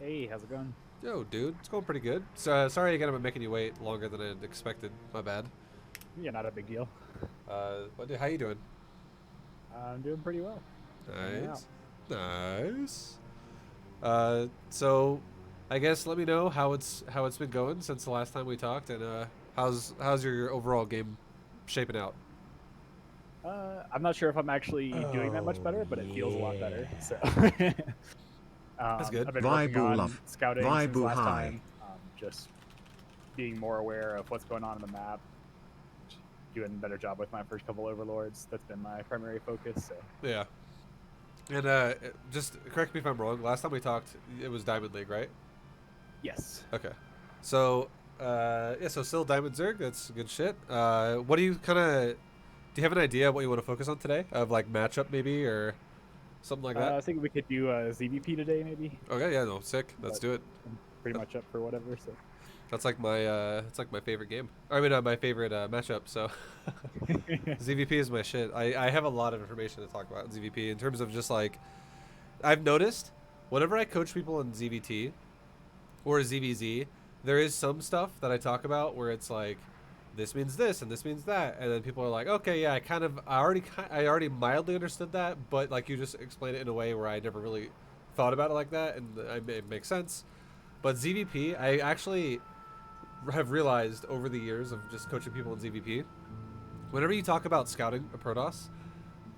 Hey, how's it going? Yo, dude, it's going pretty good. So, sorry again, I'm making you wait longer than I expected. My bad. Yeah, not a big deal. How you doing? I'm doing pretty well. Just hanging out. Nice, nice. So, I guess let me know how it's been going since the last time we talked, and how's your overall game shaping out? I'm not sure if I'm actually doing that much Oh, better, but it feels a lot better. yeah. So, That's good. I've been working ViBE on love. scouting since ViBE last high. time. Just being more aware of what's going on in the map, doing a better job with my first couple overlords. That's been my primary focus. So, Yeah. And just correct me if I'm wrong. Last time we talked, it was Diamond League, right? yes. Okay. So, yeah. So still Diamond Zerg. That's good shit. What do you kind of Do you have an idea what you want to focus on today? Of like matchup maybe or something like that? I think we could do a ZvP today, maybe. Okay, yeah, no, sick. Let's But do it. I'm pretty much up for whatever. So, That's like my it's like my favorite game. My favorite matchup. So ZVP is my shit. I have a lot of information to talk about in ZVP in terms of just like I've noticed whenever I coach people in ZVT or ZVZ, there is some stuff that I talk about where it's like this means this and this means that, and then people are like, okay, yeah, I already mildly understood that, but like you just explain it in a way where I never really thought about it like that, and it makes sense. But ZVP, I actually have realized over the years of just coaching people in ZVP, whenever you talk about scouting a Protoss,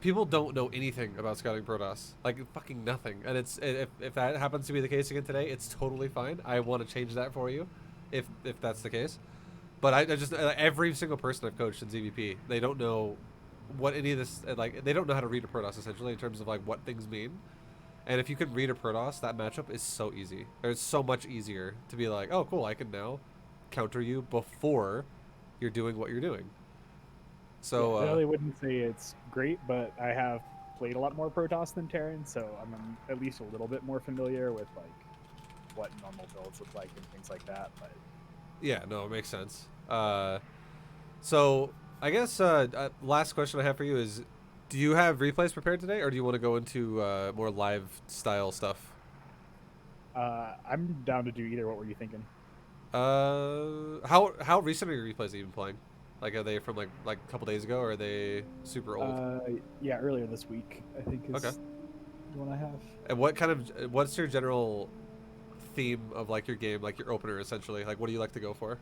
people don't know anything about scouting Protoss, like fucking nothing. And if that happens to be the case again today, it's totally fine. I want to change that for you, if that's the case. But I just every single person I've coached in ZVP, they don't know what any of this like. They don't know how to read a Protoss essentially in terms of like what things mean. And if you can read a Protoss, that matchup is so easy. It's so much easier to be like, oh, cool, I can now counter you before you're doing what you're doing. yeah, So, I definitely wouldn't say it's great, but I have played a lot more Protoss than Terran, so I'm at least a little bit more familiar with like what normal builds look like and things like that. But yeah, no, it makes sense. So I guess last question I have for you is, do you have replays prepared today, or do you want to go into more live style stuff? I'm down to do either. What were you thinking? How recent are your replays that you've been playing? Like, are they from like a couple days ago, or are they super old? Uh, yeah, earlier this week I think Okay. is the one I have. And what's your general theme of like your game, like your opener essentially? Like, what do you like to go for?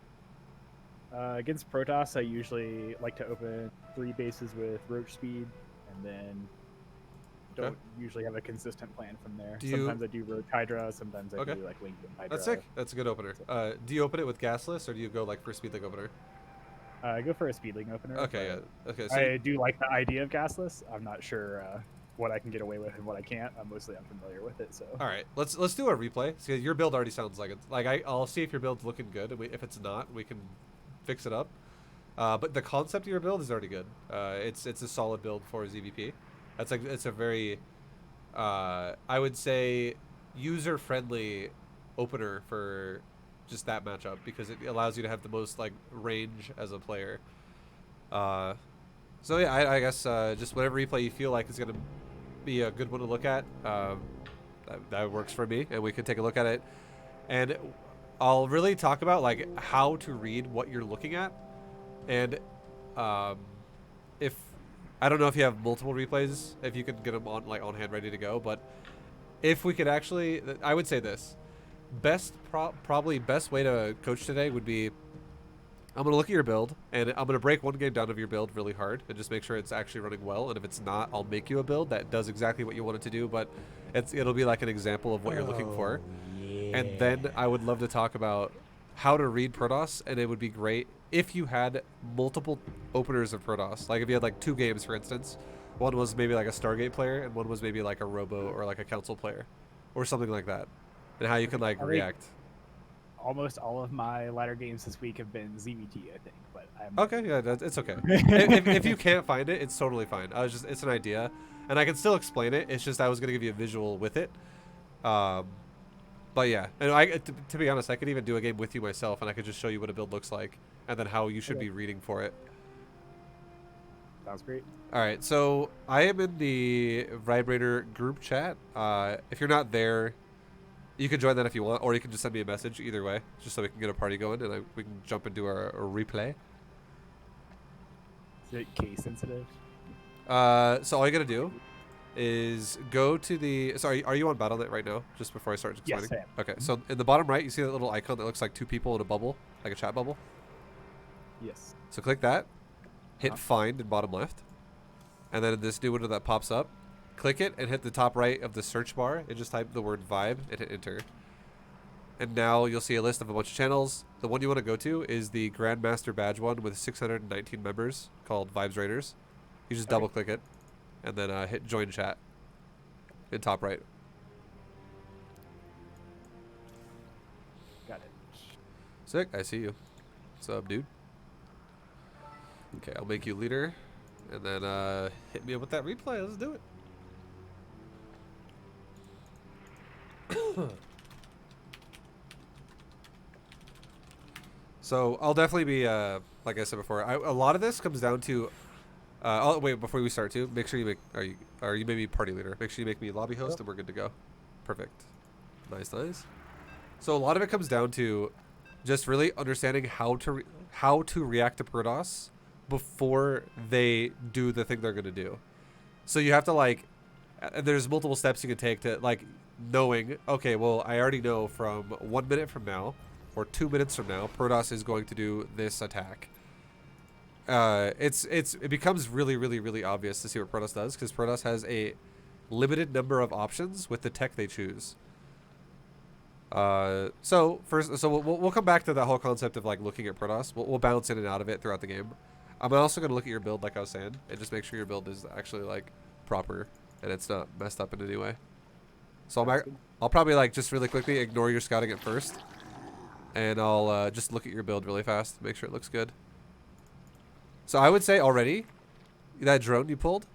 Against Protoss, I usually like to open 3 bases with Roach Speed, and then Okay. don't usually have a consistent plan from there. Do you? Sometimes I do Roach Hydra, sometimes I Okay. do like Lincoln That's Hydra. sick. That's a good opener. So, Do you open it with gasless, or do you go like for speed like opener? I go for a Speedling opener, Okay, but yeah. Okay, so I do like the idea of gasless. I'm not sure what I can get away with and what I can't. I'm mostly unfamiliar with it, so. all right, let's do a replay. See, your build already sounds like it's like I'll see if your build's looking good, and if it's not, we can fix it up. But the concept of your build is already good. It's a solid build for ZVP. That's like it's a very I would say user friendly opener for just that matchup because it allows you to have the most like range as a player. Uh, so yeah, I guess just whatever replay you feel like is gonna be a good one to look at. That works for me, and we can take a look at it. And I'll really talk about like how to read what you're looking at, and um, if I don't know if you have multiple replays, if you can get them on hand ready to go, but if we could actually, I would say this probably best way to coach today would be I'm going to look at your build, and I'm going to break one game down of your build really hard and just make sure it's actually running well. And if it's not, I'll make you a build that does exactly what you want it to do, but it'll be like an example of what you're looking Oh, for. And then yeah. I would love to talk about how to read Protoss, and it would be great if you had multiple openers of Protoss. Like if you had like 2 games, for instance. One was maybe like a Stargate player, and one was maybe like a Robo or like a Council player, or something like that. And how you can like I think react. almost all of my latter games this week have been ZVT, I think, but I'm not Okay, yeah, it's okay. If sure. you can't find it, it's totally fine. It's an idea, and I can still explain it. It's just I was gonna give you a visual with it. Um, but yeah, and to be honest, I could even do a game with you myself, and I could just show you what a build looks like, and then how you should Okay, be reading for it. sounds great. All right, so I am in the Vibrator group chat. If you're not there, You can join that if you want, or you can just send me a message. Either way, just so we can get a party going, and we can jump into our replay. Is it case sensitive? So all you gotta do is go to the. Sorry, are you on Battle.net right now? Just before I start explaining. Yes, I am. Okay, so in the bottom right, you see that little icon that looks like two people in a bubble, like a chat bubble. Yes. So click that, hit find in bottom left, and then in this new window that pops up, click it and hit the top right of the search bar and just type the word ViBE and hit enter. And now you'll see a list of a bunch of channels. The one you want to go to is the Grandmaster Badge one with 619 members called Vibes Raiders. You just double click it and then hit join chat in top right. Got it. Sick, I see you. What's up, dude? Okay, I'll make you leader and then hit me up with that replay. Let's do it. So I'll definitely be, like I said before, a lot of this comes down to. Oh wait, before we start too, make sure you make. Are you maybe party leader? Make sure you make me lobby host, and we're good to go. Perfect. Nice, nice. So a lot of it comes down to just really understanding how to react to Protoss before they do the thing they're gonna do. So you have to like, there's multiple steps you can take to like knowing. Okay, well I already know from 1 minute from now or 2 minutes from now, Protoss is going to do this attack. It becomes really obvious to see what Protoss does because Protoss has a limited number of options with the tech they choose. So we'll come back to that whole concept of like looking at Protoss. We'll bounce in and out of it throughout the game. I'm also gonna look at your build, like I was saying, and just make sure your build is actually like proper and it's not messed up in any way. So I'll probably like just really quickly ignore your scouting at first, and I'll just look at your build really fast, make sure it looks good. So I would say already, that drone you pulled,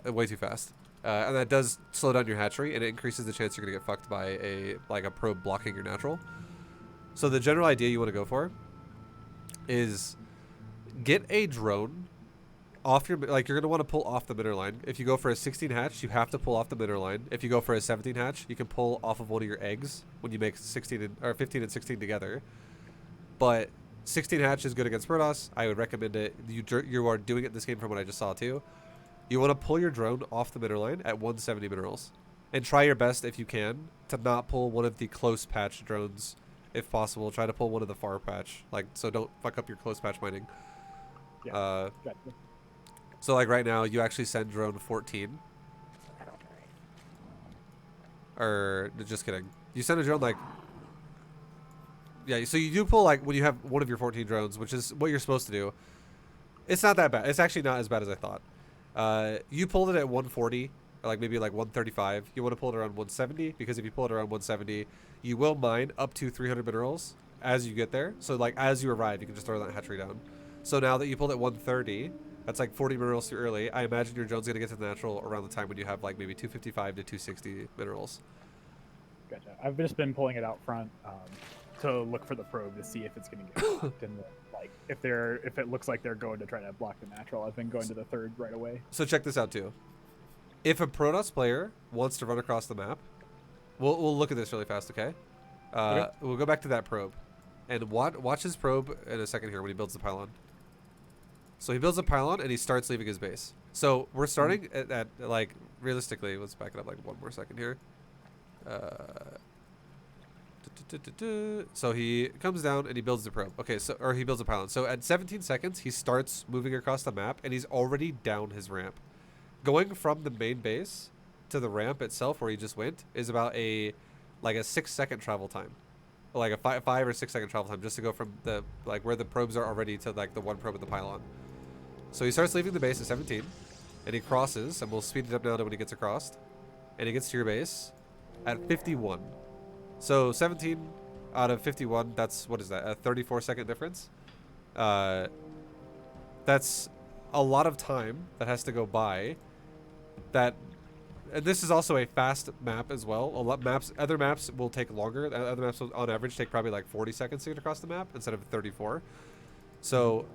way too fast. And that does slow down your hatchery, and it increases the chance you're going to get fucked by a probe blocking your natural. So the general idea you want to go for is get a drone off your, like you're going to want to pull off the middle line. If you go for a 16 hatch, you have to pull off the middle line. If you go for a 17 hatch, you can pull off of one of your eggs when you make 15 and 16 together. But 16 hatch is good against Protoss. I would recommend it. You are doing it this game from what I just saw too. You want to pull your drone off the mineral line at 170 minerals. And try your best if you can to not pull one of the close patch drones. If possible, try to pull one of the far patch. Like, so don't fuck up your close patch mining. Yeah. So like right now, you actually send drone 14. Or, just kidding. You send a drone like... Yeah, so you do pull like when you have one of your 14 drones, which is what you're supposed to do. It's not that bad. It's actually not as bad as I thought. You pulled it at 140, or like maybe like 135. You want to pull it around 170 because if you pull it around 170, you will mine up to 300 minerals as you get there. So like as you arrive, you can just throw that hatchery down. So now that you pulled at 130, that's like 40 minerals too early. I imagine your drone's gonna get to the natural around the time when you have like maybe 255 to 260 minerals. Gotcha. I've just been pulling it out front. To look for the probe to see if it's going to get blocked, and like if it looks like they're going to try to block the natural, I've been going to the third right away. So check this out too. If a Protoss player wants to run across the map, we'll look at this really fast, okay? Okay. We'll go back to that probe, and watch his probe in a second here when he builds the pylon. So he builds a pylon and he starts leaving his base. So we're starting at like realistically. Let's back it up like one more second here. So he comes down and he builds the probe. Okay, or he builds a pylon. So at 17 seconds, he starts moving across the map and he's already down his ramp. Going from the main base to the ramp itself where he just went is about a 6-second travel time. Like a 5 or 6 second travel time just to go from the like where the probes are already to like the one probe at the pylon. So he starts leaving the base at 17 and he crosses, and we'll speed it up now to when he gets across. And he gets to your base at 51. So 17 out of 51, that's, what is that, a 34-second difference? That's a lot of time that has to go by. And this is also a fast map as well. Other maps will take longer. Other maps will, on average, take probably like 40 seconds to get across the map instead of 34. So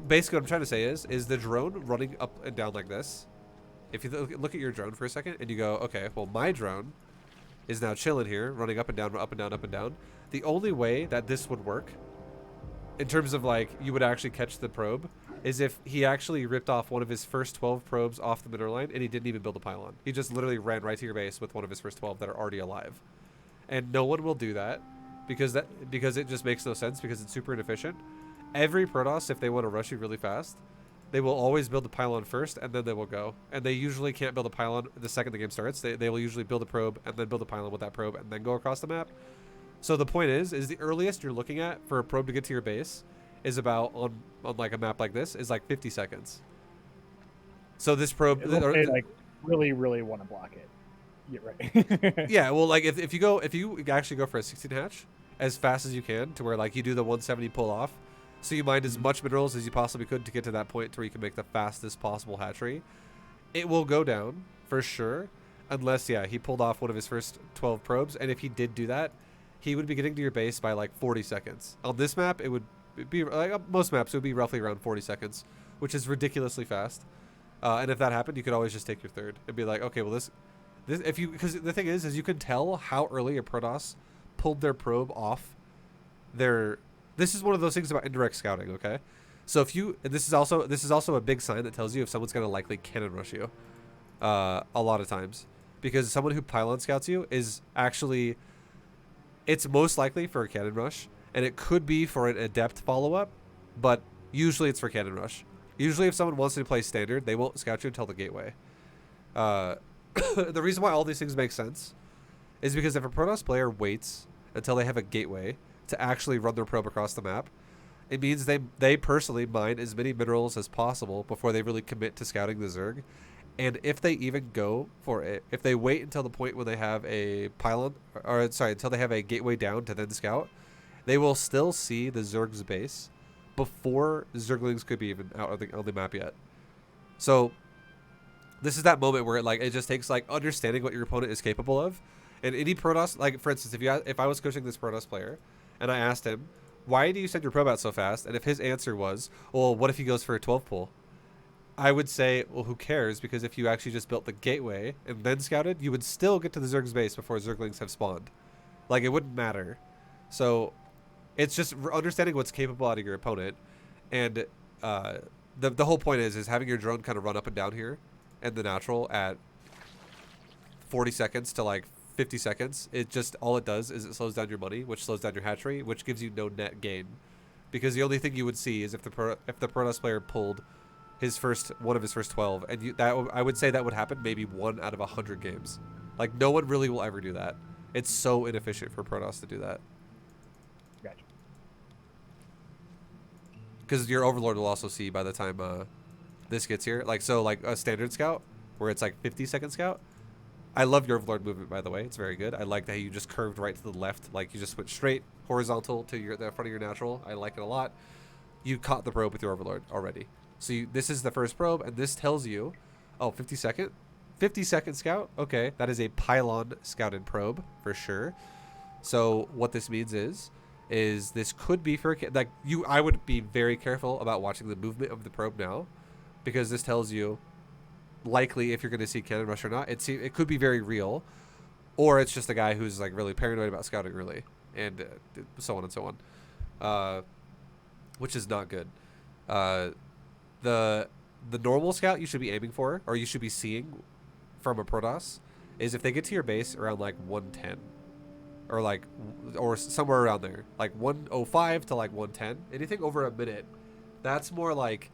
basically what I'm trying to say is the drone running up and down like this. If you look at your drone for a second and you go, okay, well my drone is now chilling here, running up and down, up and down, up and down. The only way that this would work, in terms of like you would actually catch the probe, is if he actually ripped off one of his first 12 probes off the mineral line and he didn't even build a pylon. He just literally ran right to your base with one of his first 12 that are already alive. And no one will do that because it just makes no sense, because it's super inefficient. Every Protoss, if they want to rush you really fast, they will always build the pylon first and then they will go. And they usually can't build a pylon the second the game starts. They will usually build a probe and then build a pylon with that probe and then go across the map. So the point is the earliest you're looking at for a probe to get to your base is about, on like a map like this, is like 50 seconds. So this probe, they like really want to block it. Yeah, right. Yeah, well, like if you actually go for a 16 hatch as fast as you can, to where like you do the 170 pull off, so you mine as much minerals as you possibly could to get to that point where you can make the fastest possible hatchery, it will go down for sure, unless he pulled off one of his first 12 probes. And if he did do that, he would be getting to your base by like 40 seconds. On this map, it would be like most maps, it would be roughly around 40 seconds, which is ridiculously fast. And if that happened, you could always just take your third and be like, okay, well this because the thing is you can tell how early a Protoss pulled their probe off their. This is one of those things about indirect scouting, okay? So if you, this is also a big sign that tells you if someone's gonna likely cannon rush you, a lot of times, because someone who pylon scouts you is actually, it's most likely for a cannon rush, and it could be for an adept follow up, but usually it's for cannon rush. Usually, if someone wants to play standard, they won't scout you until the gateway. The reason why all these things make sense is because if a Protoss player waits until they have a gateway to actually run their probe across the map, it means they personally mine as many minerals as possible before they really commit to scouting the Zerg. And if they even go for it, if they wait until the point when they have a pylon, or sorry, until they have a gateway down to then scout, they will still see the Zerg's base before Zerglings could be even out on the map yet. So this is that moment where it just takes like understanding what your opponent is capable of. And any Protoss, like for instance, if I was coaching this Protoss player and I asked him, why do you send your probe out so fast? And if his answer was, well, what if he goes for a 12 pull? I would say, well, who cares? Because if you actually just built the gateway and then scouted, you would still get to the Zerg's base before Zerglings have spawned. Like, it wouldn't matter. So it's just understanding what's capable out of your opponent. And the whole point is having your drone kind of run up and down here and the natural at 40 seconds to like 50 seconds. It just, all it does is it slows down your money, which slows down your hatchery, which gives you no net gain. Because the only thing you would see is if the Protoss player pulled one of his first 12, and I would say that would happen maybe 1 out of 100 games. Like, no one really will ever do that. It's so inefficient for Protoss to do that. Gotcha. Because your Overlord will also see by the time this gets here. Like, so like a standard scout, where it's like 50-second scout. I love your Overlord movement, by the way. It's very good. I like that you just curved right to the left. Like, you just went straight horizontal to the front of your natural. I like it a lot. You caught the probe with your Overlord already. So this is the first probe, and this tells you, oh, 50-second? 50-second scout? Okay, that is a pylon scouted probe for sure. So what this means is this could be for, like, I would be very careful about watching the movement of the probe now, because this tells you likely if you're going to see cannon rush or not. It could be very real, or it's just a guy who's like really paranoid about scouting early, and so on and so on, which is not good. The normal scout you should be aiming for, or you should be seeing from a Protoss, is if they get to your base around like 110, or somewhere around there, like 105 to like 110. Anything over a minute, that's more like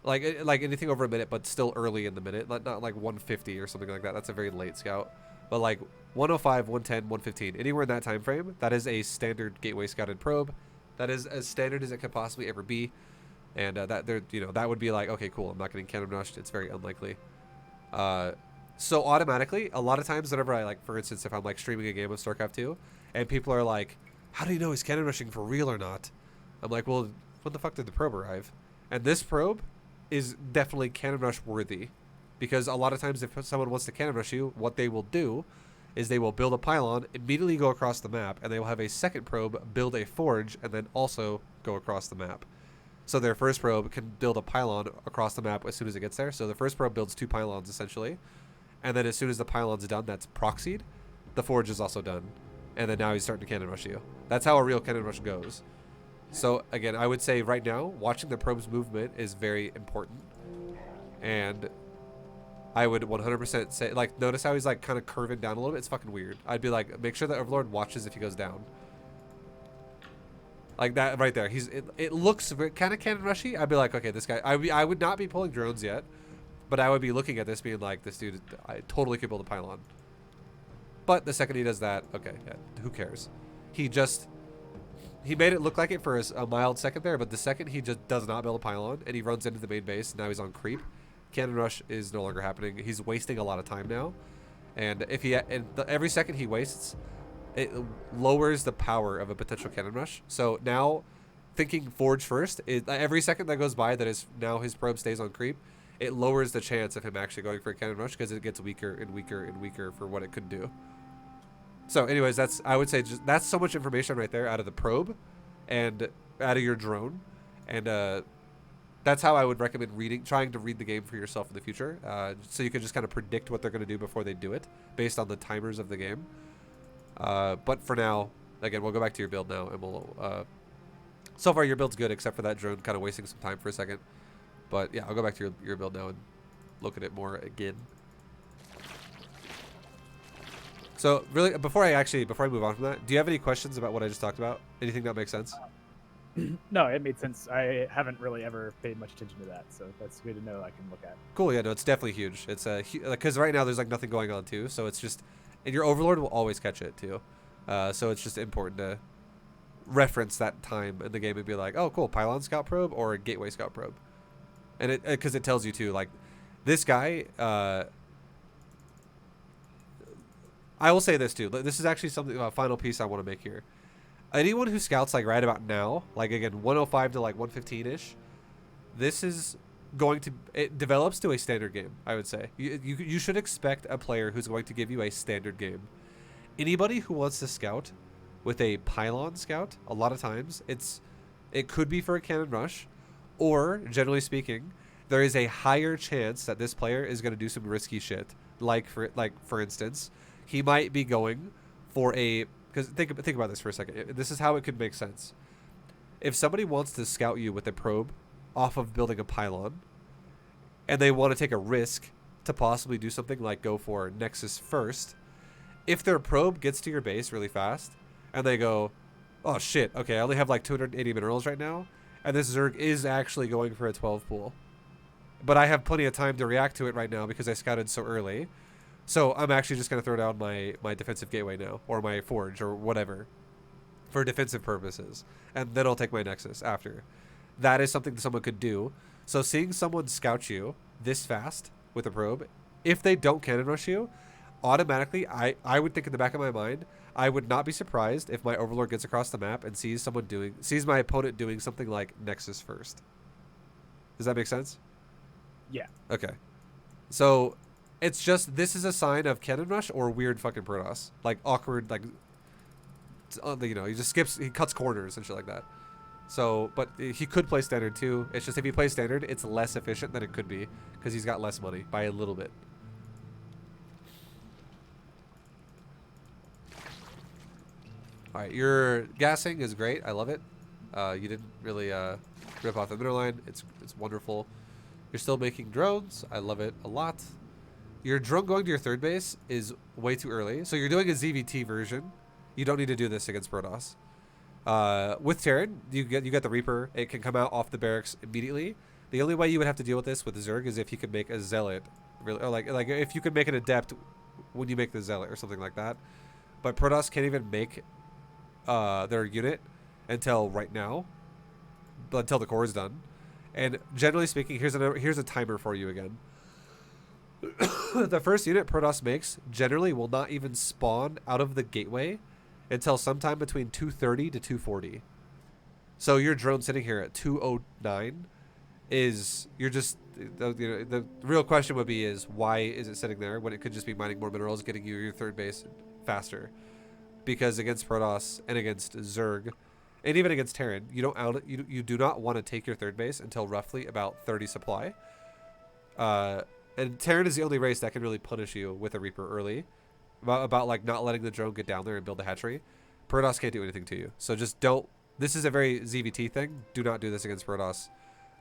anything over a minute, but still early in the minute, not like 150 or something like that. That's a very late scout. But like 105, 110, 115, anywhere in that time frame, that is a standard gateway scouted probe. That is as standard as it could possibly ever be. And that would be like, okay, cool, I'm not getting cannon rushed. It's very unlikely. So automatically, a lot of times whenever I, like, for instance, if I'm like streaming a game of StarCraft 2 and people are like, how do you know he's cannon rushing for real or not? I'm like, well, when the fuck did the probe arrive? And this probe is definitely cannon rush worthy, because a lot of times if someone wants to cannon rush you, what they will do is they will build a pylon, immediately go across the map, and they will have a second probe build a forge and then also go across the map. So their first probe can build a pylon across the map as soon as it gets there. So the first probe builds 2 pylons essentially, and then as soon as the pylon's done, that's proxied, the forge is also done, and then now he's starting to cannon rush you. That's how a real cannon rush goes. So again, I would say right now, watching the probe's movement is very important, and I would 100% say, like, notice how he's like kind of curving down a little bit. It's fucking weird. I'd be like, make sure that Overlord watches if he goes down. Like that right there. It looks kind of cannon rushy. I'd be like, okay, this guy. I would not be pulling drones yet, but I would be looking at this being like, this dude, I totally could build a pylon. But the second he does that, okay, yeah, who cares? He made it look like it for a mild second there, but the second he just does not build a pylon and he runs into the main base, and now he's on creep, cannon rush is no longer happening. He's wasting a lot of time now, and if every second he wastes, it lowers the power of a potential cannon rush. So now, thinking forge first, every second that goes by that is now his probe stays on creep, it lowers the chance of him actually going for a cannon rush because it gets weaker and weaker and weaker for what it could do. So anyways, I would say that's so much information right there out of the probe and out of your drone. And that's how I would recommend trying to read the game for yourself in the future. So you can just kind of predict what they're going to do before they do it based on the timers of the game. But for now, again, we'll go back to your build now, and we'll so far your build's good except for that drone kind of wasting some time for a second. But yeah, I'll go back to your build now and look at it more again. So really, before I move on from that, do you have any questions about what I just talked about? Anything that makes sense? No, it made sense. I haven't really ever paid much attention to that, so that's good to know. I can look at. Cool. Yeah, no, it's definitely huge. It's because right now there's like nothing going on too, so it's just, and your overlord will always catch it too. So it's just important to reference that time in the game and be like, oh, cool, pylon scout probe or gateway scout probe, and because it tells you too, like this guy. I will say this too. This is actually something, a final piece I want to make here. Anyone who scouts like right about now, like again 105 to like 115-ish, this is going to, it develops to a standard game, I would say. You should expect a player who's going to give you a standard game. Anybody who wants to scout with a pylon scout, a lot of times it could be for a cannon rush, or generally speaking, there is a higher chance that this player is going to do some risky shit. Like for instance, he might be going for a, because think about this for a second. This is how it could make sense. If somebody wants to scout you with a probe off of building a pylon, and they want to take a risk to possibly do something like go for Nexus first, if their probe gets to your base really fast, and they go, oh shit, okay, I only have like 280 minerals right now, and this Zerg is actually going for a 12 pool, but I have plenty of time to react to it right now because I scouted so early. So I'm actually just going to throw down my defensive gateway now, or my forge, or whatever, for defensive purposes. And then I'll take my Nexus after. That is something that someone could do. So seeing someone scout you this fast with a probe, if they don't cannon rush you, automatically, I would think in the back of my mind, I would not be surprised if my Overlord gets across the map and sees my opponent doing something like Nexus first. Does that make sense? Yeah. Okay. So it's just, this is a sign of cannon rush or weird fucking Protoss. Like awkward, like, you know, he just skips, he cuts corners and shit like that. So, but he could play standard too. It's just if he plays standard, it's less efficient than it could be because he's got less money by a little bit. All right, your gassing is great. I love it. You didn't really rip off the mineral line. It's wonderful. You're still making drones. I love it a lot. Your drone going to your third base is way too early. So you're doing a ZVT version. You don't need to do this against Protoss. With Terran, you get the Reaper. It can come out off the barracks immediately. The only way you would have to deal with this with Zerg is if you could make a Zealot, really, or like if you could make an Adept when you make the Zealot or something like that. But Protoss can't even make their unit until right now, until the core is done. And generally speaking, here's a timer for you again. The first unit Protoss makes generally will not even spawn out of the gateway until sometime between 230 to 240. So your drone sitting here at 209 is, you're just, the real question would be is why is it sitting there when it could just be mining more minerals, getting you your third base faster? Because against Protoss and against Zerg and even against Terran, you do not want to take your third base until roughly about 30 supply. And Terran is the only race that can really punish you with a Reaper early. about like not letting the drone get down there and build a hatchery, Protoss can't do anything to you. So just don't. This is a very ZVT thing. Do not do this against Protoss.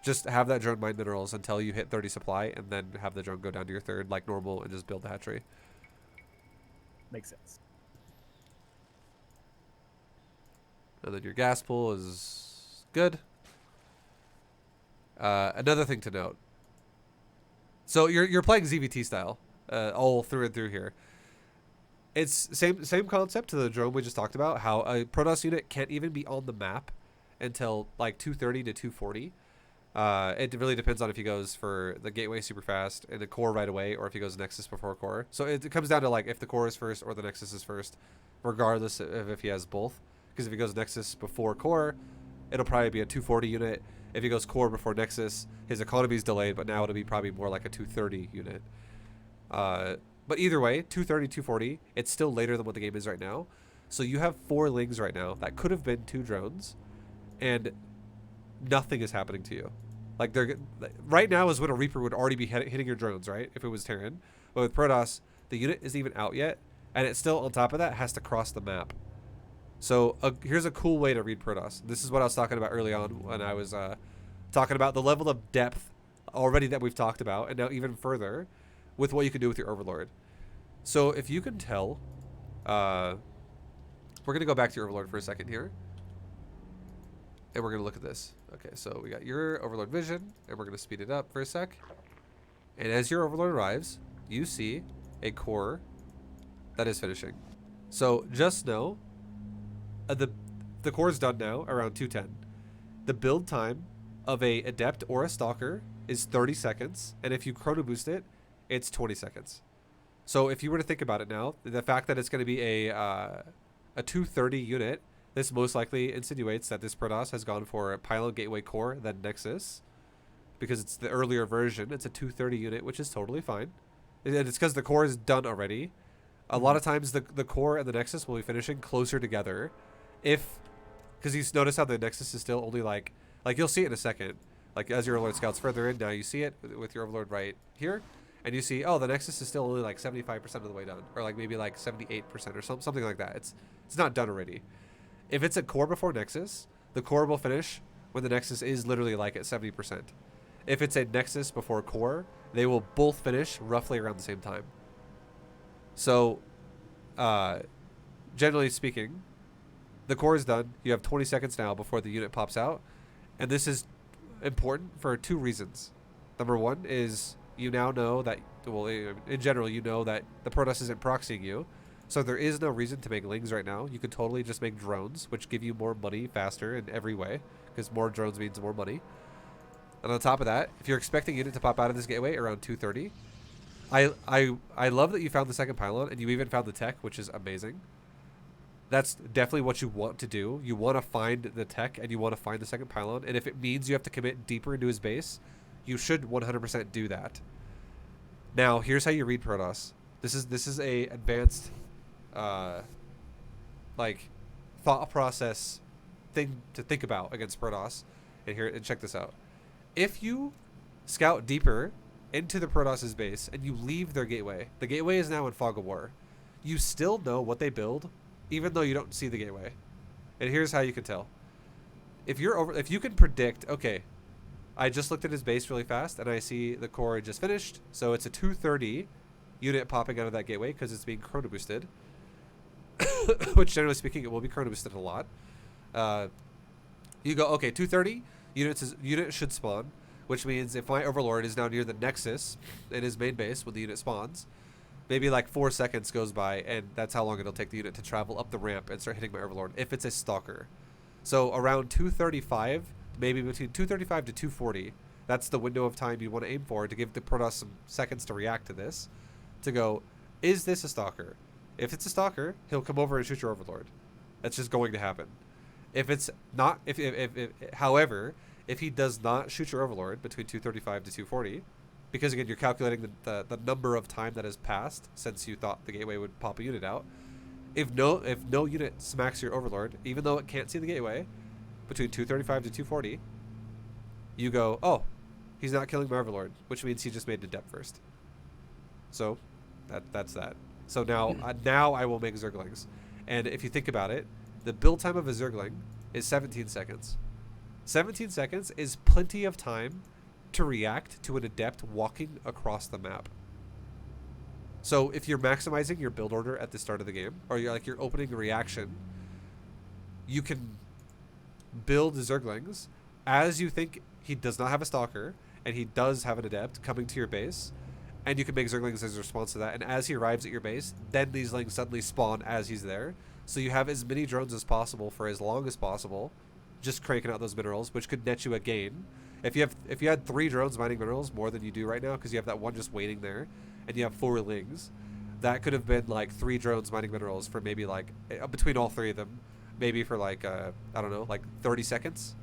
Just have that drone mine minerals until you hit 30 supply, and then have the drone go down to your third like normal and just build the hatchery. Makes sense. And then your gas pool is good. Another thing to note. So you're playing ZVT style, all through and through here. It's same concept to the drone we just talked about. How a Protoss unit can't even be on the map until like 230 to 240. It really depends on if he goes for the gateway super fast and the core right away, or if he goes Nexus before core. So it comes down to like if the core is first or the Nexus is first, regardless of if he has both. Because if he goes Nexus before core, it'll probably be a 240 unit. If he goes core before Nexus, his economy is delayed, but now it'll be probably more like a 230 unit. But either way, 230, 240, it's still later than what the game is right now. So you have 4 lings right now that could have been 2 drones, and nothing is happening to you. Like right now is when a Reaper would already be hitting your drones, right? If it was Terran. But with Protoss, the unit isn't even out yet, and it still, on top of that, has to cross the map. So here's a cool way to read Protoss. This is what I was talking about early on when I was talking about the level of depth already that we've talked about, and now even further with what you can do with your Overlord. So if you can tell, we're going to go back to your Overlord for a second here. And we're going to look at this. Okay, so we got your Overlord vision, and we're going to speed it up for a sec. And as your Overlord arrives, you see a core that is finishing. So just know, the core is done now around 210. The build time of a Adept or a Stalker is 30 seconds, and if you chrono boost it, it's 20 seconds. So if you were to think about it now, the fact that it's going to be a 230 unit, this most likely insinuates that this Protoss has gone for a Pylon Gateway core than Nexus, because it's the earlier version. It's a 230 unit, which is totally fine. And it's because the core is done already. A lot of times the core and the Nexus will be finishing closer together. Because you notice how the Nexus is still only like you'll see it in a second. Like as your Overlord scouts further in, now you see it with your Overlord right here. And you see, oh, the Nexus is still only like 75% of the way done. Or like maybe like 78% or something like that. It's not done already. If it's a core before Nexus, the core will finish when the Nexus is literally like at 70%. If it's a Nexus before core, they will both finish roughly around the same time. So, generally speaking, the core is done. You have 20 seconds now before the unit pops out. And this is important for 2 reasons. Number 1 is you now know that, well, in general, you know that the Protoss isn't proxying you. So there is no reason to make lings right now. You could totally just make drones, which give you more money faster in every way, because more drones means more money. And on top of that, if you're expecting unit to pop out of this gateway around 230, I love that you found the second pylon, and you even found the tech, which is amazing. That's definitely what you want to do. You want to find the tech, and you want to find the second pylon. And if it means you have to commit deeper into his base, you should 100% do that. Now, here's how you read Protoss. This is a advanced, like, thought process thing to think about against Protoss. And check this out. If you scout deeper into the Protoss's base and you leave their gateway, the gateway is now in Fog of War. You still know what they build, even though you don't see the gateway. And here's how you can tell. If you can predict, okay, I just looked at his base really fast and I see the core just finished, so it's a 230 unit popping out of that gateway because it's being chrono boosted. Which, generally speaking, it will be chrono boosted a lot. You go, okay, 230 unit should spawn, which means if my Overlord is now near the Nexus in his main base when the unit spawns, maybe like 4 seconds goes by, and that's how long it'll take the unit to travel up the ramp and start hitting my Overlord if it's a Stalker. So around 235, maybe between 235 to 240, that's the window of time you want to aim for to give the Protoss some seconds to react to this, to go, is this a Stalker? If it's a Stalker, he'll come over and shoot your Overlord. That's just going to happen. If it's not, however, if he does not shoot your Overlord between 235 to 240, because again, you're calculating the number of time that has passed since you thought the gateway would pop a unit out. If no unit smacks your Overlord, even though it can't see the gateway, between 235 to 240, you go, oh, he's not killing my Overlord, which means he just made the depth first. So, that's that. So now I will make Zerglings. And if you think about it, the build time of a Zergling is 17 seconds. 17 seconds is plenty of time to react to an adept walking across the map. So if you're maximizing your build order at the start of the game, or you're like your opening reaction, you can build Zerglings as you think he does not have a Stalker, and he does have an adept coming to your base, and you can make Zerglings as a response to that. And as he arrives at your base, then these Lings suddenly spawn as he's there. So you have as many drones as possible for as long as possible, just cranking out those minerals, which could net you a gain. If you had 3 drones mining minerals, more than you do right now, because you have that one just waiting there, and you have 4 Lings, that could have been like 3 drones mining minerals for maybe like between all 3 of them, maybe for like I don't know, like 30 seconds.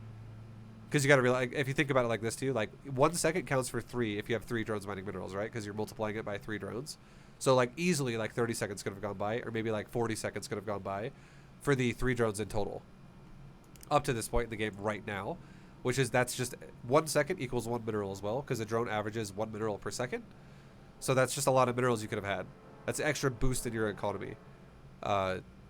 Because you got to realize, if you think about it like this too, like 1 second counts for 3 if you have 3 drones mining minerals, right? Because you're multiplying it by 3 drones. So like easily like 30 seconds could have gone by, or maybe like 40 seconds could have gone by for the 3 drones in total. Up to this point in the game right now, which is that's just 1 second equals 1 mineral as well, because a drone averages 1 mineral per second. So that's just a lot of minerals you could have had. That's an extra boost in your economy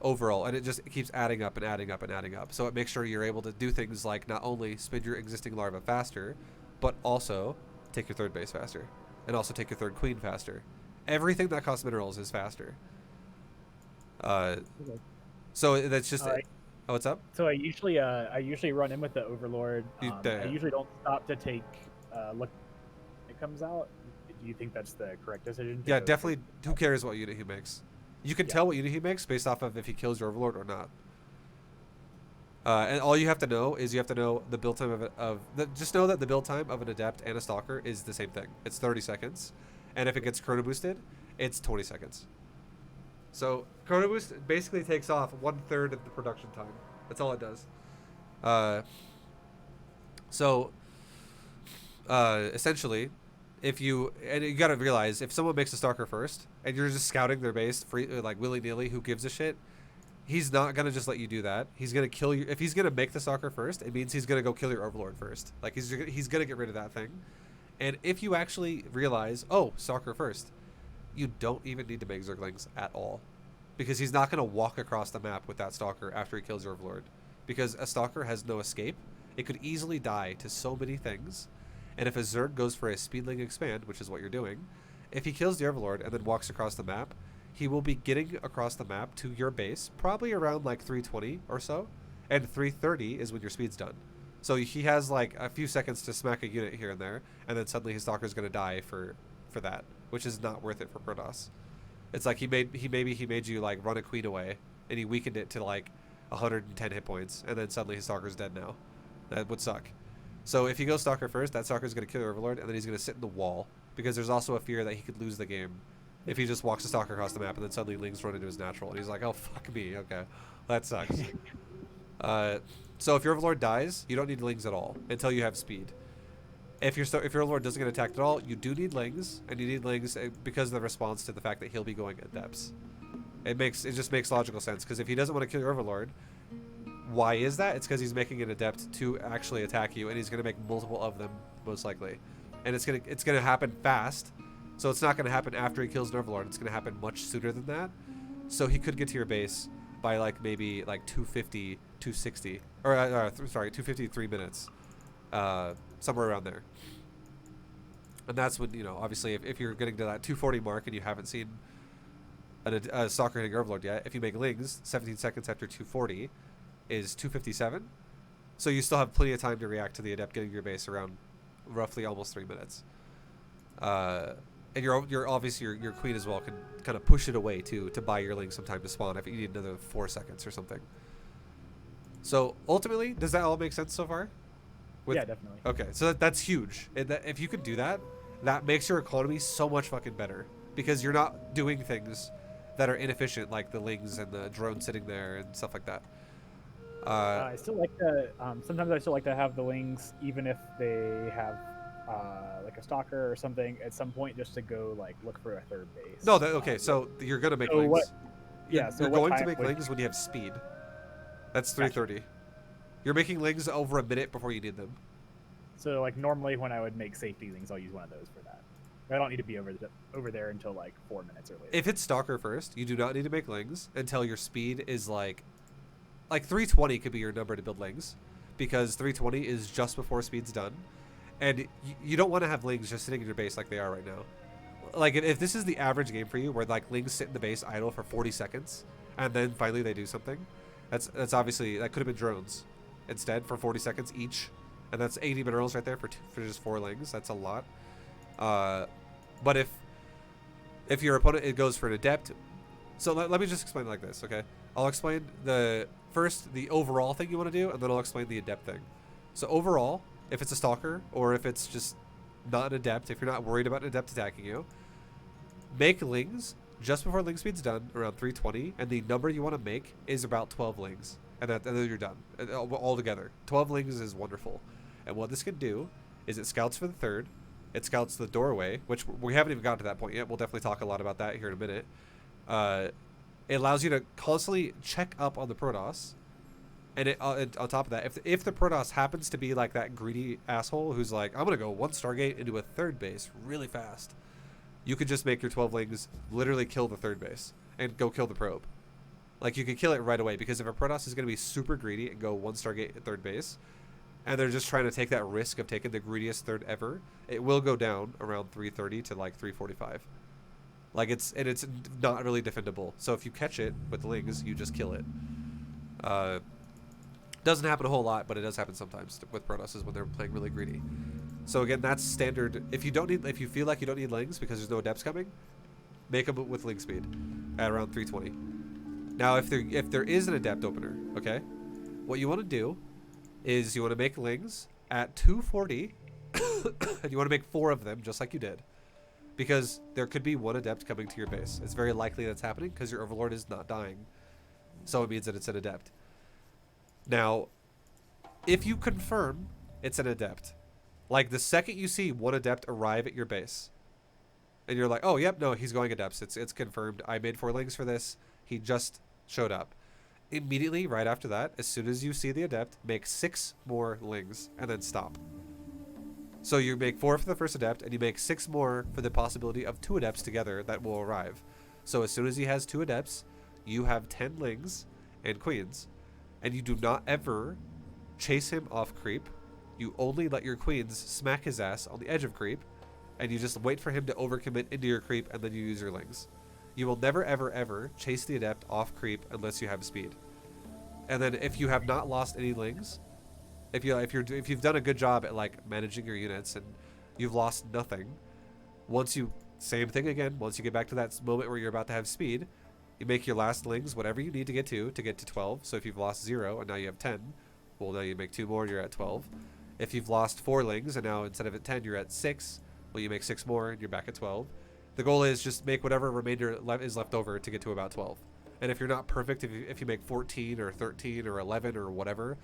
overall, and it just keeps adding up and adding up and adding up. So it makes sure you're able to do things like not only spin your existing larva faster, but also take your 3rd base faster, and also take your 3rd queen faster. Everything that costs minerals is faster. So that's just oh, what's up? So I usually run in with the Overlord. I usually don't stop to take look. It comes out. Do you think that's the correct decision? Yeah, definitely. Who cares what unit he makes? You can tell what unit he makes based off of if he kills your Overlord or not. And all you have to know is you have to know the build time just know that the build time of an Adept and a Stalker is the same thing. It's 30 seconds. And if it gets Chrono Boosted, it's 20 seconds. So Chrono Boost basically takes off 1/3 of the production time. That's all it does. Essentially, if you gotta realize, if someone makes a Stalker first and you're just scouting their base free, like willy-nilly, who gives a shit, he's not gonna just let you do that. He's gonna kill you. If he's gonna make the Stalker first, it means he's gonna go kill your Overlord first. Like he's gonna get rid of that thing. And if you actually realize, oh, Stalker first, you don't even need to make Zerglings at all, because he's not gonna walk across the map with that Stalker after he kills your Overlord, because a Stalker has no escape. It could easily die to so many things. And if a Zerg goes for a Speedling expand, which is what you're doing, if he kills the Overlord and then walks across the map, he will be getting across the map to your base probably around like 320 or so, and 330 is when your speed's done. So he has like a few seconds to smack a unit here and there, and then suddenly his Stalker's going to die for that, which is not worth it for Protoss. It's like he made you like run a queen away, and he weakened it to like 110 hit points, and then suddenly his Stalker's dead now. That would suck. So if he goes Stalker first, that Stalker's going to kill your Overlord, and then he's going to sit in the wall, because there's also a fear that he could lose the game if he just walks the Stalker across the map, and then suddenly Lings run into his natural, and he's like, oh, fuck me, okay. That sucks. So if your Overlord dies, you don't need Lings at all until you have speed. If your Overlord doesn't get attacked at all, you do need Lings, and you need Lings because of the response to the fact that he'll be going at depths. It just makes logical sense, because if he doesn't want to kill your Overlord, why is that? It's because he's making an Adept to actually attack you, and he's going to make multiple of them, most likely. And it's gonna happen fast, so it's not going to happen after he kills an Overlord. It's going to happen much sooner than that. So he could get to your base by like maybe like 250, 260, or sorry, 250, 3 minutes, somewhere around there. And that's when, you know, obviously if you're getting to that 240 mark and you haven't seen a Stalker hitting Overlord yet, if you make Lings, 17 seconds after 240 is 257. So you still have plenty of time to react to the Adept getting to your base around roughly almost 3 minutes. And you're obviously your queen as well can kind of push it away too, to buy your Lings some time to spawn if you need another 4 seconds or something. So ultimately, does that all make sense so far? Yeah, definitely. Okay, so that's huge. If you could do that, that makes your economy so much fucking better, because you're not doing things that are inefficient, like the Lings and the drone sitting there and stuff like that. I still like to. Sometimes I still like to have the Lings, even if they have like a Stalker or something at some point, just to go like look for a 3rd base. No, okay, so you're gonna make Lings. You're going to make Lings when you have speed. That's 330. Gotcha. You're making Lings over a minute before you need them. So like normally when I would make safety Lings, I'll use one of those for that. I don't need to be over there until like 4 minutes or later. If it's Stalker first, you do not need to make Lings until your speed is like 320 could be your number to build Lings, because 320 is just before speed's done, and you don't want to have Lings just sitting in your base like they are right now. Like if this is the average game for you, where like Lings sit in the base idle for 40 seconds, and then finally they do something, that's obviously, that could have been drones instead for 40 seconds each, and that's 80 minerals right there for just 4 Lings. That's a lot. But if your opponent, it goes for an adept. So let me just explain it like this, okay? I'll explain the overall thing you want to do, and then I'll explain the adept thing. So overall, if it's a stalker, or if it's just not an adept, if you're not worried about an adept attacking you, make Lings just before Ling speed's done, around 320, and the number you want to make is about 12 Lings, and then you're done all together. 12 Lings is wonderful, and what this can do is it scouts for the third. It scouts the doorway, which we haven't even gotten to that point yet. We'll definitely talk a lot about that here in a minute. It allows you to constantly check up on the Protoss. And on top of that, if the Protoss happens to be like that greedy asshole who's like, I'm going to go 1 Stargate into a third base really fast, you could just make your 12 Lings literally kill the third base and go kill the probe. Like, you could kill it right away, because if a Protoss is going to be super greedy and go 1 Stargate at third base, and they're just trying to take that risk of taking the greediest third ever, it will go down around 330 to like 345. Like, it's not really defendable. So if you catch it with Lings, you just kill it. Doesn't happen a whole lot, but it does happen sometimes with Protosses when they're playing really greedy. So again, that's standard. If you feel like you don't need Lings because there's no adepts coming, make them with Ling speed at around 320. Now, if there is an adept opener, okay, what you want to do is you want to make Lings at 240, and you want to make 4 of them, just like you did, because there could be 1 adept coming to your base. It's very likely that's happening because your Overlord is not dying, so it means that it's an adept. Now, if you confirm it's an adept, like the second you see 1 adept arrive at your base, and you're like, oh, yep, no, he's going adepts. It's confirmed. I made 4 Lings for this. He just showed up. Immediately, right after that, as soon as you see the adept, make 6 more Lings, and then stop. So you make 4 for the first adept, and you make 6 more for the possibility of 2 adepts together that will arrive. So as soon as he has 2 adepts, you have 10 Lings and queens, and you do not ever chase him off creep. You only let your queens smack his ass on the edge of creep, and you just wait for him to overcommit into your creep, and then you use your Lings. You will never, ever, ever chase the adept off creep unless you have speed. And then if you have not lost any Lings, if you've done a good job at like managing your units and you've lost nothing, same thing again, once you get back to that moment where you're about to have speed, you make your last Lings, whatever you need to get to 12. So if you've lost 0 and now you have 10, well, now you make 2 more, you're at 12. If you've lost 4 Lings and now instead of at 10 you're at 6, well, you make 6 more and you're back at 12. The goal is just make whatever remainder is left over to get to about 12. And if you're not perfect, if you make 14 or 13 or 11 or whatever,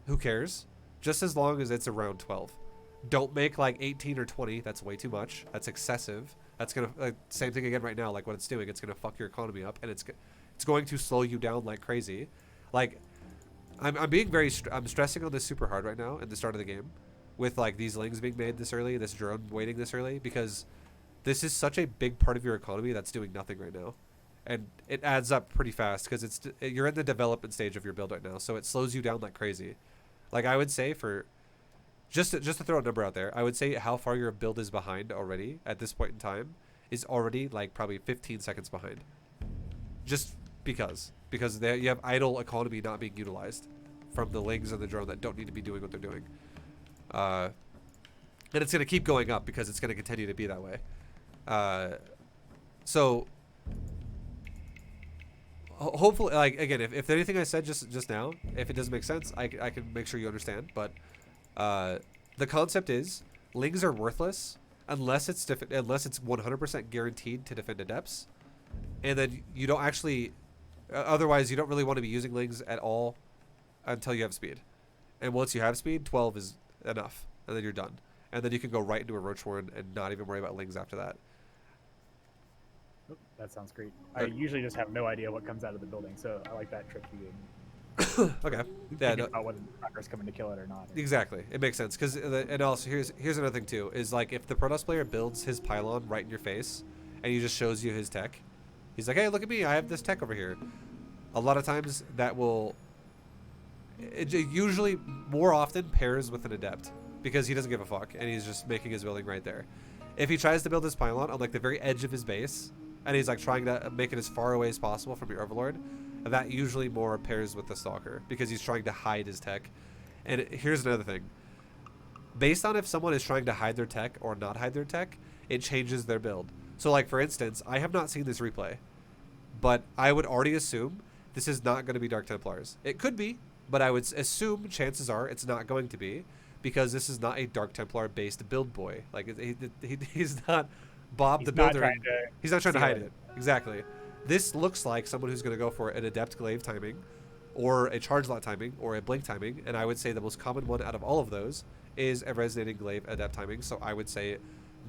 who cares? Just as long as it's around 12. Don't make like 18 or 20. That's way too much. That's excessive. That's gonna same thing again right now. Like what it's doing, it's gonna fuck your economy up, and it's going to slow you down like crazy. Like I'm being I'm stressing on this super hard right now at the start of the game, with like these Lings being made this early, this drone waiting this early, because this is such a big part of your economy that's doing nothing right now, and it adds up pretty fast because you're in the development stage of your build right now, so it slows you down like crazy. Like I would say for just to throw a number out there, I would say how far your build is behind already at this point in time is already like probably 15 seconds behind. Just because you have idle economy not being utilized from the Lings and the drone that don't need to be doing what they're doing. And it's going to keep going up because it's going to continue to be that way. So hopefully, like again, if anything I said just now, if it doesn't make sense, I can make sure you understand. But the concept is Lings are worthless unless it's 100% guaranteed to defend adepts, and then you don't actually. Otherwise, you don't really want to be using Lings at all until you have speed. And once you have speed, 12 is enough, and then you're done. And then you can go right into a Roach Warren and not even worry about Lings after that. That sounds great. I usually just have no idea what comes out of the building, so I like that trick you gave me. Okay. Yeah. No, About whether the tracker's coming to kill it or not. exactly. It makes sense because and also here's another thing too is like if the Protoss player builds his pylon right in your face, and he just shows you his tech, he's like, hey, look at me, I have this tech over here. A lot of times that will, it usually more often pairs with an adept because he doesn't give a fuck and he's just making his building right there. If he tries to build his pylon on like the very edge of his base and he's like trying to make it as far away as possible from your overlord, that usually more pairs with the stalker because he's trying to hide his tech. And here's another thing. Based on if someone is trying to hide their tech or not hide their tech, it changes their build. So like for instance, I have not seen this replay, but I would already assume this is not going to be Dark Templars. It could be, but I would assume chances are it's not going to be because this is not a Dark Templar based build boy. Like he's not Bob the Builder. He's not trying to hide it. Exactly. This looks like someone who's going to go for an Adept Glaive timing or a Charge Lot timing or a Blink timing. And I would say the most common one out of all of those is a Resonating Glaive Adept timing. So I would say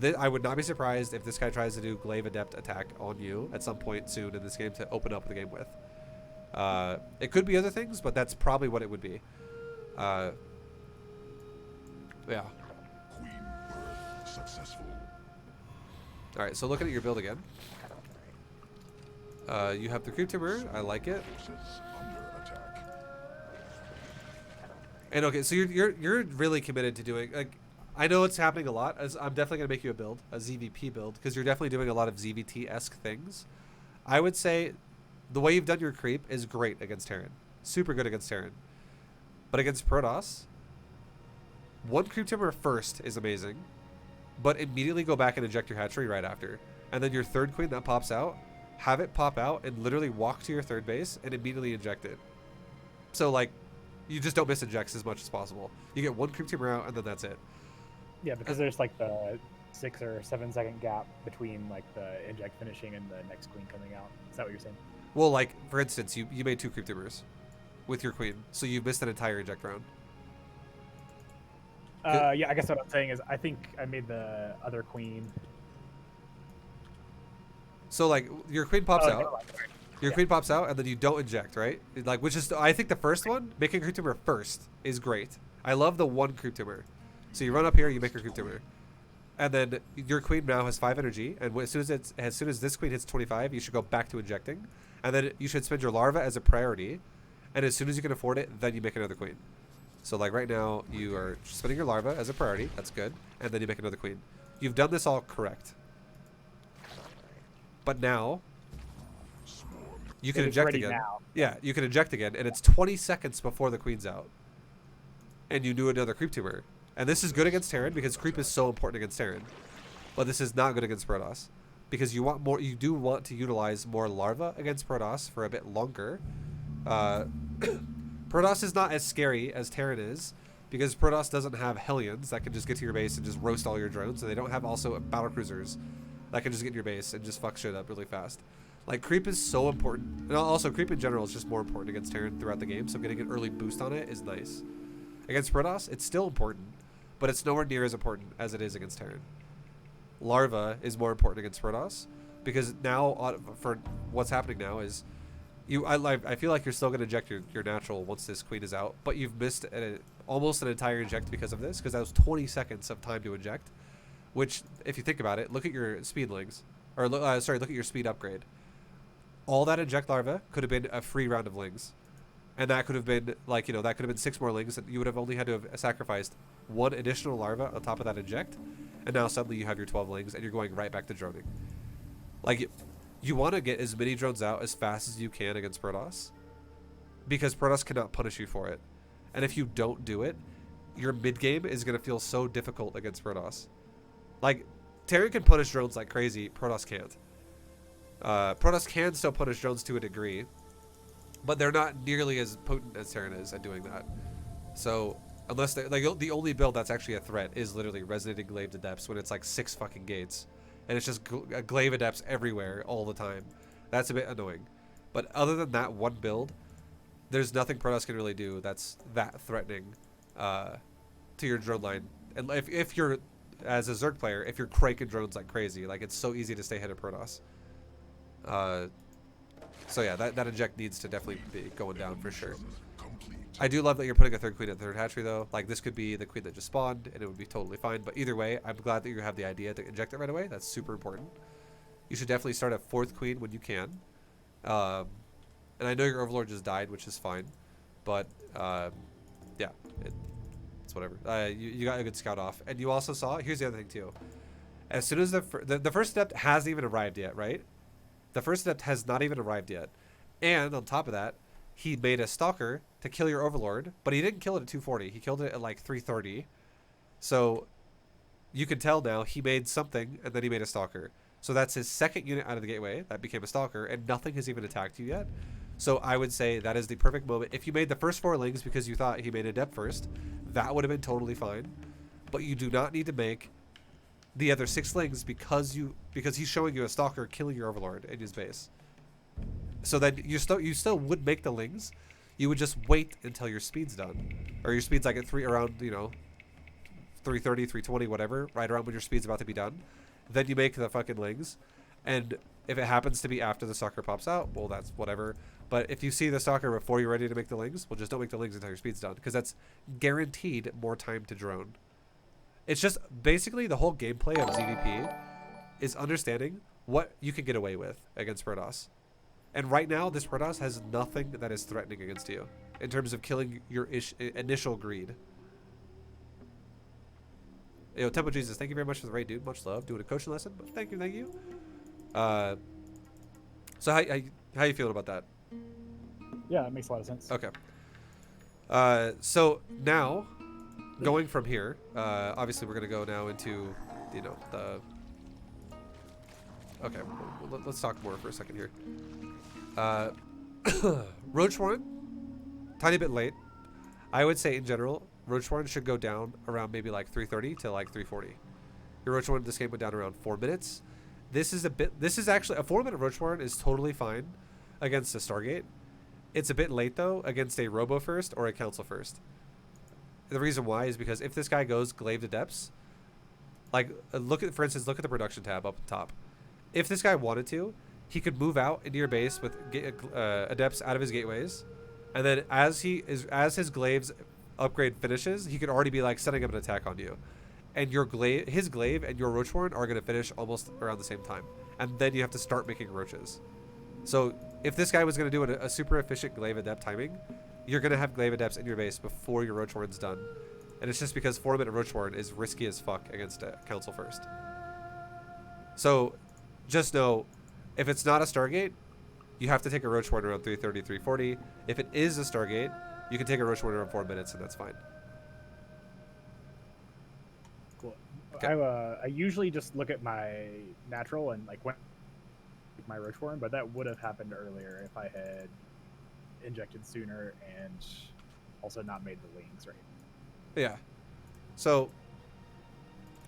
that I would not be surprised if this guy tries to do Glaive Adept attack on you at some point soon in this game to open up the game with. It could be other things, but that's probably what it would be. Yeah. Queen birth successful. All right, so looking at your build again. You have the Creep Timber. I like it. Forces under attack. And okay, so you're really committed to doing like. I know it's happening a lot. As I'm definitely gonna make you a ZvP build, because you're definitely doing a lot of ZVT-esque things. I would say the way you've done your creep is great against Terran. Super good against Terran. But against Protoss, one Creep Timber first is amazing, but immediately go back and inject your hatchery right after. And then your third queen that pops out, have it pop out and literally walk to your third base and immediately inject it. So like, you just don't miss injects as much as possible. You get one Creep Timber out and then that's it. Yeah, because there's like the 6 or 7 second gap between like the inject finishing and the next queen coming out. Is that what you're saying? Well, like, for instance, you made 2 Creep Timbers with your queen, so you missed an entire inject round. Yeah, I guess what I'm saying is I think I made the other queen. So, like, your queen pops never out. mind. Your queen pops out, and then you don't inject, right? Like, which is, I think the first one, making Creep Timber first, is great. I love the one Creep Timber. So you run up here, you make your Creep Timber. And then your queen now has 5 energy, and as soon as this queen hits 25, you should go back to injecting. And then you should spend your larva as a priority, and as soon as you can afford it, then you make another queen. So like right now, you are spending your larva as a priority, that's good, and then you make another queen. You've done this all correct. But now, you can inject again. Now. Yeah, you can inject again, and it's 20 seconds before the queen's out. And you do another Creep Timber. And this is good against Terran because creep is so important against Terran. But this is not good against Protoss. Because you want more, you do want to utilize more larva against Protoss for a bit longer. Protoss is not as scary as Terran is, because Protoss doesn't have Hellions that can just get to your base and just roast all your drones, and they don't have also battle cruisers that can just get in your base and just fuck shit up really fast. Like, creep is so important, and also creep in general is just more important against Terran throughout the game, so getting an early boost on it is nice. Against Protoss, it's still important, but it's nowhere near as important as it is against Terran. Larva is more important against Protoss, because now, for what's happening now is, I feel like you're still going to inject your natural once this queen is out, but you've missed almost an entire inject because of this, because that was 20 seconds of time to inject, which, if you think about it, look at your speedlings, or look at your speed upgrade. All that inject larva could have been a free round of lings, and that could have been, like, you know, that could have been 6 more lings, and you would have only had to have sacrificed 1 additional larva on top of that inject, and now suddenly you have your 12 lings, and you're going right back to droning. Like, you want to get as many drones out as fast as you can against Protoss, because Protoss cannot punish you for it. And if you don't do it, your mid-game is going to feel so difficult against Protoss. Like, Terran can punish drones like crazy, Protoss can't. Protoss can still punish drones to a degree, but they're not nearly as potent as Terran is at doing that. So, unless they, like, the only build that's actually a threat is literally Resonating Glaive Adepts when it's like 6 fucking gates. And it's just Glaive Adepts everywhere all the time. That's a bit annoying. But other than that one build, there's nothing Protoss can really do that's that threatening to your drone line. And if you're, as a Zerg player, if you're cranking drones like crazy, like, it's so easy to stay ahead of Protoss. So yeah, that inject needs to definitely be going down for sure. I do love that you're putting a third queen at third hatchery though. Like this could be the queen that just spawned and it would be totally fine. But either way, I'm glad that you have the idea to inject it right away. That's super important. You should definitely start a fourth queen when you can. And I know your overlord just died, which is fine. But yeah, it's whatever. You got a good scout off. And you also saw, here's the other thing too. As soon as the first adept hasn't even arrived yet, right? The first adept has not even arrived yet. And on top of that, he made a stalker to kill your overlord, but he didn't kill it at 240. He killed it at like 330. So you can tell now he made something and then he made a stalker. So that's his second unit out of the gateway that became a stalker, and nothing has even attacked you yet. So I would say that is the perfect moment. If you made the first 4 lings because you thought he made a adept first, that would have been totally fine. But you do not need to make the other 6 lings because he's showing you a stalker killing your overlord in his base. So then you still would make the lings. You would just wait until your speed's done, or your speed's like at around 330, 320, whatever, right around when your speed's about to be done. Then you make the fucking lings, and if it happens to be after the stalker pops out, well, that's whatever. But if you see the stalker before you're ready to make the lings, well, just don't make the lings until your speed's done, because that's guaranteed more time to drone. It's just basically the whole gameplay of ZvP is understanding what you can get away with against Protoss. And right now, this Protoss has nothing that is threatening against you in terms of killing your initial greed. Yo, Temple Jesus, thank you very much for the raid, dude. Much love. Doing a coaching lesson, but thank you. So how you feeling about that? Yeah, it makes a lot of sense. Okay. So now, going from here, obviously we're gonna go now into, the. Okay, let's talk more for a second here. Roach Warren, tiny bit late. I would say in general, Roach Warren should go down around maybe like 330 to like 340. Your Roach Warren this game went down around 4 minutes. This is actually a 4-minute Roach Warren is totally fine against a Stargate. It's a bit late though against a Robo first or a Council first. The reason why is because if this guy goes Glaive to Depths, like for instance, look at the production tab up top. If this guy wanted to, he could move out into your base with adepts out of his gateways, and then as his glaives upgrade finishes, he could already be like setting up an attack on you, and his glaive and your Roach Warren are going to finish almost around the same time, and then you have to start making roaches. So if this guy was going to do a super efficient glaive adept timing, you're going to have glaive adepts in your base before your Roach Warren's done, and it's just because 4-minute Roach Warren is risky as fuck against a Council first. So just know, if it's not a Stargate, you have to take a Roach Warren around 330, 340. If it is a Stargate, you can take a Roach Warren around 4 minutes, and that's fine. Cool. Okay. I usually just look at my natural and like when my Roach Warren, but that would have happened earlier if I had injected sooner and also not made the wings right. Yeah. So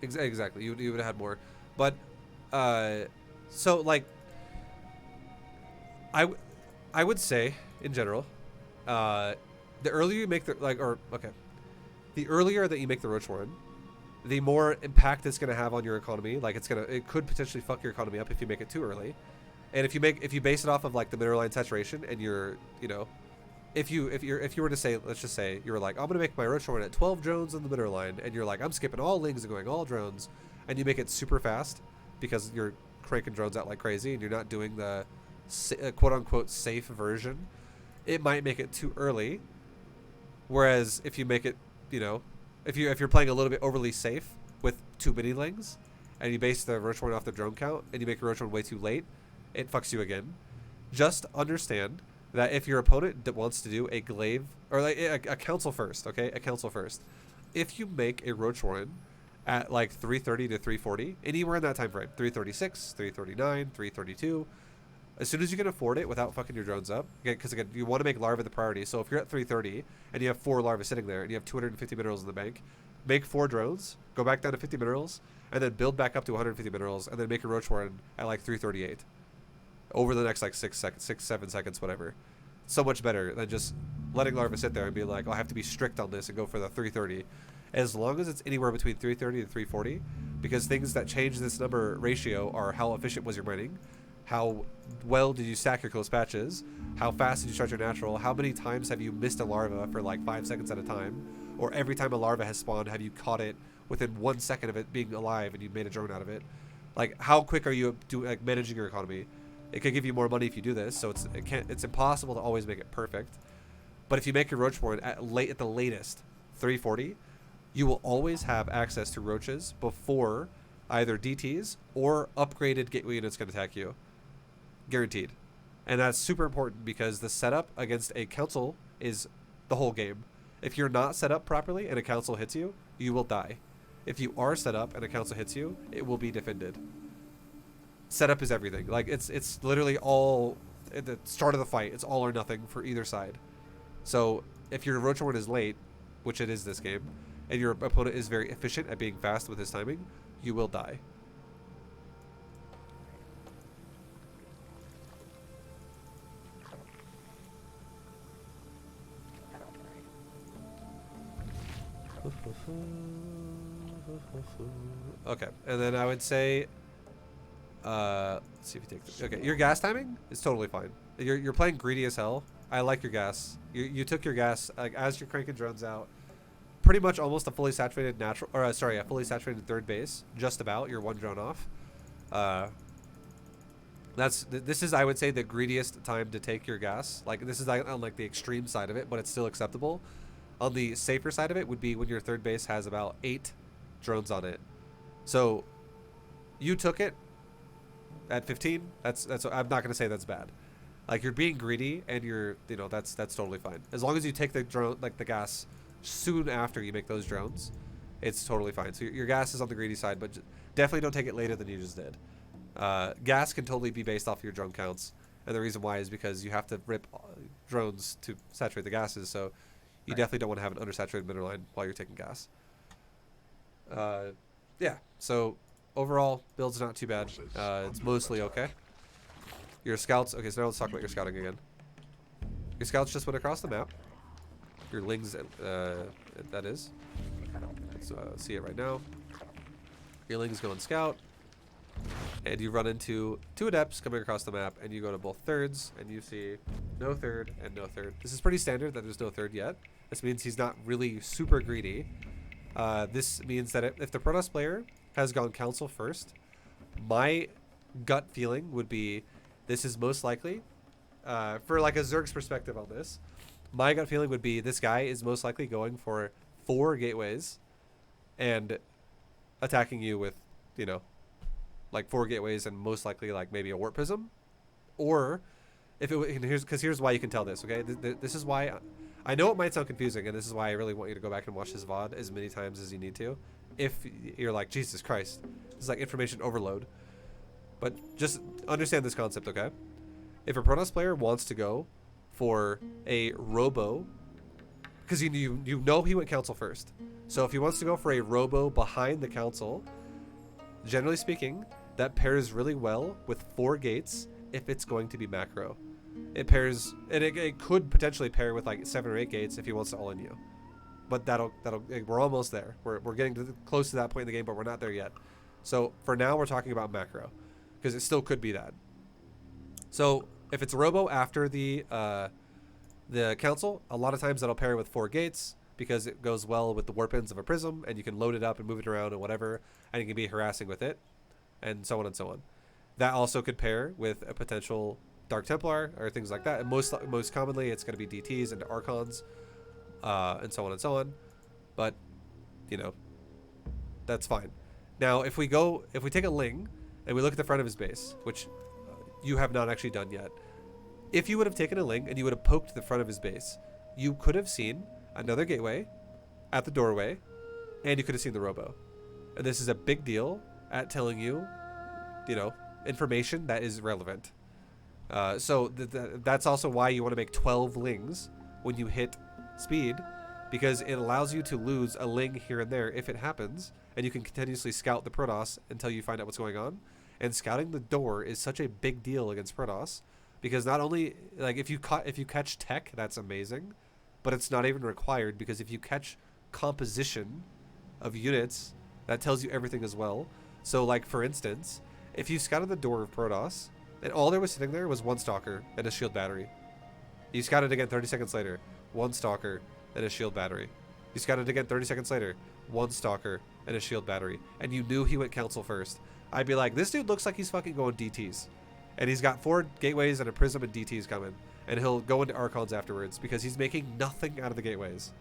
exactly, you would have had more, but so like I would say in general, the earlier you make the the earlier that you make the Roach Warren, the more impact it's gonna have on your economy. Like it could potentially fuck your economy up if you make it too early, and if you base it off of like the mineral line saturation and you're if you were to say, let's just say you were like, I'm gonna make my Roach Warren at 12 drones on the mineral line, and you're like, I'm skipping all lings and going all drones, and you make it super fast because you're cranking drones out like crazy and you're not doing the quote unquote safe version, it might make it too early. Whereas if you make it, if you're playing a little bit overly safe with too many lings and you base the Roach Warren off the drone count and you make a Roach Warren way too late, it fucks you again. Just understand that if your opponent wants to do a glaive or like a Council first, okay, a Council first, if you make a Roach Warren at like 330 to 340, anywhere in that time frame, 336, 339, 332, as soon as you can afford it without fucking your drones up, because again, you want to make larvae the priority. So if you're at 330 and you have 4 larvae sitting there and you have 250 minerals in the bank, make 4 drones, go back down to 50 minerals, and then build back up to 150 minerals, and then make a Roach Warren at like 338 over the next like 7 seconds, whatever. So much better than just letting larvae sit there and being like, oh, I have to be strict on this and go for the 330. As long as it's anywhere between 330 and 340, because things that change this number ratio are how efficient was your mining, how well did you stack your close patches, how fast did you start your natural, how many times have you missed a larva for like 5 seconds at a time, or every time a larva has spawned, have you caught it within 1 second of it being alive and you made a drone out of it? Like, how quick are you like managing your economy? It could give you more money if you do this, so it's impossible to always make it perfect. But if you make your roach spawn at the latest 340, you will always have access to roaches before either DTs or upgraded gateway units can attack you. Guaranteed. And that's super important because the setup against a council is the whole game. If you're not set up properly and a council hits you, you will die. If you are set up and a council hits you, it will be defended. Setup is everything. Like, it's literally all at the start of the fight. It's all or nothing for either side. So if your roach horn is late, which it is this game, and your opponent is very efficient at being fast with his timing, you will die. Okay, and then I would say, let's see if you take this. Okay, your gas timing is totally fine. You're playing greedy as hell. I like your gas. You took your gas like as you're cranking drones out. Pretty much almost a fully saturated natural, or a fully saturated third base. Just about. You're 1 drone off. This is, I would say, the greediest time to take your gas. Like, this is on like the extreme side of it, but it's still acceptable. On the safer side of it would be when your third base has about 8 drones on it. So you took it at 15. That's I'm not gonna say that's bad. Like, you're being greedy, and that's totally fine. As long as you take the drone, like the gas, soon after you make those drones, it's totally fine. So your gas is on the greedy side, but definitely don't take it later than you just did. Gas can totally be based off your drone counts, and the reason why is because you have to rip drones to saturate the gases. So you definitely don't want to have an undersaturated mineral line while you're taking gas. Yeah. So overall, build's not too bad. It's mostly okay. Your scouts. Okay, so now let's talk about your scouting again. Your scouts just went across the map. Your lings, that is. Let's see it right now. Your lings go and scout, and you run into 2 adepts coming across the map, and you go to both thirds, and you see no third and no third. This is pretty standard that there's no third yet. This means he's not really super greedy. This means that if the Protoss player has gone council first, my gut feeling would be this is most likely, for like a Zerg's perspective on this, my gut feeling would be this guy is most likely going for 4 gateways and attacking you with, like 4 gateways and most likely like maybe a warp prism. Or if it, here's why you can tell this, okay? This is why I know it might sound confusing, and this is why I really want you to go back and watch this VOD as many times as you need to. If you're like, Jesus Christ, this is like information overload. But just understand this concept, okay? If a Protoss player wants to go for a robo, because you know he went council first. So if he wants to go for a robo behind the council, generally speaking, that pairs really well with 4 gates if it's going to be macro. It pairs, and it could potentially pair with like 7 or 8 gates if he wants to all in you. But we're almost there. We're getting close to that point in the game, but we're not there yet. So for now, we're talking about macro, because it still could be that. So if it's robo after the council, a lot of times that'll pair with 4 gates because it goes well with the warp ends of a prism, and you can load it up and move it around and whatever, and you can be harassing with it, and so on and so on. That also could pair with a potential Dark Templar or things like that. And most commonly, it's going to be DTs and Archons, and so on and so on. But that's fine. Now, if we take a Ling and we look at the front of his base, which you have not actually done yet, if you would have taken a Ling and you would have poked the front of his base, you could have seen another gateway at the doorway, and you could have seen the robo. And this is a big deal at telling you, information that is relevant. So that's also why you want to make 12 Lings when you hit speed, because it allows you to lose a Ling here and there if it happens, and you can continuously scout the Protoss until you find out what's going on. And scouting the door is such a big deal against Protoss, because not only like if you catch tech, that's amazing, but it's not even required, because if you catch composition of units, that tells you everything as well. So like for instance, if you scouted the door of Protoss And all there was sitting there was one stalker and a shield battery. You scouted again 30 seconds later, one stalker and a shield battery. You scouted again 30 seconds later, one stalker and a shield battery. And you knew he went council first. I'd be like, this dude looks like he's fucking going DTs. And he's got 4 gateways and a prism and DTs coming. And he'll go into Archons afterwards because he's making nothing out of the gateways.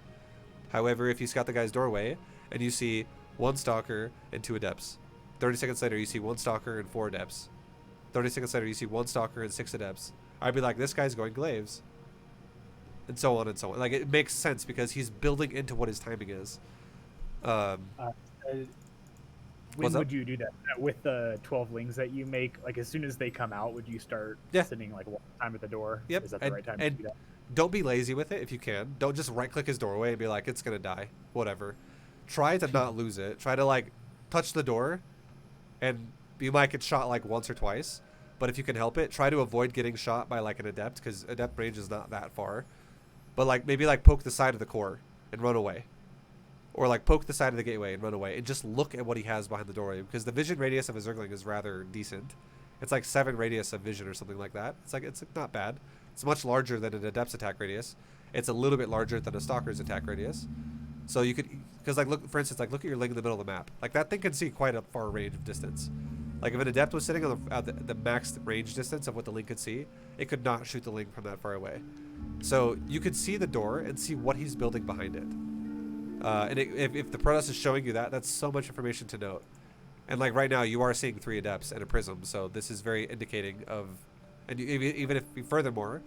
However, if you scout the guy's doorway and you see one stalker and 2 adepts, 30 seconds later you see one stalker and 4 adepts. 30 seconds later you see one stalker and 6 adepts. I'd be like, this guy's going glaives. And so on and so on. Like, it makes sense because he's building into what his timing is. When would you do that? With the 12 lings that you make, like as soon as they come out, would you start sitting like one time at the door? Yep. Is that the right time to do that? Don't be lazy with it if you can. Don't just right-click his doorway and be like, it's going to die. Whatever. Try to not lose it. Try to, like, touch the door, and you might get shot, like, once or twice. But if you can help it, try to avoid getting shot by, like, an adept, because adept range is not that far. But, like, maybe, like, poke the side of the core and run away. Or, like, poke the side of the gateway and run away. And just look at what he has behind the doorway, because the vision radius of a Zergling is rather decent. It's, like, 7 radius of vision or something like that. It's not bad. It's much larger than an adept's attack radius. It's a little bit larger than a stalker's attack radius. So you could, because like look, for instance, like look at your ling in the middle of the map. Like that thing can see quite a far range of distance. Like if an adept was sitting on the max range distance of what the ling could see, it could not shoot the ling from that far away. So you could see the door and see what he's building behind it. And if the Protoss is showing you that, that's so much information to note. And like right now, you are seeing 3 adepts and a prism, so this is very indicating of. And even if, furthermore,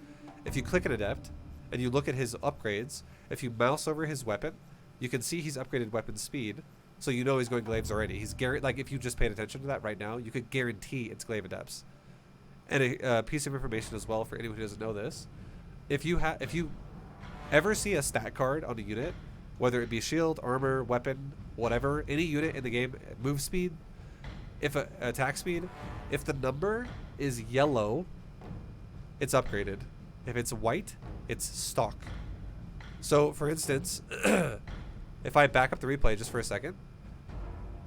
if you click an adept and you look at his upgrades, if you mouse over his weapon, you can see he's upgraded weapon speed, so you know he's going glaives already. He's like if you just paid attention to that right now, you could guarantee it's glaive adepts. And a piece of information as well for anyone who doesn't know this: if you ever see a stat card on a unit, whether it be shield, armor, weapon, whatever, any unit in the game, move speed, attack speed, if the number is yellow, it's upgraded. If it's white, it's stock. So, for instance, if I back up the replay just for a second,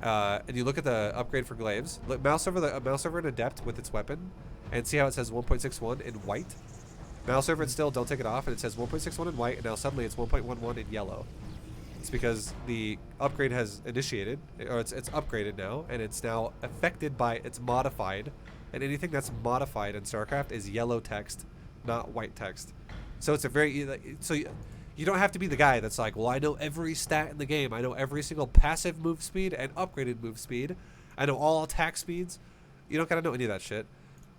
and you look at the upgrade for glaives, mouse over an adept with its weapon, and see how it says 1.61 in white. Mouse over it still, don't take it off, and it says 1.61 in white, and now suddenly it's 1.11 in yellow. It's because the upgrade has initiated, or it's upgraded now, and it's now affected by, it's modified. And anything that's modified in StarCraft is yellow text, not white text. So it's a very, so you don't have to be the guy that's like, well, I know every stat in the game. I know every single passive move speed and upgraded move speed. I know all attack speeds. You don't gotta know any of that shit.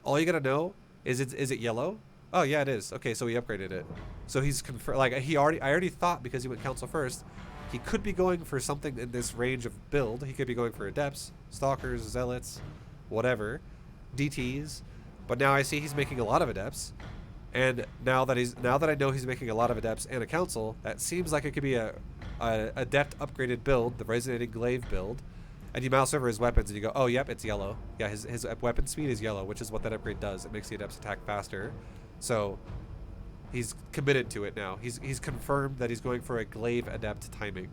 All you gotta know is it yellow? Oh yeah, it is. Okay, so he upgraded it. So he's like I already thought, because he went council first, he could be going for something in this range of build. He could be going for adepts, stalkers, zealots, whatever. DTs, but now I see he's making a lot of adepts, and now that I know he's making a lot of adepts and a council, that seems like it could be a adept upgraded build, the resonating glaive build. And you mouse over his weapons and you go, oh yep, it's yellow. Yeah, his weapon speed is yellow, which is what that upgrade does. It makes the adepts attack faster. So he's committed to it now. He's confirmed that he's going for a glaive adept timing.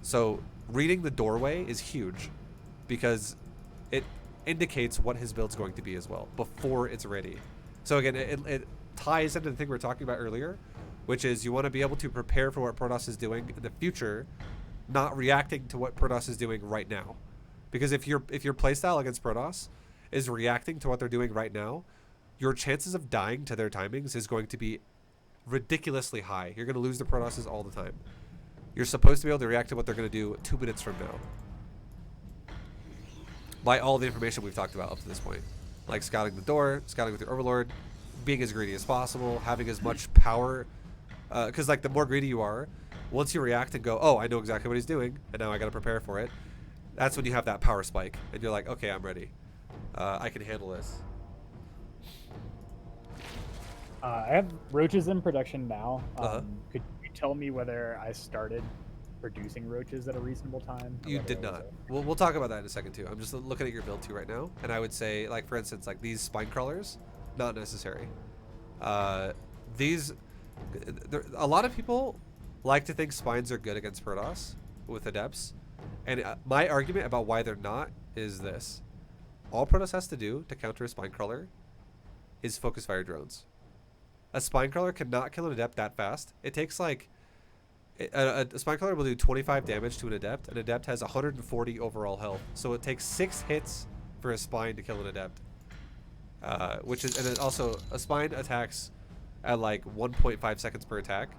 So reading the doorway is huge, because it indicates what his build's going to be as well before it's ready. So again, it ties into the thing we were talking about earlier, which is you want to be able to prepare for what Protoss is doing in the future, not reacting to what Protoss is doing right now. Because if your playstyle against Protoss is reacting to what they're doing right now, your chances of dying to their timings is going to be ridiculously high. You're going to lose the Protosses all the time. You're supposed to be able to react to what they're going to do 2 minutes from now, by all the information we've talked about up to this point. Like scouting the door, scouting with your overlord, being as greedy as possible, having as much power. Because like the more greedy you are, once you react and go, oh, I know exactly what he's doing, and now I got to prepare for it, that's when you have that power spike. And you're like, okay, I'm ready. I can handle this. I have roaches in production now. Uh-huh. Could you tell me whether I started producing roaches at a reasonable time? You did not. We'll talk about that in a second too. I'm just looking at your build too right now, and I would say, like for instance, like these spine crawlers, not necessary. A lot of people like to think spines are good against Protoss with adepts, and my argument about why they're not is this: all Protoss has to do to counter a spine crawler is focus fire drones. A spine crawler cannot kill an adept that fast. It takes like a spine crawler will do 25 damage to an adept. An adept has 140 overall health, so it takes 6 hits for a spine to kill an adept. Which is, and then also a spine attacks at like 1.5 seconds per attack,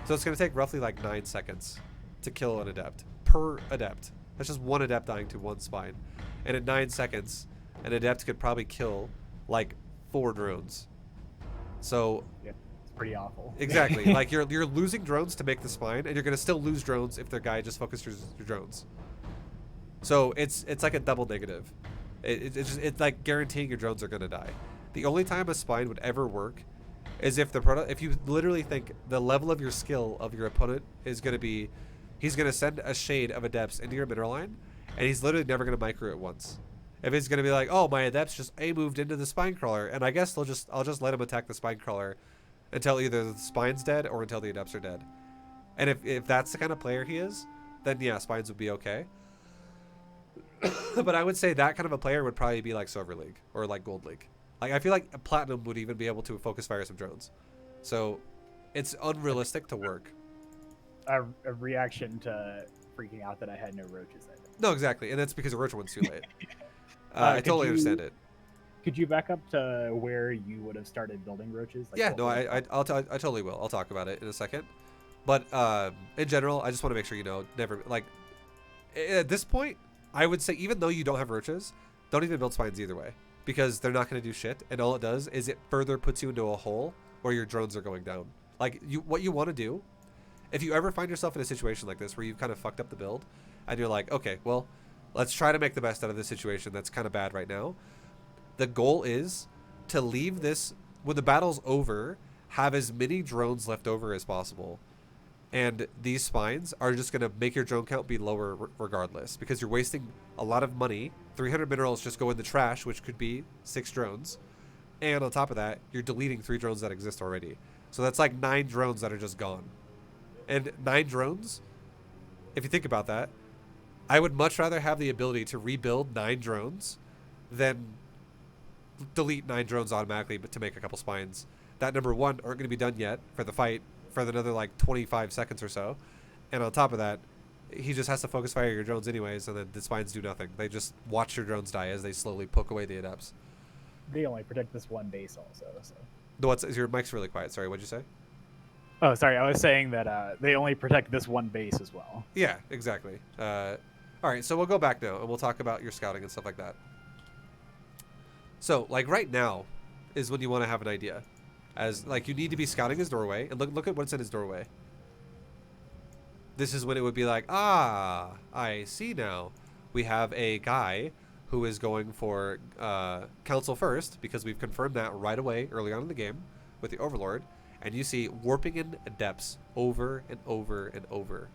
so it's going to take roughly like 9 seconds to kill an adept per adept. That's just one adept dying to one spine, and in 9 seconds, an adept could probably kill like 4 drones. So Yeah, it's pretty awful. exactly, like you're losing drones to make the spine, and you're going to still lose drones if their guy just focuses your drones. So it's like a double negative. It's like guaranteeing your drones are going to die. The only time a spine would ever work is if if you literally think the level of your skill of your opponent is going to be, he's going to send a shade of adepts into your mineral line, and he's literally never going to micro it once. If it's going to be like, oh, my adepts just moved into the spine crawler, and I guess I'll just let him attack the spine crawler until either the spine's dead or until the adepts are dead. And if that's the kind of player he is, then yeah, spines would be okay. But I would say that kind of a player would probably be like Silver League or like Gold League. Like I feel like a Platinum would even be able to focus fire some drones. So it's unrealistic to work. A reaction to freaking out that I had no roaches. I think. No, exactly, and that's because the roach one's too late. I totally understand it. Could you back up to where you would have started building roaches? Like Yeah, what no, was- I totally will. I'll talk about it in a second. But in general, I just want to make sure you know, never like at this point, I would say even though you don't have roaches, don't even build spines either way, because they're not going to do shit, and all it does is it further puts you into a hole where your drones are going down. Like what you want to do, if you ever find yourself in a situation like this where you've kind of fucked up the build, and you're like, okay, well, let's try to make the best out of this situation that's kind of bad right now. The goal is to leave this, when the battle's over, have as many drones left over as possible. And these spines are just going to make your drone count be lower regardless, because you're wasting a lot of money. 300 minerals just go in the trash, which could be 6 drones. And on top of that, you're deleting 3 drones that exist already. So that's like 9 drones that are just gone. And 9 drones, if you think about that, I would much rather have the ability to rebuild 9 drones than delete 9 drones automatically but to make a couple spines that, number one, aren't going to be done yet for the fight for another like 25 seconds or so. And on top of that, he just has to focus fire your drones anyways, and then the spines do nothing. They just watch your drones die as they slowly poke away the adepts. They only protect this one base also. So. Your mic's really quiet. Sorry, what'd you say? Oh, sorry. I was saying that they only protect this one base as well. Yeah, exactly. All right, so we'll go back now, and we'll talk about your scouting and stuff like that. So, like right now is when you want to have an idea. As like you need to be scouting his doorway, and look at what's in his doorway. This is when it would be like, ah, I see now. We have a guy who is going for council first, because we've confirmed that right away early on in the game with the Overlord. And you see warping in adepts over and over and over.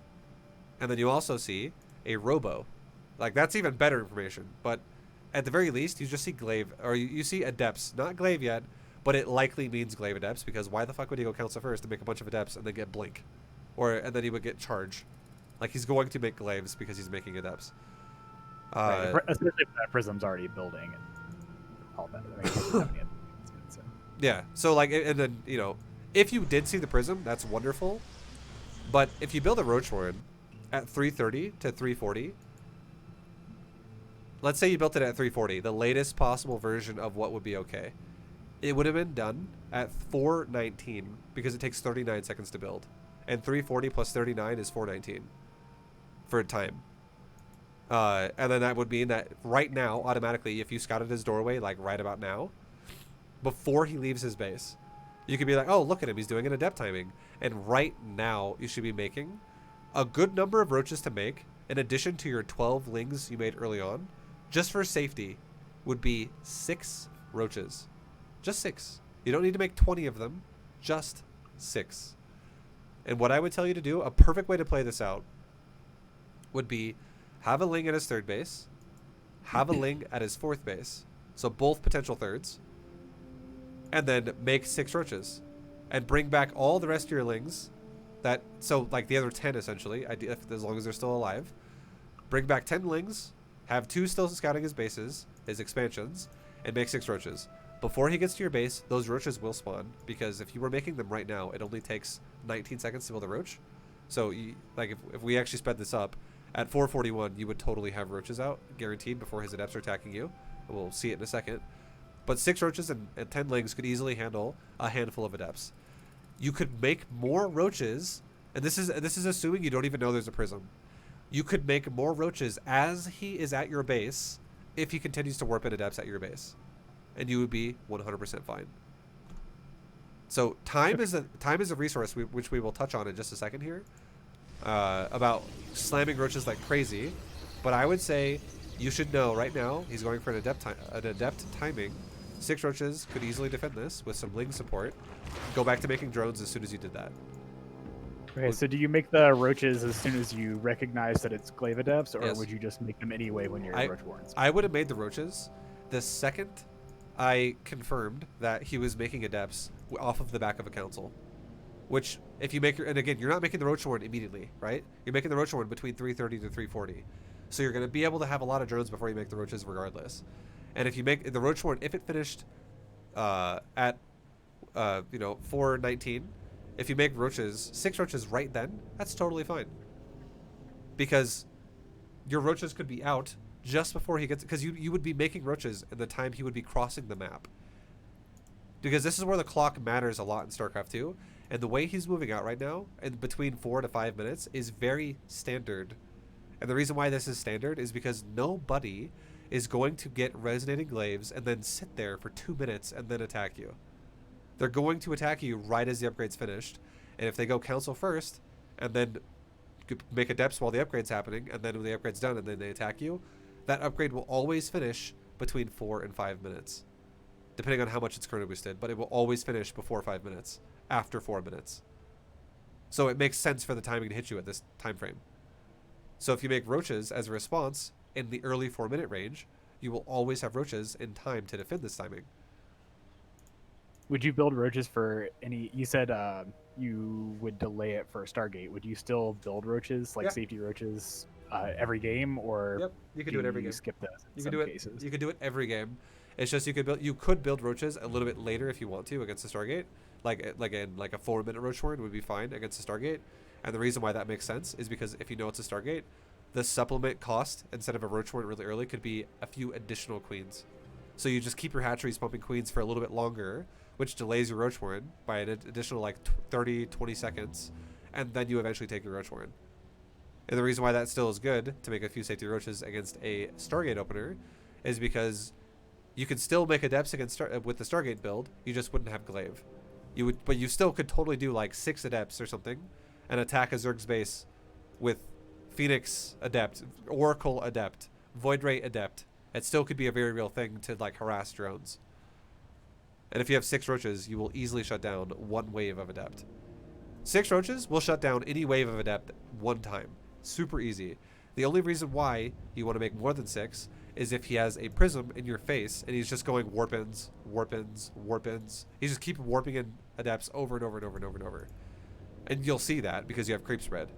And then you also see a robo. Like that's even better information. But at the very least, you just see glaive, or you see adepts, not glaive yet, but it likely means glaive adepts, because why the fuck would he go council first and make a bunch of adepts and then get blink? And then he would get charge. Like he's going to make glaives because he's making adepts. Right, especially if that prism's already building and all that. I mean, it doesn't have any other things, so. Yeah. So like, and then, you know, if you did see the prism, that's wonderful. But if you build a roach warren at 330 to 340, let's say you built it at 340, the latest possible version of what would be okay. It would have been done at 419 because it takes 39 seconds to build. And 340 plus 39 is 419 for time. And then that would mean that right now, automatically, if you scouted his doorway, like right about now, before he leaves his base, you could be like, oh, look at him, he's doing an adept timing. And right now, you should be making a good number of roaches to make, in addition to your 12 lings you made early on, just for safety, would be 6 roaches. Just 6. You don't need to make 20 of them, just 6. And what I would tell you to do, a perfect way to play this out, would be have a ling at his 3rd base, have a ling at his 4th base, so both potential 3rds, and then make 6 roaches, and bring back all the rest of your lings, so like the other 10 essentially, as long as they're still alive. Bring back 10 lings, have 2 still scouting his bases, his expansions, and make 6 roaches. Before he gets to your base, those roaches will spawn, because if you were making them right now, it only takes 19 seconds to build a roach. So, like, if we actually sped this up, at 441, you would totally have roaches out, guaranteed, before his adepts are attacking you. We'll see it in a second. But 6 roaches and 10 lings could easily handle a handful of adepts. You could make more roaches, and this is assuming you don't even know there's a prism. You could make more roaches as he is at your base if he continues to warp in adepts at your base. And you would be 100% fine. So time is a resource which we will touch on in just a second here, about slamming roaches like crazy. But I would say you should know right now he's going for an adept timing. 6 roaches could easily defend this with some ling support. Go back to making drones as soon as you did that. Okay, so do you make the roaches as soon as you recognize that it's glaive adepts, or Yes. would you just make them anyway when you're roach warrens? I would have made the roaches the second I confirmed that he was making adepts off of the back of a council. Which, if you make, and again, you're not making the roach warren immediately, right? You're making the roach warren between 330 to 340. So you're going to be able to have a lot of drones before you make the roaches regardless. And if you make the roach warren, if it finished at 419, if you make roaches, 6 roaches right then, that's totally fine. Because your roaches could be out just before he gets, because you would be making roaches in the time he would be crossing the map. Because this is where the clock matters a lot in StarCraft 2, and the way he's moving out right now, in between 4 to 5 minutes, is very standard. And the reason why this is standard is because nobody is going to get resonating glaives and then sit there for 2 minutes and then attack you. They're going to attack you right as the upgrade's finished, and if they go council first and then make adepts while the upgrade's happening, and then when the upgrade's done and then they attack you, that upgrade will always finish between 4 and 5 minutes, depending on how much it's chrono boosted, but it will always finish before 5 minutes, after 4 minutes. So it makes sense for the timing to hit you at this time frame. So if you make roaches as a response in the early 4-minute range, you will always have roaches in time to defend this timing. Would you build roaches for any? You said you would delay it for Stargate. Would you still build roaches, like safety roaches, every game, or Yep, you could do it every game. Skip those in You some could do it. cases? You could do it every game. It's just you could build roaches a little bit later if you want to against the Stargate. Like a 4-minute roach warren would be fine against the Stargate. And the reason why that makes sense is because if you know it's a Stargate, the supplement cost instead of a roach warren really early could be a few additional queens. So you just keep your hatcheries pumping queens for a little bit longer, which delays your roach warren by an additional like 30-20 seconds, and then you eventually take your roach warren. And the reason why that still is good to make a few safety roaches against a Stargate opener is because you can still make adepts against with the Stargate build. You just wouldn't have glaive. But you still could totally do like 6 adepts or something, and attack a Zerg's base with Phoenix adept, Oracle adept, Void Ray adept. It still could be a very real thing to like harass drones. And if you have 6 roaches, you will easily shut down 1 wave of adept. 6 roaches will shut down any wave of adept 1 time. Super easy. The only reason why you want to make more than 6 is if he has a prism in your face and he's just going warp-ins, warp-ins, warp-ins. He just keeps warping in adepts over and over and over and over and over. And you'll see that because you have creep spread.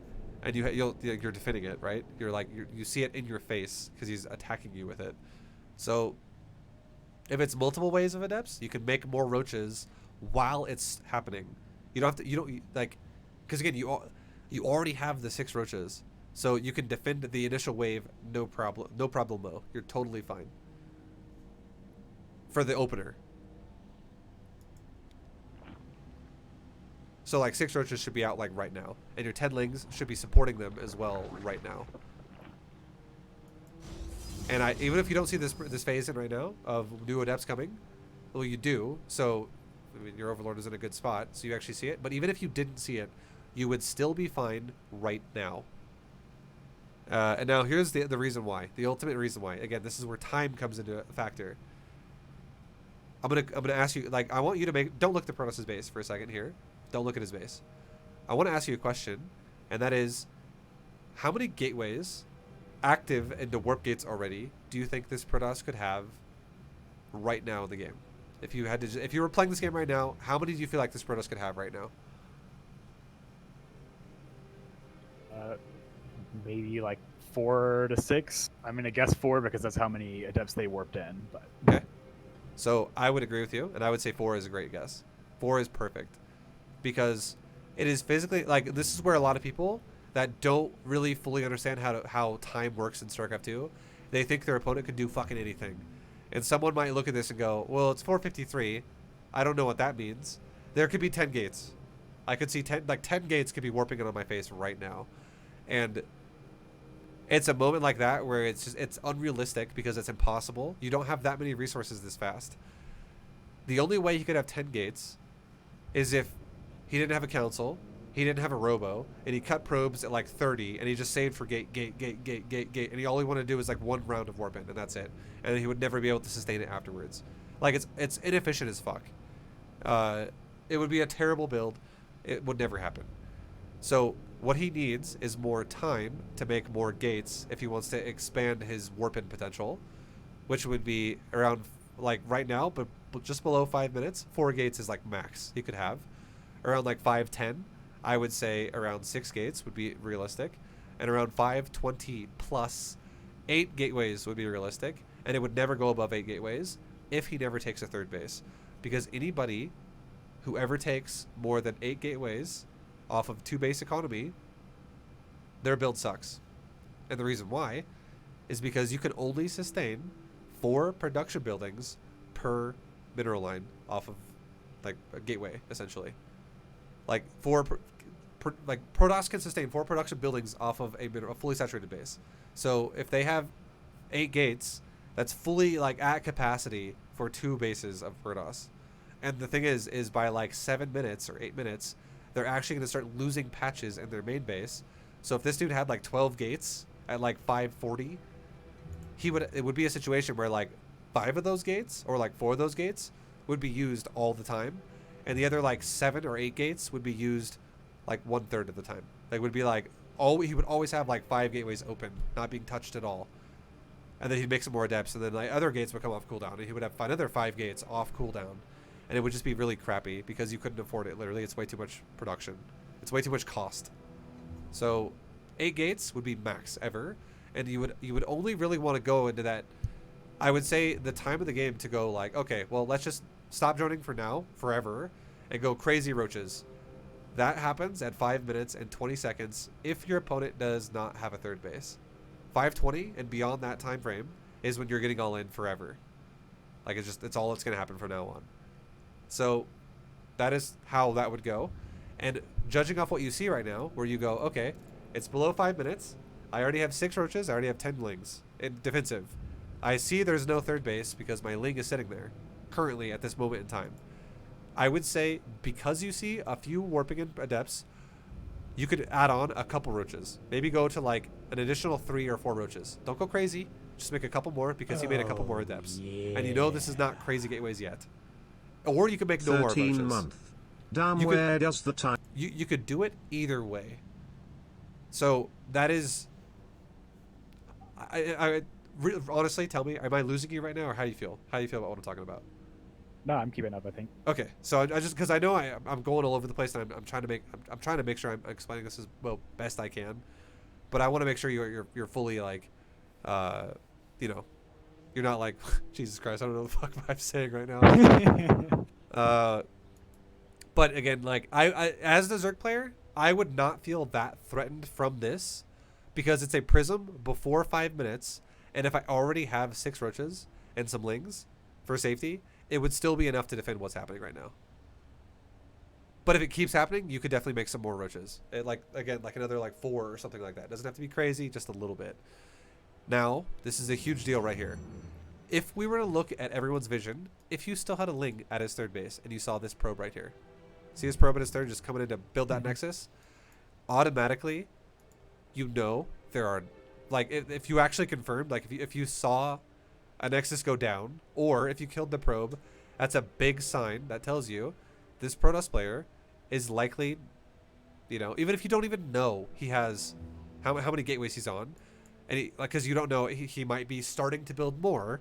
And you're defending it, right? You see it in your face because he's attacking you with it. So if it's multiple waves of adepts, you can make more roaches while it's happening. You don't have to, because again, you already have the 6 roaches. So you can defend the initial wave, no problemo. You're totally fine. For the opener. So like 6 roaches should be out like right now. And your 10 lings should be supporting them as well right now. And even if you don't see this phase in right now of new adepts coming, well you do. So I mean, your Overlord is in a good spot, so you actually see it. But even if you didn't see it, you would still be fine right now. And now here's the reason why, the ultimate reason why. Again, this is where time comes into a factor. I'm gonna ask you, like, I want you to don't look at Protoss' base for a second here. Don't look at his base. I want to ask you a question, and that is, how many gateways active into warp gates already do you think this Protoss could have right now in the game? If you were playing this game right now, how many do you feel like this Protoss could have right now? Maybe like 4 to 6. I'm gonna guess 4 because that's how many adepts they warped in. But Okay. So I would agree with you, and I would say 4 is a great guess. 4 is perfect because it is physically like this is where a lot of people that don't really fully understand how time works in StarCraft 2, they think their opponent could do fucking anything, and someone might look at this and go, "Well, it's 453. I don't know what that means." There could be 10 gates. I could see 10 gates could be warping in on my face right now, and it's a moment like that where it's unrealistic because it's impossible. You don't have that many resources this fast. The only way he could have 10 gates is if he didn't have a council, he didn't have a robo, and he cut probes at like 30, and he just saved for gate, and all he wanted to do was like 1 round of warp in, and that's it. And he would never be able to sustain it afterwards. Like it's inefficient as fuck. It would be a terrible build. It would never happen. So what he needs is more time to make more gates if he wants to expand his warp in potential, which would be around like right now, but just below 5 minutes. 4 gates is like max he could have. Around like 5:10, I would say around 6 gates would be realistic, and around 5:20 plus 8 gateways would be realistic, and it would never go above 8 gateways if he never takes a 3rd base, because anybody who ever takes more than 8 gateways off of 2 base economy, their build sucks. And the reason why is because you can only sustain 4 production buildings per mineral line off of like a gateway, essentially. Like Protoss can sustain 4 production buildings off of a fully saturated base. So if they have 8 gates, that's fully like at capacity for 2 bases of Protoss. And the thing is by like 7 minutes or 8 minutes, they're actually going to start losing patches in their main base. So if this dude had like 12 gates at like 540, it would be a situation where like 5 of those gates or like 4 of those gates would be used all the time, and the other like 7 or 8 gates would be used like 1/3 of the time. Like would be like he would always have like 5 gateways open, not being touched at all. And then he'd make some more adepts, and then like other gates would come off cooldown, and he would have another 5 gates off cooldown. And it would just be really crappy because you couldn't afford it. Literally, it's way too much production. It's way too much cost. So 8 gates would be max ever, and you would only really want to go into that. I would say the time of the game to go like, okay, well, let's just stop droning for now, forever, and go crazy roaches. That happens at 5 minutes and 20 seconds if your opponent does not have a 3rd base. 5:20 and beyond that time frame is when you're getting all in forever. Like it's all that's going to happen from now on. So that is how that would go. And judging off what you see right now, where you go, okay, it's below 5 minutes. I already have 6 roaches. I already have 10 lings in defensive. I see there's no 3rd base because my ling is sitting there currently at this moment in time. I would say because you see a few warping in adepts, you could add on a couple roaches. Maybe go to like an additional 3 or 4 roaches. Don't go crazy. Just make a couple more because you made a couple more adepts. Yeah. And you know this is not crazy gateways yet. Or you could make no more roaches. 13 month. Damn, where does the time... You could do it either way. So that is... honestly, tell me, am I losing you right now, or how do you feel? How do you feel about what I'm talking about? No, I'm keeping up, I think. Okay, so I just because I know I'm going all over the place, and I'm trying to make sure I'm explaining this as well best I can, but I want to make sure you're fully like, you know, you're not like Jesus Christ, I don't know what the fuck I'm saying right now. But again, like I as the Zerg player, I would not feel that threatened from this because it's a prism before 5 minutes, and if I already have 6 roaches and some lings for safety, it would still be enough to defend what's happening right now. But if it keeps happening, you could definitely make some more roaches. Like another like 4 or something like that. It doesn't have to be crazy, just a little bit. Now, this is a huge deal right here. If we were to look at everyone's vision, if you still had a ling at his 3rd base and you saw this probe right here, see his probe at his 3rd just coming in to build that nexus, automatically, you know there are, like, if you actually confirmed, like if you saw a nexus go down, or if you killed the probe, that's a big sign that tells you this Protoss player is likely, you know, even if you don't even know he has how many gateways he's on, and because you don't know, he might be starting to build more.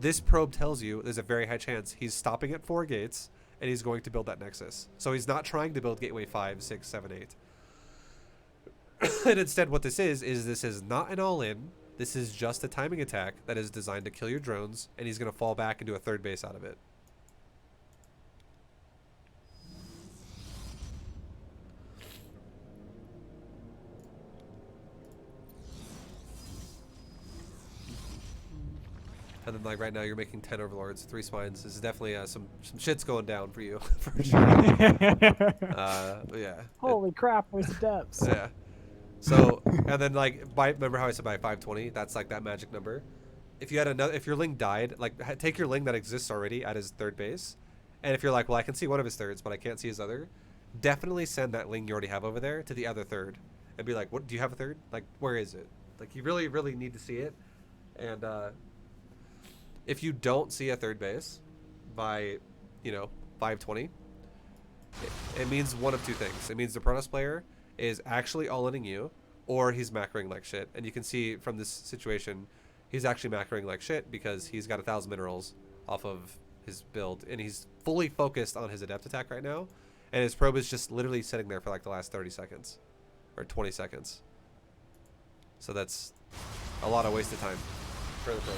This probe tells you there's a very high chance he's stopping at 4 gates and he's going to build that nexus. So he's not trying to build gateway 5, 6, 7, 8. And instead what this is not an all-in. This is just a timing attack that is designed to kill your drones, and he's going to fall back and do a third base out of it. And then, like, right now you're making 10 overlords, 3 spines. This is definitely some shit's going down for you, for sure. Yeah. Holy crap, where's the depths? Yeah. So, and then, like, remember how I said by 520? That's like that magic number. If you had another, if your Ling died, like, take your Ling that exists already at his third base, and if you're like, well, I can see one of his thirds, but I can't see his other, definitely send that Ling you already have over there to the other third, and be like, what, do you have a third? Like, where is it? Like, you really, really need to see it. And if you don't see a third base by, 520, it means one of two things. It means the Protoss player is actually all-inning you, or he's macroing like shit. And you can see from this situation, he's actually macroing like shit because he's got 1,000 minerals off of his build, and he's fully focused on his adept attack right now, and his probe is just literally sitting there for like the last 30 seconds or 20 seconds. So that's a lot of wasted time for the probe.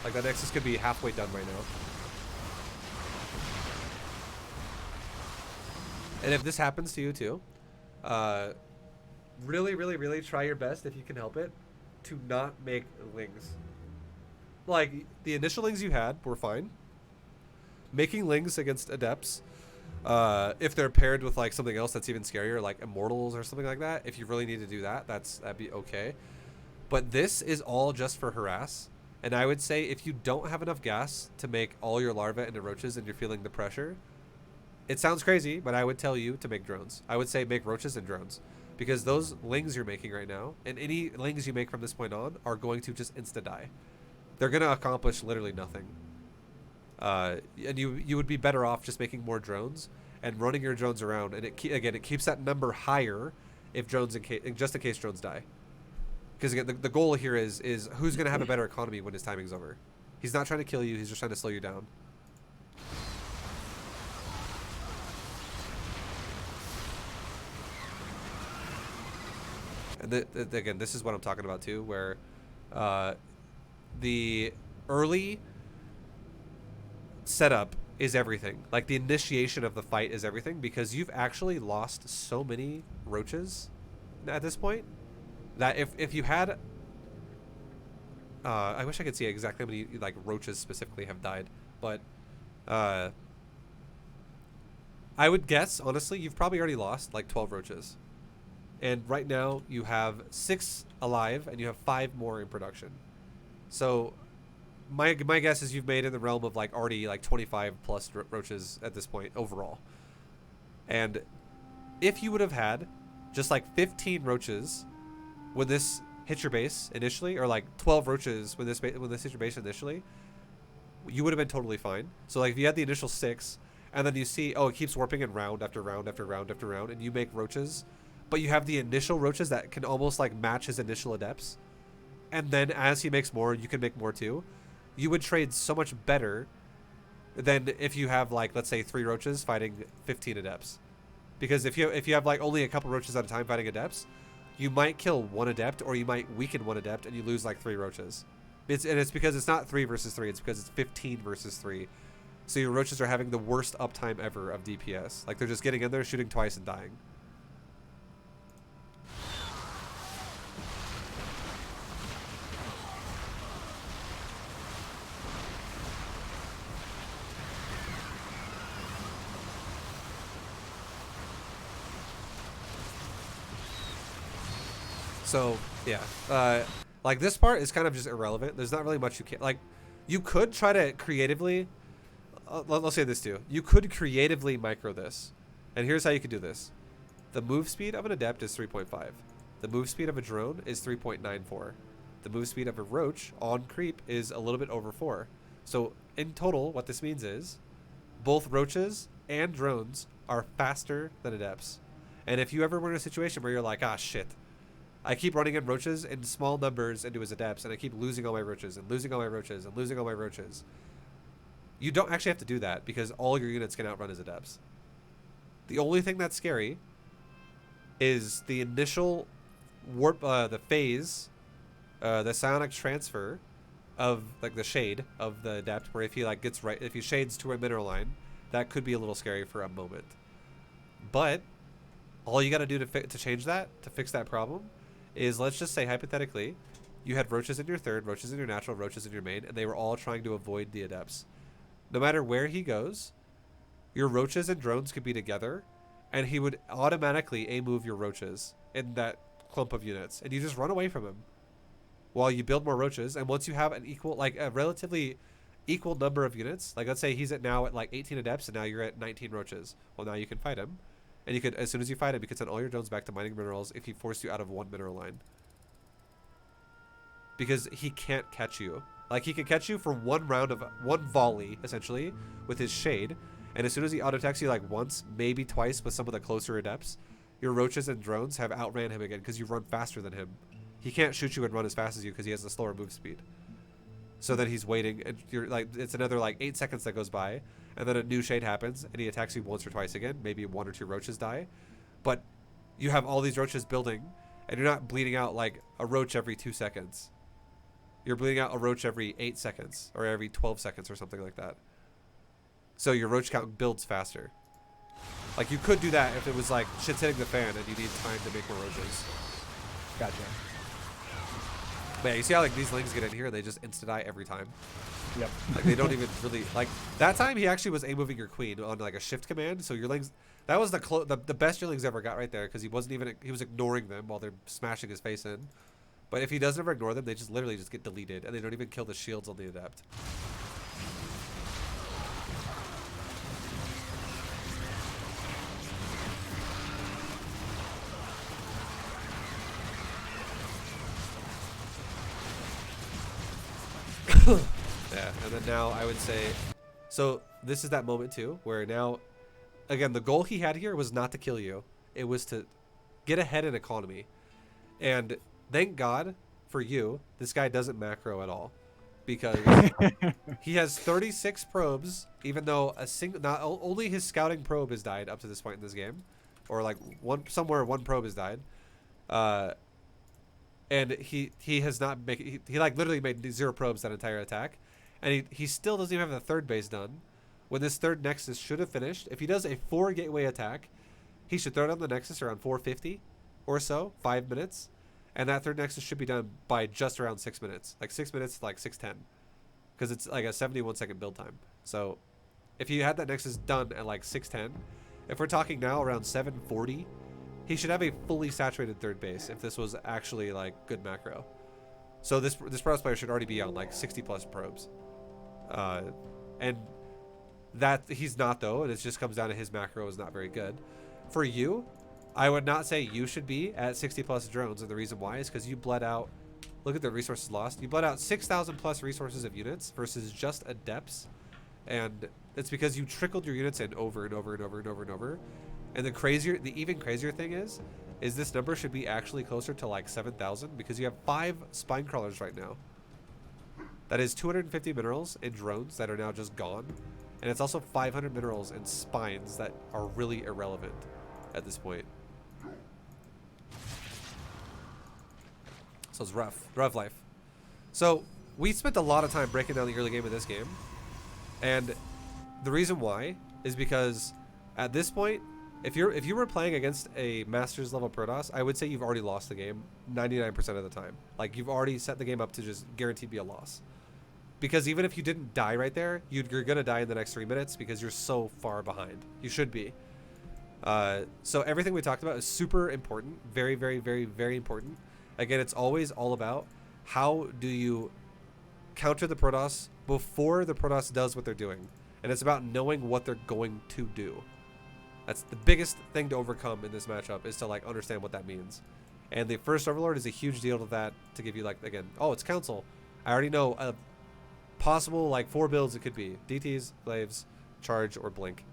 Like, that Nexus could be halfway done right now. And if this happens to you too, really, really, really try your best, if you can help it, to not make Lings. Like, the initial Lings you had were fine. Making Lings against Adepts, if they're paired with, like, something else that's even scarier, like Immortals or something like that, if you really need to do that, that'd be okay. But this is all just for harass. And I would say if you don't have enough gas to make all your larvae into roaches and you're feeling the pressure, it sounds crazy, but I would tell you to make drones. I would say make roaches and drones, because those Lings you're making right now, and any Lings you make from this point on, are going to just insta-die. They're going to accomplish literally nothing. And you would be better off just making more drones and running your drones around. And it keeps that number higher if drones, just in case drones die. Because again, the goal here is who's going to have a better economy when his timing's over. He's not trying to kill you, he's just trying to slow you down. And again, this is what I'm talking about too, where the early setup is everything. Like, the initiation of the fight is everything, because you've actually lost so many roaches at this point that if you had I wish I could see exactly how many, like, roaches specifically have died, but I would guess, honestly, you've probably already lost like 12 roaches. And right now you have 6 alive and you have 5 more in production. So my guess is you've made in the realm of like already like 25 plus roaches at this point overall. And if you would have had just like 15 roaches when this hit your base initially, or like 12 roaches when this hit your base initially, you would have been totally fine. So like if you had the initial 6 and then you see, oh, it keeps warping in round after round after round after round, and you make roaches, but you have the initial roaches that can almost like match his initial adepts, and then as he makes more, you can make more too, you would trade so much better than if you have, like, let's say 3 roaches fighting 15 adepts. Because if you have like only a couple roaches at a time fighting adepts, you might kill 1 adept, or you might weaken 1 adept and you lose like 3 roaches. It's because it's not 3 versus 3, it's because it's 15 versus 3. So your roaches are having the worst uptime ever of DPS. Like, they're just getting in there, shooting twice, and dying. So, yeah. Like, this part is kind of just irrelevant. There's not really much you can... Like, you could try to creatively... let's say this too. You could creatively micro this. And here's how you could do this. The move speed of an adept is 3.5. The move speed of a drone is 3.94. The move speed of a roach on creep is a little bit over 4. So, in total, what this means is both roaches and drones are faster than adepts. And if you ever were in a situation where you're like, ah, shit, I keep running in roaches in small numbers into his adepts, and I keep losing all my roaches and losing all my roaches and losing all my roaches, you don't actually have to do that, because all your units can outrun his adepts. The only thing that's scary is the initial warp, the phase, the psionic transfer of like the shade of the adept, where if he like gets right, if he shades to a mineral line, that could be a little scary for a moment. But all you got to do to change that, to fix that problem, is let's just say hypothetically, you had roaches in your third, roaches in your natural, roaches in your main, and they were all trying to avoid the adepts. No matter where he goes, your roaches and drones could be together, and he would automatically A-move your roaches in that clump of units, and you just run away from him while you build more roaches. And once you have an equal, like a relatively equal number of units, like let's say he's now at like 18 adepts and now you're at 19 roaches, well, now you can fight him, and you could, as soon as you fight him, you could send all your drones back to mining minerals if he forced you out of one mineral line, because he can't catch you. Like, he can catch you for one volley essentially with his shade, and as soon as he auto attacks you like once, maybe twice with some of the closer adepts, your roaches and drones have outran him again because you run faster than him. He can't shoot you and run as fast as you because he has a slower move speed. So then he's waiting, and you're like, it's another like 8 seconds that goes by, and then a new shade happens, and he attacks you once or twice again. Maybe 1 or 2 roaches die, but you have all these roaches building, and you're not bleeding out like a roach every 2 seconds. You're bleeding out a roach every 8 seconds or every 12 seconds or something like that. So your roach count builds faster. Like, you could do that if it was like shit's hitting the fan and you need time to make more roaches. Gotcha. But yeah, you see how like these lings get in here and they just insta die every time. Yep. Like, they don't even really like that time. He actually was A-moving your queen on like a shift command. So your lings, that was the best your lings ever got right there, because he was ignoring them while they're smashing his face in. But if he doesn't ever ignore them, they just literally just get deleted, and they don't even kill the shields on the adept. Yeah, and then now I would say, so this is that moment too, where now, again, the goal he had here was not to kill you. It was to get ahead in economy. And thank God for you, this guy doesn't macro at all, because he has 36 probes, even though not only his scouting probe has died up to this point in this game, or like one probe has died, and he has not he like literally made 0 probes that entire attack, and he still doesn't even have the third base done when this third nexus should have finished. If he does a 4 gateway attack, he should throw down the nexus around 450 or so, 5 minutes. And that third nexus should be done by just around 6 minutes. Like 6 minutes to like 6:10. Because it's like a 71-second build time. So if you had that nexus done at like 6:10, if we're talking now around 7:40, he should have a fully saturated third base if this was actually like good macro. So this Protoss player should already be on like 60 plus probes. And that he's not, though, and it just comes down to his macro is not very good. For you, I would not say you should be at 60 plus drones, and the reason why is because you bled out, look at the resources lost, you bled out 6,000 plus resources of units versus just adepts, and it's because you trickled your units in over and over and over and over and over. And the even crazier thing is this number should be actually closer to like 7,000, because you have 5 spine crawlers right now. That is 250 minerals in drones that are now just gone, and it's also 500 minerals in spines that are really irrelevant at this point. So it's rough life. So we spent a lot of time breaking down the early game of this game, and the reason why is because at this point, if you were playing against a Masters level Protoss, I would say you've already lost the game 99% of the time. Like, you've already set the game up to just guaranteed be a loss, because even if you didn't die right there, you're gonna die in the next 3 minutes because you're so far behind. You should be. So everything we talked about is super important, very, very, very, very important. Again, it's always all about how do you counter the Protoss before the Protoss does what they're doing. And it's about knowing what they're going to do. That's the biggest thing to overcome in this matchup, is to like understand what that means. And the first Overlord is a huge deal to that, to give you like, again, oh, it's Council. I already know a possible like 4 builds it could be. DTs, Glaives, Charge, or Blink.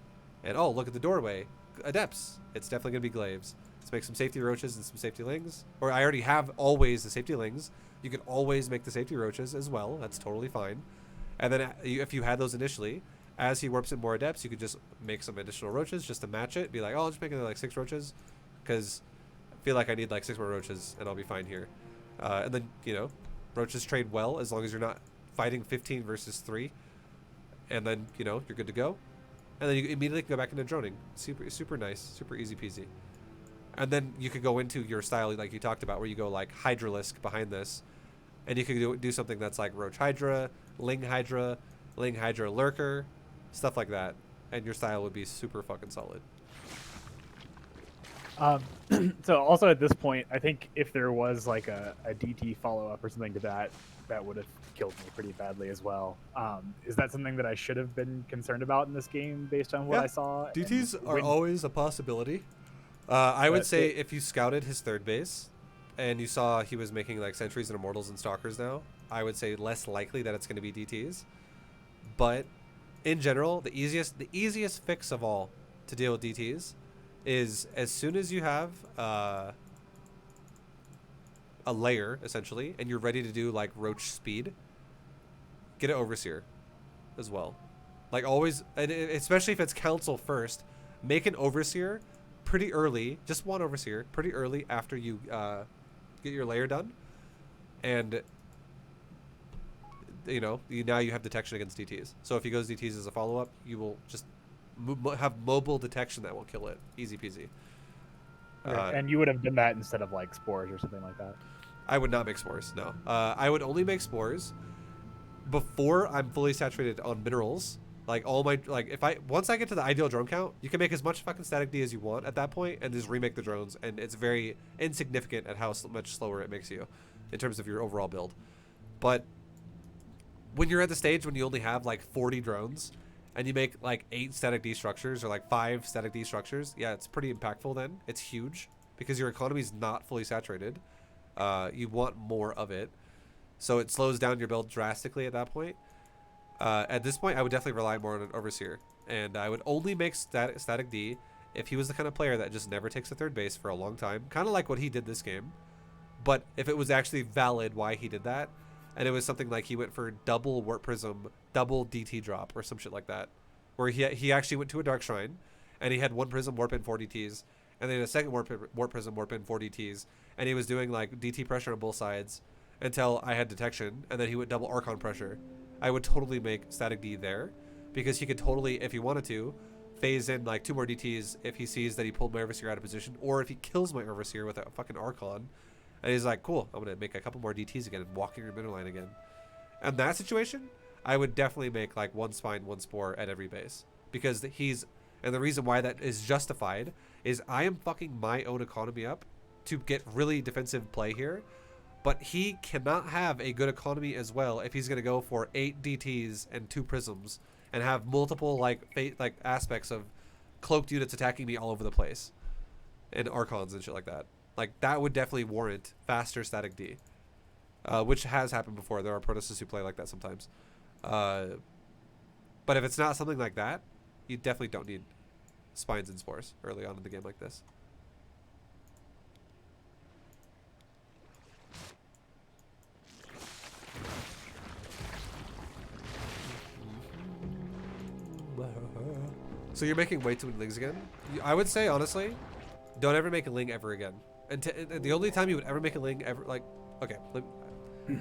And oh, look at the doorway. Adepts. It's definitely going to be Glaives. Let's make some safety roaches and some safety lings. Or I already have always the safety lings. You can always make the safety roaches as well. That's totally fine. And then if you had those initially, as he warps in more adepts, you could just make some additional roaches just to match it. Be like, oh, I'll just make it like 6 roaches. Because feel like I need like 6 more roaches and I'll be fine here. And then, you know, roaches trade well as long as you're not fighting 15 versus 3. And then, you know, you're good to go. And then you immediately go back into droning. Super nice, super easy peasy. And then you could go into your style like you talked about, where you go like Hydralisk behind this. And you could do something that's like Roach Hydra, Ling Hydra Lurker, stuff like that. And your style would be super fucking solid. So also at this point, I think if there was like a DT follow-up or something to that, that would have killed me pretty badly as well. Is that something that I should have been concerned about in this game based on what I saw? DTs are always a possibility. I would say if you scouted his third base and you saw he was making like sentries and immortals and stalkers now, I would say less likely that it's going to be DTs. But in general, the easiest fix of all to deal with DTs is as soon as you have a layer essentially and you're ready to do like roach speed, get an overseer as well. Like always, and especially if it's council first, make an overseer pretty early, just one overseer pretty early after you get your layer done, and you know now you have detection against DTs. So if he goes DTs as a follow-up, you will just have mobile detection that will kill it. Easy peasy. And you would have done that instead of like spores or something like that. I would not make spores. No. I would only make spores before I'm fully saturated on minerals. Like all my once I get to the ideal drone count, you can make as much fucking static D as you want at that point and just remake the drones, and it's very insignificant at how much slower it makes you in terms of your overall build. But when you're at the stage when you only have like 40 drones and you make like 8 static D structures or like 5 static D structures, yeah, it's pretty impactful then. It's huge because your economy is not fully saturated. You want more of it. So it slows down your build drastically at that point. At this point, I would definitely rely more on an overseer. And I would only make static D if he was the kind of player that just never takes a third base for a long time. Kind of like what he did this game. But if it was actually valid why he did that, and it was something like he went for double Warp Prism, double DT drop, or some shit like that, where he actually went to a Dark Shrine, and he had 1 Prism warp in 4 DTs, and then a second warp Prism warp in 4 DTs, and he was doing like DT pressure on both sides until I had detection, and then he went double Archon pressure. I would totally make static D there, because he could totally, if he wanted to, phase in like 2 more DTs if he sees that he pulled my Overseer out of position, or if he kills my Overseer with a fucking Archon. And he's like, cool, I'm going to make a couple more DTs again and walk in your middle line again. In that situation, I would definitely make like 1 spine, 1 spore at every base. Because and the reason why that is justified is I am fucking my own economy up to get really defensive play here. But he cannot have a good economy as well if he's going to go for 8 DTs and 2 prisms and have multiple like aspects of cloaked units attacking me all over the place. And Archons and shit like that. Like, that would definitely warrant faster static D. Which has happened before. There are protesters who play like that sometimes. But if it's not something like that, you definitely don't need spines and spores early on in the game like this. So you're making way too many lings again? I would say, honestly, don't ever make a ling ever again. And the only time you would ever make a ling ever, like, okay,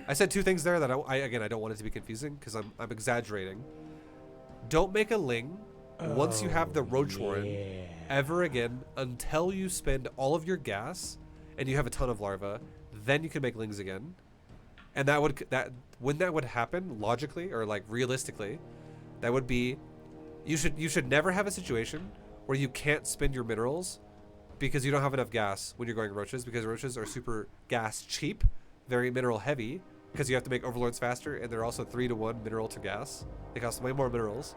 I said 2 things there that I don't want it to be confusing because I'm exaggerating. Don't make a ling once you have the Roach Warren ever again until you spend all of your gas and you have a ton of larvae. Then you can make lings again. And when that would happen logically or like realistically, that would be you should never have a situation where you can't spend your minerals because you don't have enough gas when you're going roaches, because roaches are super gas cheap, very mineral heavy, because you have to make overlords faster, and they're also 3-to-1 mineral to gas. They cost way more minerals.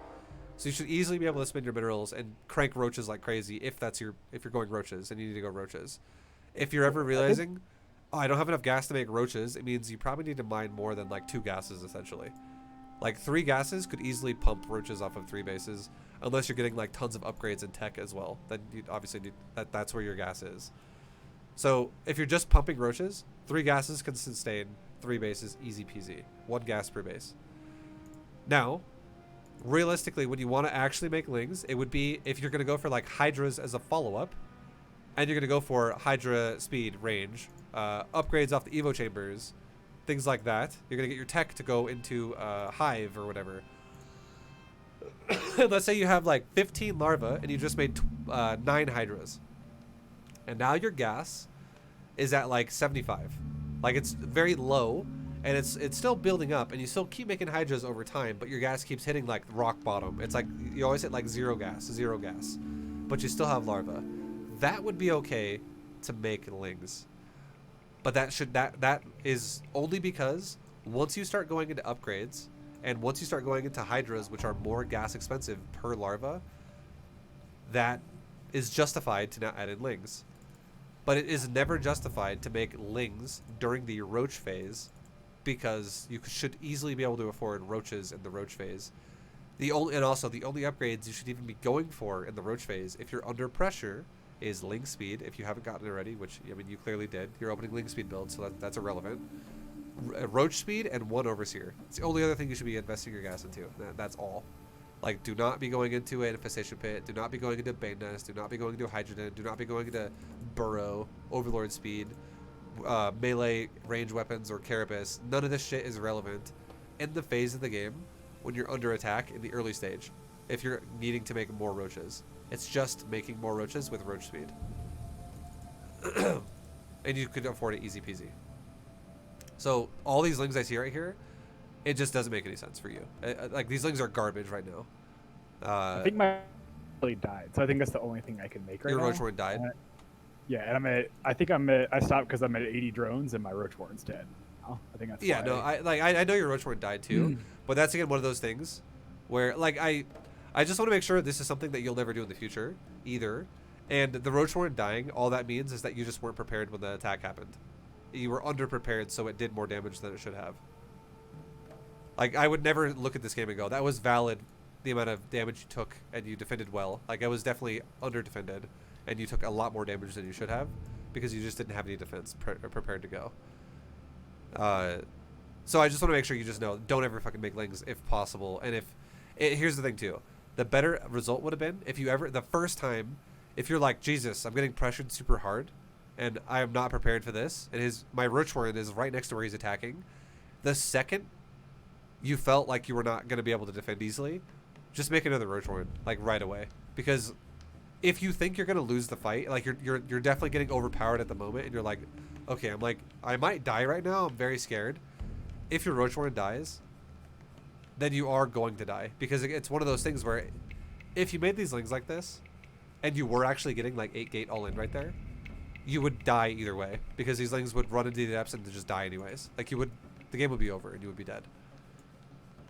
So you should easily be able to spend your minerals and crank roaches like crazy if you're going roaches and you need to go roaches. If you're ever realizing, oh, I don't have enough gas to make roaches, it means you probably need to mine more than like 2 gases essentially. Like 3 gases could easily pump roaches off of 3 bases, unless you're getting like tons of upgrades in tech as well. Then you obviously need that's where your gas is. So if you're just pumping roaches, 3 gases can sustain 3 bases, easy peasy. 1 gas per base. Now, realistically, when you want to actually make lings, it would be if you're going to go for like hydras as a follow-up, and you're gonna go for Hydra speed, range, upgrades off the Evo chambers, things like that. You're gonna get your tech to go into Hive or whatever. Let's say you have like 15 larvae and you just made 9 Hydras, and now your gas is at like 75. Like it's very low, and it's still building up, and you still keep making Hydras over time, but your gas keeps hitting like rock bottom. It's like you always hit like zero gas, but you still have larvae. That would be okay to make lings, but that is only because once you start going into upgrades, and once you start going into Hydras, which are more gas expensive per larva, that is justified to now add in lings. But it is never justified to make lings during the roach phase, because you should easily be able to afford roaches in the roach phase. The only upgrades you should even be going for in the roach phase, if you're under pressure, is ling speed. If you haven't gotten it already, which I mean you clearly did, you're opening ling speed build, so that's irrelevant. Roach speed and 1 overseer. It's the only other thing you should be investing your gas into. That's all. Like, do not be going into an infestation pit. Do not be going into Bane Nest. Do not be going into Hydrogen. Do not be going into Burrow, Overlord speed, melee range weapons, or Carapace. None of this shit is relevant in the phase of the game when you're under attack in the early stage, if you're needing to make more roaches. It's just making more roaches with roach speed. And you could afford it easy peasy. So all these lings I see right here, it just doesn't make any sense for you. Like, these lings are garbage right now. I think my really died, so I think that's the only thing I can make right now. Your roach warren died? Yeah, and I stopped because I'm at 80 drones and my roach warren's dead. Oh, I think that's yeah. why. No, I know your roach warren died too, but that's again one of those things where, like, I just want to make sure this is something that you'll never do in the future either. And the roach warren dying, all that means is that you just weren't prepared when the attack happened. You were underprepared, so it did more damage than it should have. Like, I would never look at this game and go, that was valid, the amount of damage you took, and you defended well. Like, I was definitely under-defended, and you took a lot more damage than you should have, because you just didn't have any defense prepared to go. So I just want to make sure you just know, don't ever fucking make lings if possible. And here's the thing too, the better result would have been if you the first time, if you're like, Jesus, I'm getting pressured super hard, and I am not prepared for this, and my roach warren is right next to where he's attacking. The second you felt like you were not going to be able to defend easily, just make another roach warren, like, right away. Because if you think you're going to lose the fight, like, you're definitely getting overpowered at the moment, and you're like, okay, I might die right now, I'm very scared. If your roach warren dies, then you are going to die, because it's one of those things where if you made these lings like this and you were actually getting like 8 gate all in right there, you would die either way, because these lings would run into the depths and just die anyways. Like, the game would be over and you would be dead.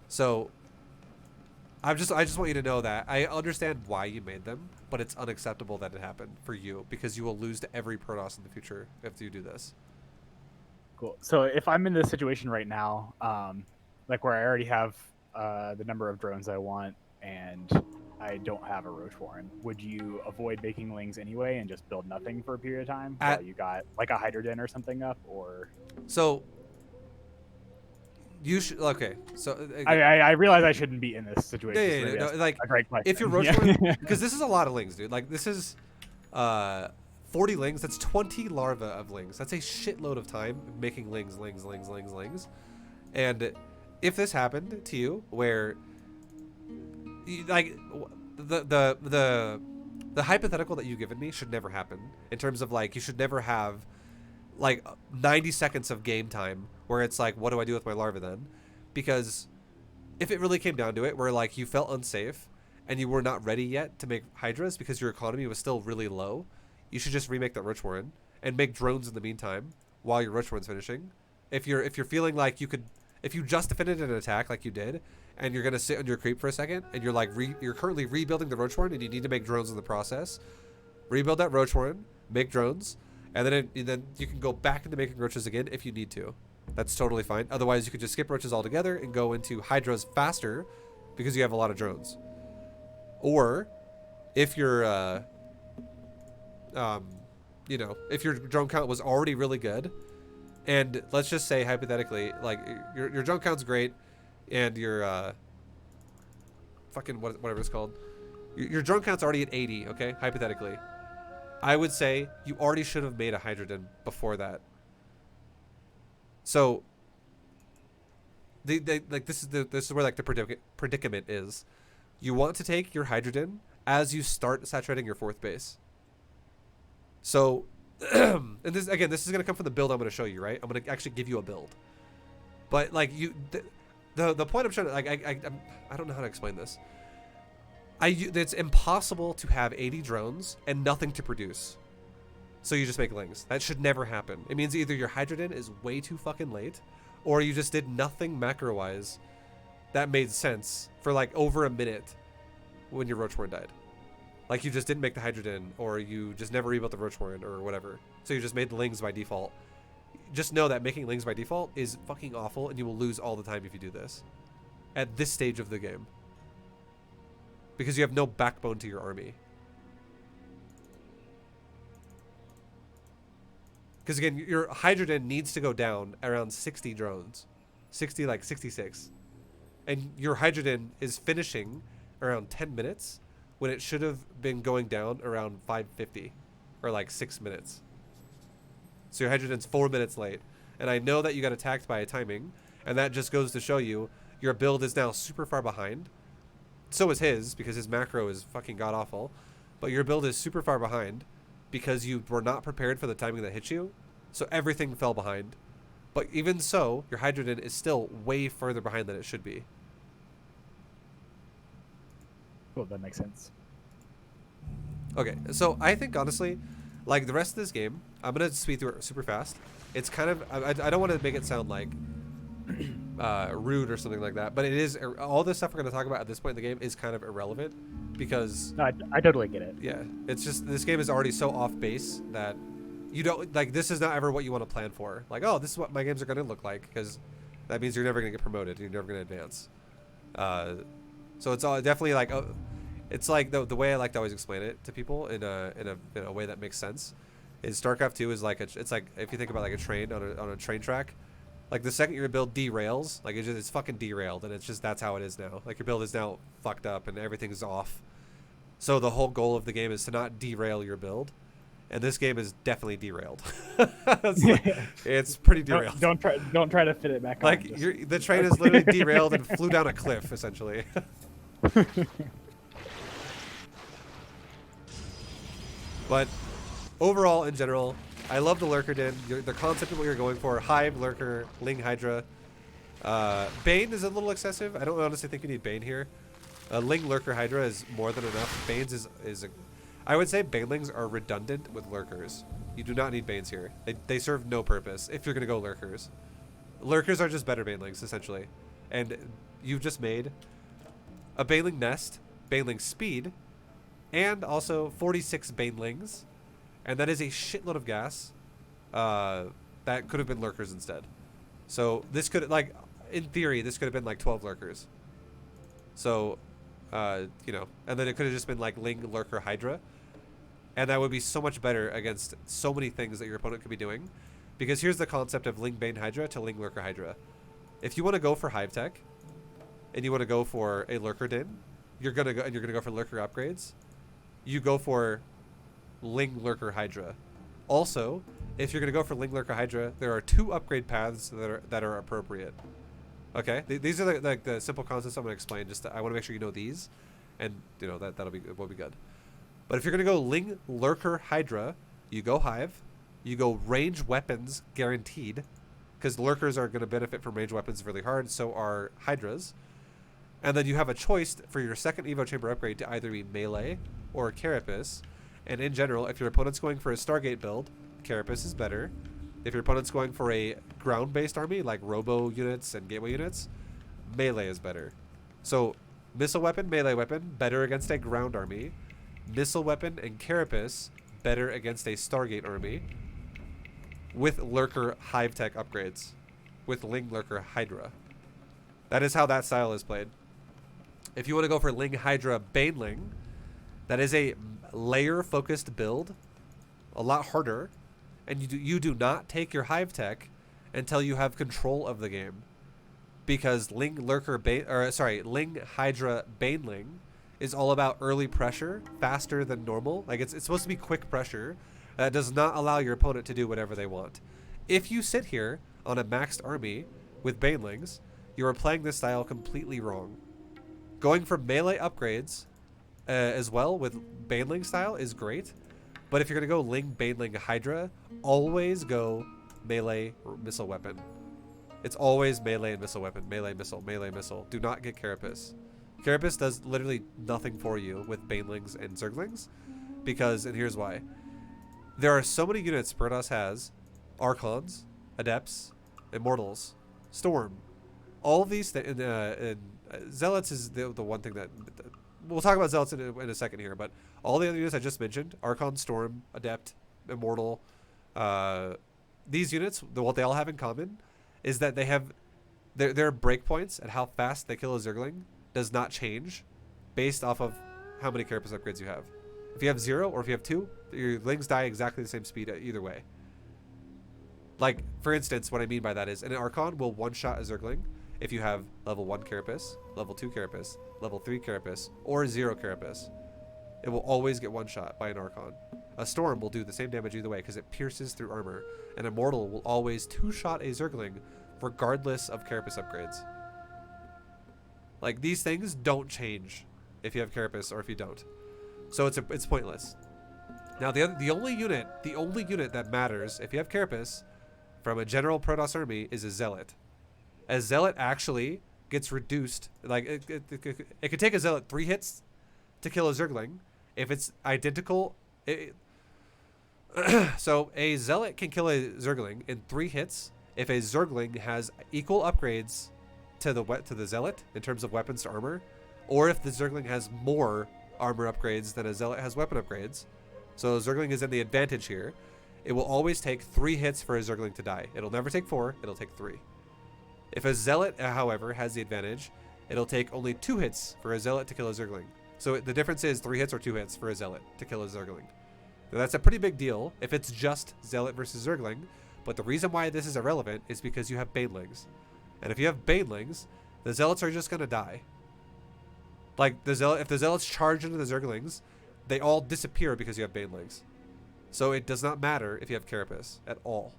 So I just want you to know that I understand why you made them, but it's unacceptable that it happened for you, because you will lose to every Protoss in the future if you do this. Cool. So if I'm in this situation right now, like where I already have the number of drones I want and I don't have a roach warren, would you avoid making lings anyway and just build nothing for a period of time while you got like a hydrogen or something up? Or so you should, okay, so I realize I shouldn't be in this situation. Yeah, no, like, a great question. if you're roach warren, because this is a lot of lings, dude. Like, this is 40 lings. That's 20 larvae of lings. That's a shitload of time making lings. And if this happened to you, where like the hypothetical that you've given me should never happen, in terms of, like, you should never have like 90 seconds of game time where it's like, what do I do with my larva then? Because if it really came down to it, where like you felt unsafe and you were not ready yet to make hydras because your economy was still really low, you should just remake that roach warren and make drones in the meantime while your roach warren's finishing. If you're feeling like you could, if you just defended an attack like you did, and you're gonna sit on your creep for a second, and you're like you're currently rebuilding the roach warren and you need to make drones in the process, rebuild that roach warren, make drones, and then you can go back into making roaches again if you need to. That's totally fine. Otherwise, you could just skip roaches altogether and go into hydras faster because you have a lot of drones. Or if you're you know, if your drone count was already really good, and let's just say hypothetically, like, your drone count's great, and your fucking whatever it's called, your drone count's already at 80, okay, hypothetically, I would say you already should have made a Hydrogen before that. So, like this is where like the predicament is. You want to take your Hydrogen as you start saturating your 4th base. So, and this is gonna come from the build I'm gonna show you, right? I'm gonna actually give you a build, but like the point I'm trying to I don't know how to explain this. It's impossible to have 80 drones and nothing to produce. So you just make lings. That should never happen. It means either your Hydrogen is way too fucking late, or you just did nothing macro-wise that made sense for like over a minute when your Roachborn died. Like you just didn't make the Hydrogen, or you just never rebuilt the Roachborn or whatever. So you just made the lings by default. Just know that making lings by default is fucking awful, and you will lose all the time if you do this. At this stage of the game. Because you have no backbone to your army. Because again, your Hydrogen needs to go down around 60 drones. 60, like 66. And your Hydrogen is finishing around 10 minutes when it should have been going down around 5:50 or like 6 minutes. So your Hydrogen's 4 minutes late. And I know that you got attacked by a timing, and that just goes to show you your build is now super far behind. So is his, because his macro is fucking god-awful. But your build is super far behind because you were not prepared for the timing that hit you. So everything fell behind. But even so, your Hydrogen is still way further behind than it should be. Cool, that makes sense. Okay, so I think honestly, like the rest of this game, I'm going to speed through it super fast. It's kind of, I don't want to make it sound like rude or something like that, but it is, all this stuff we're going to talk about at this point in the game is kind of irrelevant because... No, I totally get it. Yeah, it's just, this game is already so off base that you don't, like, this is not ever what you want to plan for. Like, oh, this is what my games are going to look like, because that means you're never going to get promoted, you're never going to advance. So it's all definitely like, it's like the way I like to always explain it to people in a way that makes sense is StarCraft 2 is like, it's like, if you think about like a train on a train track, like the second your build derails, like it's fucking derailed, and it's just, that's how it is now. Like your build is now fucked up and everything's off. So the whole goal of the game is to not derail your build. And this game is definitely derailed. It's pretty derailed. Don't try to fit it back on. Like the train is literally derailed and flew down a cliff, essentially. But overall, in general, I love the Lurker Din. The concept of what you're going for: Hive, Lurker, Ling, Hydra. Bane is a little excessive. I don't honestly think you need Bane here. Ling, Lurker, Hydra is more than enough. Bane's is a... I would say Banelings are redundant with Lurkers. You do not need Banes here. They serve no purpose if you're going to go Lurkers. Lurkers are just better Banelings, essentially. And you've just made a Baneling Nest, Baneling Speed, and also 46 Banelings. And that is a shitload of gas that could have been Lurkers instead. So this could, like, in theory, this could have been like 12 Lurkers. So, you know, and then it could have just been like Ling, Lurker, Hydra. And that would be so much better against so many things that your opponent could be doing. Because here's the concept of Ling, Bane, Hydra to Ling, Lurker, Hydra. If you want to go for Hive Tech, and you want to go for a Lurker Din, you're gonna go for Lurker upgrades. You go for Ling, Lurker, Hydra. Also, if you're gonna go for Ling, Lurker, Hydra, there are 2 upgrade paths that are appropriate. Okay, these are the simple concepts I'm gonna explain. Just I want to make sure you know these, and you know will be good. But if you're gonna go Ling, Lurker, Hydra, you go Hive, you go range weapons guaranteed, because Lurkers are gonna benefit from range weapons really hard. So are Hydras, and then you have a choice for your second Evo Chamber upgrade to either be melee or Carapace. And in general, if your opponent's going for a Stargate build, Carapace is better. If your opponent's going for a ground-based army, like Robo units and Gateway units, melee is better. So, Missile Weapon, Melee Weapon, better against a ground army. Missile Weapon and Carapace, better against a Stargate army. With Lurker Hive Tech upgrades. With Ling, Lurker, Hydra. That is how that style is played. If you want to go for Ling, Hydra, Baneling, that is a layer-focused build. A lot harder. And you do not take your Hive Tech until you have control of the game, because Ling, Lurker, Ling, Hydra, Baneling is all about early pressure, faster than normal. Like, it's supposed to be quick pressure that does not allow your opponent to do whatever they want. If you sit here on a maxed army with banelings, you are playing this style completely wrong. Going for melee upgrades as well with baneling style is great, but if you're going to go Ling, Baneling, Hydra, always go melee missile weapon. It's always melee and missile weapon. Melee missile, melee missile. Do not get Carapace. Carapace does literally nothing for you with banelings and zerglings, because, and here's why. There are so many units Protoss has: Archons, Adepts, Immortals, Storm. All of these, Zealots is the one thing that, we'll talk about Zealots in a second here, but all the other units I just mentioned, Archon, Storm, Adept, Immortal, these units, what they all have in common is that they have their breakpoints at how fast they kill a Zergling does not change based off of how many Carapace upgrades you have. If you have 0 or if you have 2, your Lings die exactly the same speed either way. Like, for instance, what I mean by that is an Archon will one-shot a Zergling if you have level 1 Carapace, level 2 Carapace, level 3 Carapace, or 0 Carapace. It will always get one-shot by an Archon. A Storm will do the same damage either way because it pierces through armor. An Immortal will always two-shot a Zergling regardless of Carapace upgrades. Like, these things don't change if you have Carapace or if you don't. So it's pointless. Now the only unit that matters if you have Carapace from a general Protoss army is a Zealot. A Zealot actually gets reduced. Like, it could take a Zealot 3 hits to kill a Zergling. If it's identical, so a Zealot can kill a Zergling in 3 hits if a Zergling has equal upgrades to the Zealot in terms of weapons to armor, or if the Zergling has more armor upgrades than a Zealot has weapon upgrades. So Zergling is in the advantage here. It will always take 3 hits for a Zergling to die. It'll never take 4, it'll take 3. If a Zealot, however, has the advantage, it'll take only 2 hits for a Zealot to kill a Zergling. So the difference is 3 hits or 2 hits for a Zealot to kill a Zergling. Now that's a pretty big deal if it's just Zealot versus Zergling, but the reason why this is irrelevant is because you have Banelings. And if you have Banelings, the Zealots are just going to die. Like, if the Zealots charge into the Zerglings, they all disappear because you have Banelings. So it does not matter if you have Carapace at all.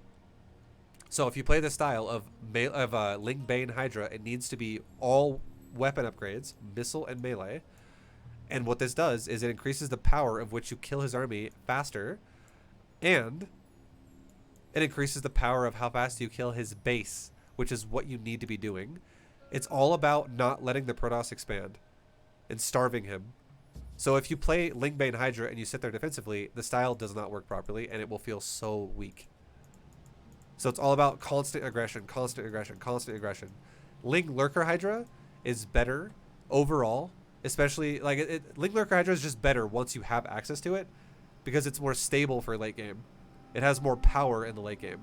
So if you play the style of Ling, Bane, Hydra, it needs to be all weapon upgrades, missile and melee. And what this does is it increases the power of which you kill his army faster, and it increases the power of how fast you kill his base, which is what you need to be doing. It's all about not letting the Protoss expand and starving him. So if you play Ling, Bane, Hydra and you sit there defensively, the style does not work properly and it will feel so weak. So it's all about constant aggression, constant aggression, constant aggression. Ling Lurker Hydra is better overall, especially like Ling Lurker Hydra is just better once you have access to it because it's more stable for late game. It has more power in the late game.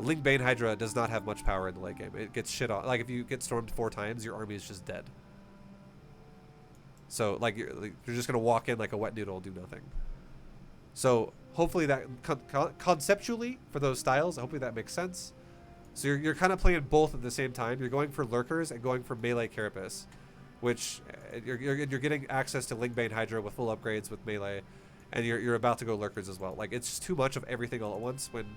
Ling Bane Hydra does not have much power in the late game. It gets shit on. Like, if you get stormed 4 times, your army is just dead. So like you're just gonna walk in like a wet noodle and do nothing. So hopefully that conceptually for those styles, hopefully that makes sense. So you're kind of playing both at the same time. You're going for Lurkers and going for melee Carapace, which you're getting access to Ling Bane Hydra with full upgrades with melee, and you're about to go Lurkers as well. Like, it's just too much of everything all at once. When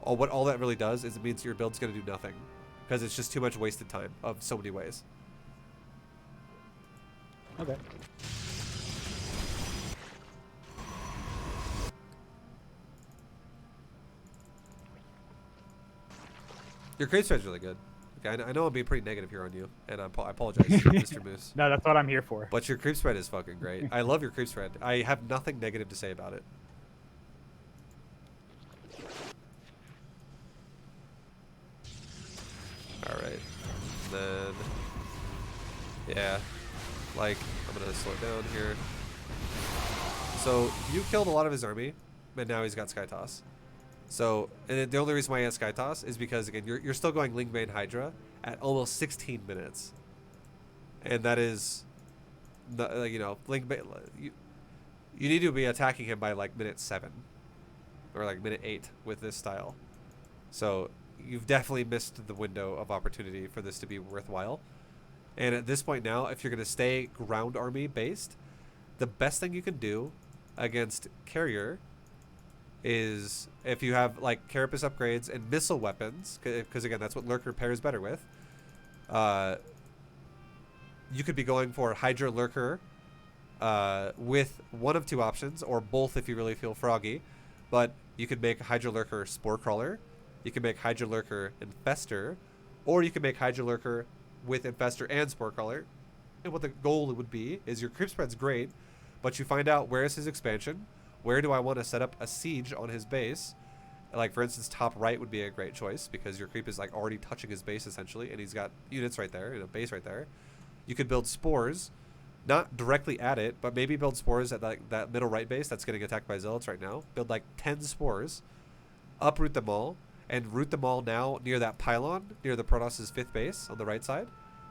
all that really does is it means your build's gonna do nothing because it's just too much wasted time of so many ways. Okay. Your creep spread's really good. Okay, I know I'm being pretty negative here on you, and I apologize, Mr. Moose. No, that's what I'm here for. But your creep spread is fucking great. I love your creep spread. I have nothing negative to say about it. Alright. Then... yeah. Like, I'm gonna slow it down here. So, you killed a lot of his army, and now he's got Sky Toss. So, and the only reason why he has Sky Toss is because, again, you're still going Ling Bane Hydra at almost 16 minutes. And that is, you know, Ling Bane, you need to be attacking him by, like, minute 7. Or, like, minute 8 with this style. So, you've definitely missed the window of opportunity for this to be worthwhile. And at this point now, if you're going to stay ground army based, the best thing you can do against carrier is if you have like carapace upgrades and missile weapons, because again, that's what Lurker pairs better with. You could be going for Hydra Lurker with one of two options, or both if you really feel froggy. But you could make Hydra Lurker Spore Crawler, you can make Hydra Lurker Infester, or you can make Hydra Lurker with Infester and Spore Crawler. And what the goal would be is your creep spread's great, but you find out where is his expansion, where do I want to set up a siege on his base. Like for instance, top right would be a great choice because your creep is like already touching his base essentially, and he's got units right there and a base right there. You could build spores, not directly at it, but maybe build spores at like that middle right base that's getting attacked by zealots right now. Build like 10 spores, uproot them all, and root them all now near that pylon, near the Protoss's 5th base on the right side.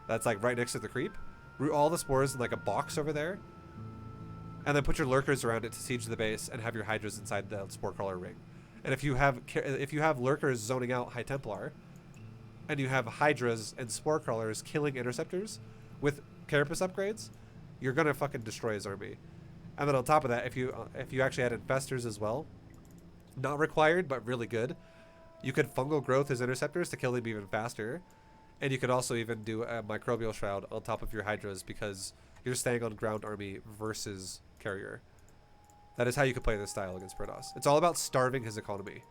That's like right next to the creep. Root all the spores in like a box over there, and then put your lurkers around it to siege the base, and have your hydras inside the spore crawler ring. And if you have lurkers zoning out High Templar, and you have hydras and spore crawlers killing interceptors with carapace upgrades, you're gonna fucking destroy his army. And then on top of that, if you actually add infestors as well, not required but really good, you could fungal growth his interceptors to kill them even faster. And you could also even do a microbial shroud on top of your hydras because you're staying on ground army versus carrier. That is how you could play this style against Protoss. It's all about starving his economy.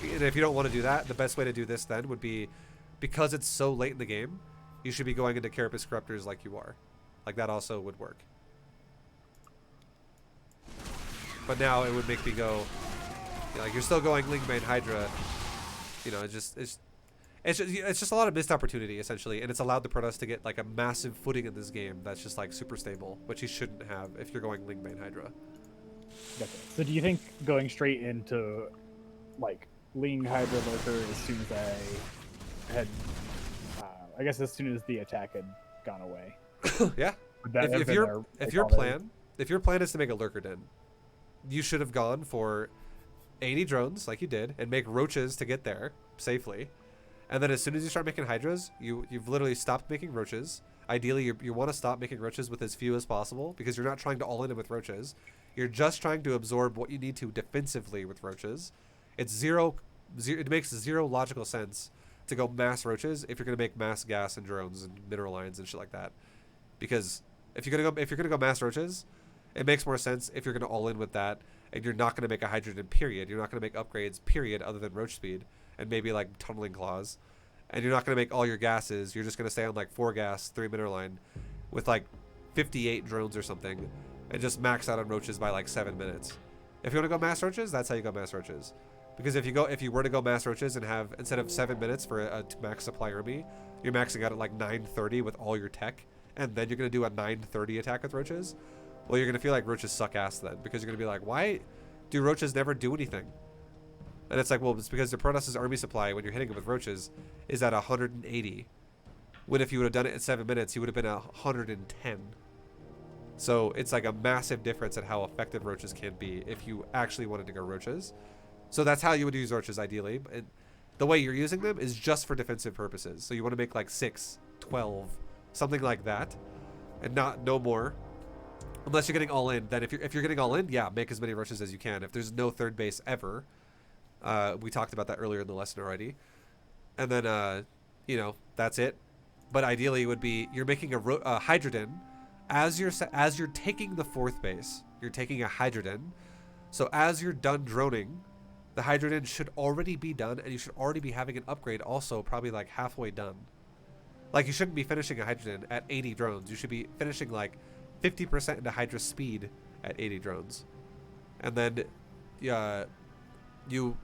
And if you don't want to do that, the best way to do this then would be, because it's so late in the game, you should be going into Carapace Corruptors like you are. Like that also would work. But now it would make me go, you know, like you're still going Ling Bane Hydra. You know, it's just a lot of missed opportunity essentially, and it's allowed the Protoss to get like a massive footing in this game that's just like super stable, which he shouldn't have if you're going Ling Bane Hydra. Okay. So do you think going straight into like Ling Hydra Lurker as soon as I had, I guess as soon as the attack had gone away? Yeah. Would that have If been your plan is to make a Lurker Den, you should have gone for 80 drones like you did and make roaches to get there safely. And then as soon as you start making hydras, you've literally stopped making roaches. Ideally, you want to stop making roaches with as few as possible because you're not trying to all in with roaches. You're just trying to absorb what you need to defensively with roaches. It makes zero logical sense to go mass roaches if you're going to make mass gas and drones and mineral lines and shit like that. Because if you're gonna go mass roaches, it makes more sense if you're going to all in with that, and you're not going to make a hydrogen period. You're not going to make upgrades period other than roach speed and maybe like tunneling claws, and you're not going to make all your gases. You're just going to stay on like 4 gas, 3 mineral line with like 58 drones or something, and just max out on roaches by like 7 minutes. If you want to go mass roaches, that's how you go mass roaches. Because if you were to go mass roaches and have, instead of 7 minutes for a max supply army, you're maxing out at like 9:30 with all your tech, and then you're going to do a 9:30 attack with roaches. Well, you're going to feel like roaches suck ass then, because you're going to be like, why do roaches never do anything? And it's like, well, it's because the Protoss's army supply, when you're hitting it with roaches, is at 180. When if you would have done it in 7 minutes, you would have been at 110. So it's like a massive difference in how effective roaches can be if you actually wanted to go roaches. So that's how you would use roaches ideally. And the way you're using them is just for defensive purposes. So you want to make like 6, 12, something like that, and no more. Unless you're getting all in. Then if you're getting all in, yeah, make as many roaches as you can. If there's no third base ever, we talked about that earlier in the lesson already. And then you know, that's it. But ideally, it would be you're making a Hydroden as you're taking the 4th base. You're taking a Hydroden. So as you're done droning, the Hydroden should already be done, and you should already be having an upgrade also probably like halfway done. Like you shouldn't be finishing a Hydroden at 80 drones. You should be finishing like 50% into Hydra speed at 80 drones, and then then you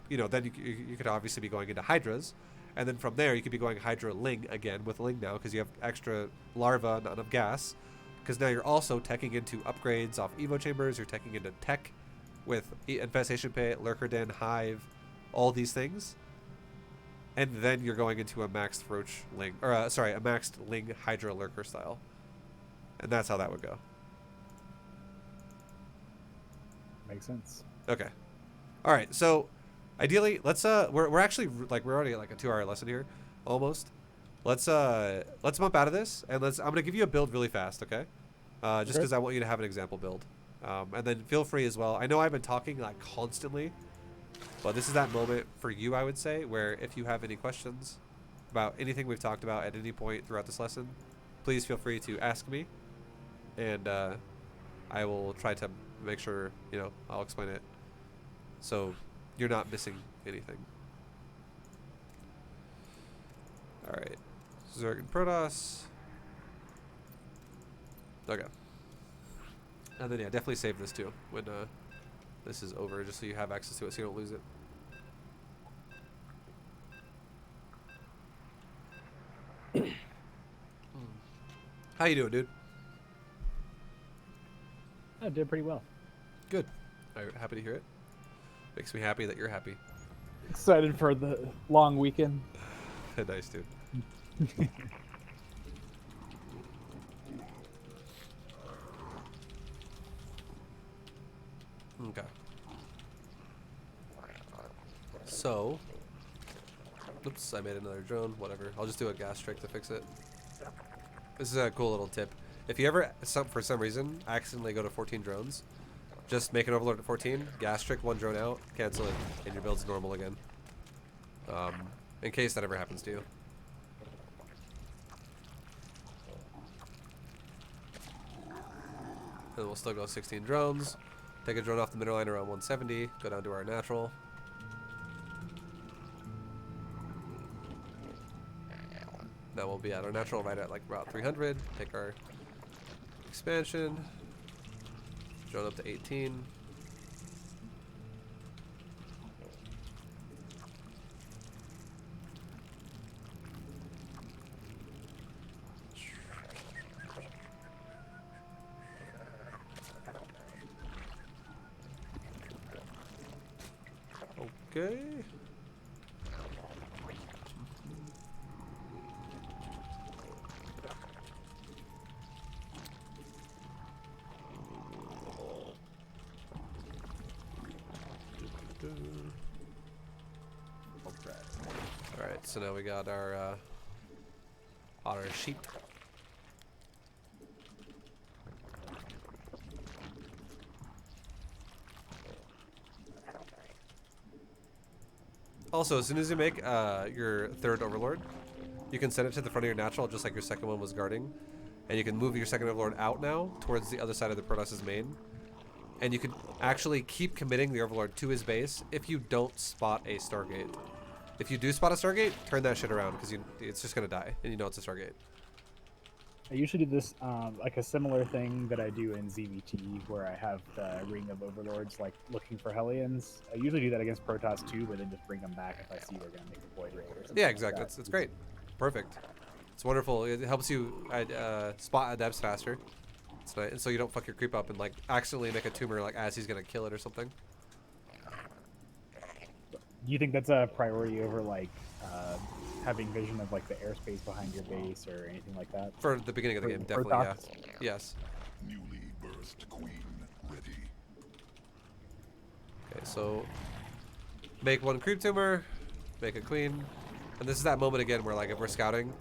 could obviously be going into Hydras, and then from there you could be going Hydra Ling again with Ling now because you have extra larva, not enough gas, because now you're also teching into upgrades off Evo chambers. You're teching into tech with Infestation Pit, Lurker Den, Hive, all these things, and then you're going into a maxed Roach Ling, or a maxed Ling Hydra Lurker style. And that's how that would go. Makes sense. Okay. All right. So Ideally, let's we're actually like we're already at like a 2-hour lesson here, almost. Let's bump out of this and I'm gonna give you a build really fast, okay? Just because I want you to have an example build, and then feel free as well. I know I've been talking like constantly, but this is that moment for you, I would say, where if you have any questions about anything we've talked about at any point throughout this lesson, please feel free to ask me, and I will try to make sure I'll explain it so you're not missing anything. All right, Zerg and Protoss. Okay. And then yeah, definitely save this too when this is over, just so you have access to it so you don't lose it. How you doing, dude? I did pretty well. Good. I'm happy to hear it. Makes me happy that you're happy. Excited for the long weekend. Nice, dude. Okay. So, oops, I made another drone. Whatever. I'll just do a gas trick to fix it. This is a cool little tip. If you ever, for some reason, accidentally go to 14 drones, just make an overload at 14, gas trick 1 drone out, cancel it, and your build's normal again. In case that ever happens to you. And we'll still go 16 drones. Take a drone off the middle line around 170. Go down to our natural. Now we'll be at our natural right at like about 300. Take our expansion. Drone up to 18. Okay. Alright, so now we got our sheep. Also, as soon as you make your 3rd overlord, you can send it to the front of your natural just like your 2nd one was guarding. And you can move your 2nd overlord out now towards the other side of the Protoss's main. And you can actually keep committing the overlord to his base if you don't spot a Stargate. If you do spot a Stargate, turn that shit around because it's just going to die and you know it's a Stargate. I usually do this like a similar thing that I do in ZvT, where I have the ring of overlords like looking for Hellions. I usually do that against Protoss too, but then just bring them back if I see they're gonna make a void raid or something. Yeah, exactly. Like it's great. Perfect. It's wonderful. It helps you spot adepts faster. It's nice, so you don't fuck your creep up and like accidentally make a tumor like as he's gonna kill it or something. Do you think that's a priority over like having vision of like the airspace behind your base or anything like that? For the beginning of the game, definitely, yeah. Yes. Newly birthed queen ready. Okay, so make 1 creep tumor, make a queen, and this is that moment again where like if we're scouting,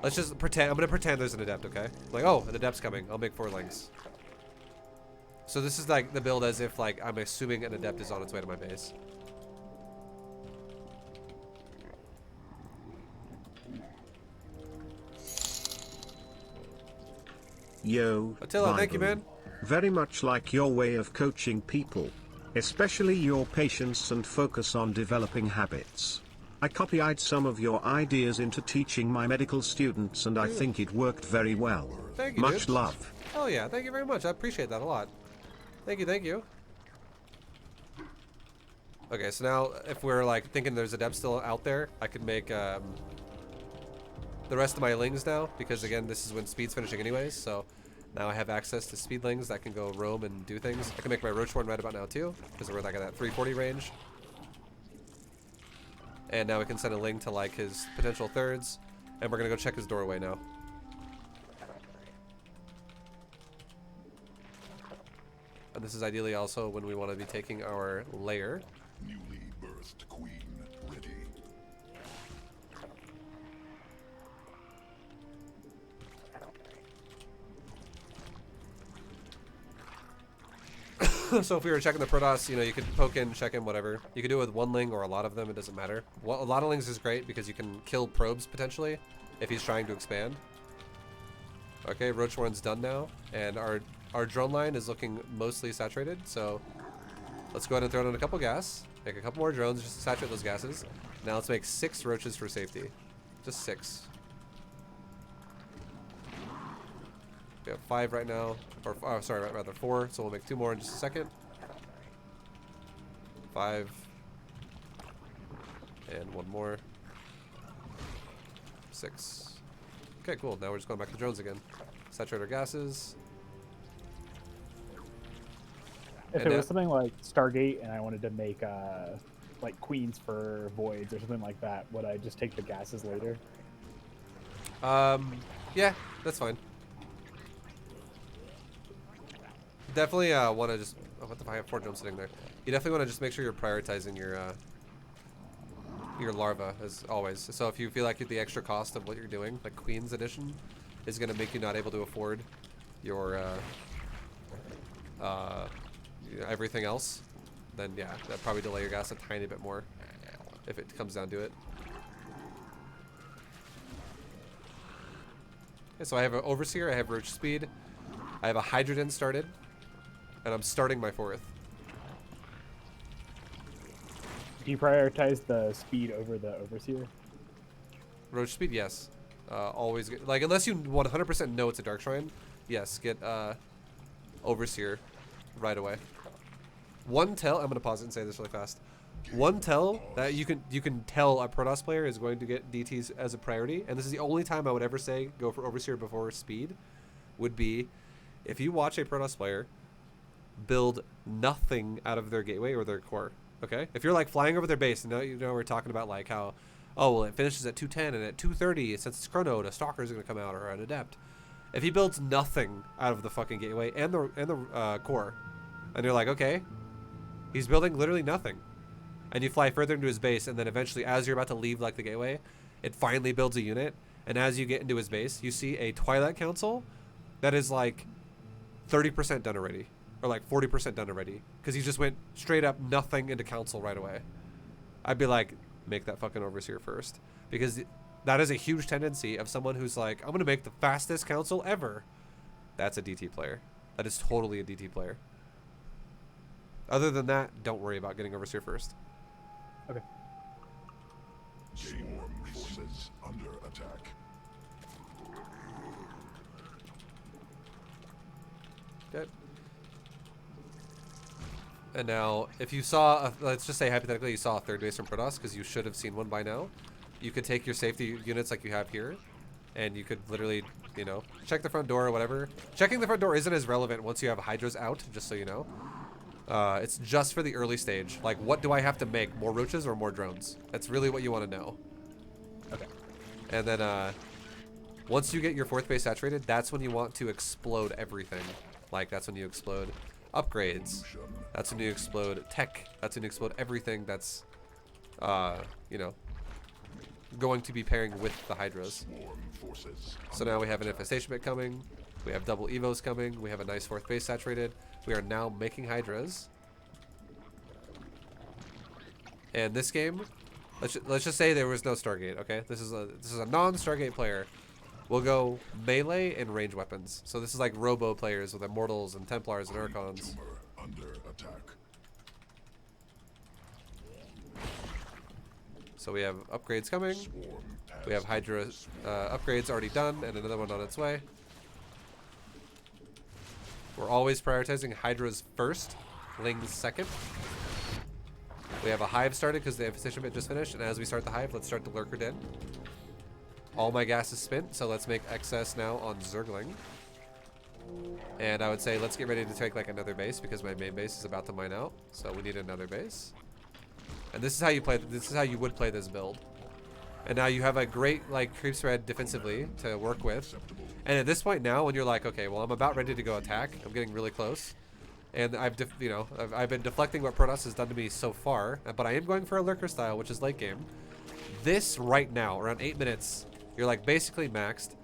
let's just pretend. I'm gonna pretend there's an adept, okay? Like, oh, an adept's coming. I'll make 4 links. So this is like the build as if like I'm assuming an adept is on its way to my base. Yo, Attila, thank you, ViBE. man. Very much like your way of coaching people, especially your patience and focus on developing habits. I copied some of your ideas into teaching my medical students and I think it worked very well. Thank you, Much dude. love. Oh yeah, thank you very much. I appreciate that a lot. Thank you, thank you. Okay, so now if we're like thinking there's a adepts still out there, I could make the rest of my lings now, because again, this is when speed's finishing anyways, so now I have access to speedlings that can go roam and do things. I can make my Roachborn right about now too, because we're like at that 340 range. And now we can send a ling to like his potential 3rds, and we're gonna go check his doorway now. And this is ideally also when we want to be taking our lair. Newly Burst Queen ready. So if we were checking the Protoss, you know, you could poke in, check in, whatever. You could do it with one Ling or a lot of them, it doesn't matter. A lot of Lings is great because you can kill probes potentially if he's trying to expand. Okay, Roach Warren's done now, and our drone line is looking mostly saturated, so let's go ahead and throw in a couple gas, make a couple more drones just to saturate those gases. Now let's make 6 roaches for safety. Just 6. We have 5 right now, or oh, sorry, rather 4. So we'll make 2 more in just a second. 5, and 1 more. 6. Okay, cool. Now we're just going back to drones again. Saturate our gases. If And it was something like Stargate and I wanted to make like queens for voids or something like that, would I just take the gases later? Yeah, that's fine. Definitely want to just. Oh, what the fuck? I have 4 drones sitting there. You definitely want to just make sure you're prioritizing your larva as always. So if you feel like the extra cost of what you're doing, like Queen's Edition, is going to make you not able to afford your everything else, then yeah, that'd probably delay your gas a tiny bit more if it comes down to it. Okay, so I have an Overseer, I have Roach Speed, I have a Hydrogen started, and I'm starting my 4th. Do you prioritize the speed over the overseer? Roach Speed, yes. Always get, like, unless you 100% know it's a Dark Shrine, yes, get Overseer right away. One tell, I'm gonna pause it and say this really fast. One tell that you can tell a Protoss player is going to get DTs as a priority, and this is the only time I would ever say go for Overseer before Speed, would be if you watch a Protoss player build nothing out of their gateway or their core. Okay, if you're like flying over their base, and you know we're talking about like how, oh well, it finishes at 210 and at 230 since it's chronoed, a stalker is gonna come out or an adept. If he builds nothing out of the fucking gateway and the core, and you're like, okay, he's building literally nothing, and you fly further into his base, and then eventually, as you're about to leave like the gateway, it finally builds a unit, and as you get into his base, you see a Twilight Council that is like 30% done already. Or like 40% done already, because he just went straight up nothing into council right away. I'd be like, make that fucking Overseer first, because that is a huge tendency of someone who's like, I'm gonna make the fastest council ever. That's a DT player. That is totally a DT player. Other than that, don't worry about getting Overseer first. Okay. Swarm forces under attack. Okay. And now, if you saw, let's just say hypothetically you saw a 3rd base from Protoss, because you should have seen one by now, you could take your safety units like you have here, and you could literally, you know, check the front door or whatever. Checking the front door isn't as relevant once you have Hydras out, just so you know. It's just for the early stage. Like, what do I have to make? More roaches or more drones? That's really what you want to know. Okay. And then, once you get your 4th base saturated, that's when you want to explode everything. Like, that's when you explode upgrades. That's when you explode tech. That's when you explode everything that's, you know, going to be pairing with the Hydras. So now we have an infestation bit coming. We have double evos coming. We have a nice 4th base saturated. We are now making Hydras. And this game, let's just say there was no Stargate. Okay, this is a non-Stargate player. We'll go melee and range weapons. So this is like robo players with Immortals and Templars and Archons. Under attack. So we have upgrades coming. We have Hydra upgrades already done and another one on its way. We're always prioritizing Hydras first, Lings second. We have a hive started because the infestation bit just finished, and as we start the hive, let's start the lurker den. All my gas is spent, so let's make excess now on Zergling. And I would say let's get ready to take like another base because my main base is about to mine out, so we need another base. And this is how you play. This is how you would play this build. And now you have a great like creep spread defensively to work with. And at this point now, when you're like, okay, well I'm about ready to go attack, I'm getting really close. And I've been deflecting what Protoss has done to me so far, but I am going for a lurker style, which is late game. This right now, around 8 minutes, you're like basically maxed.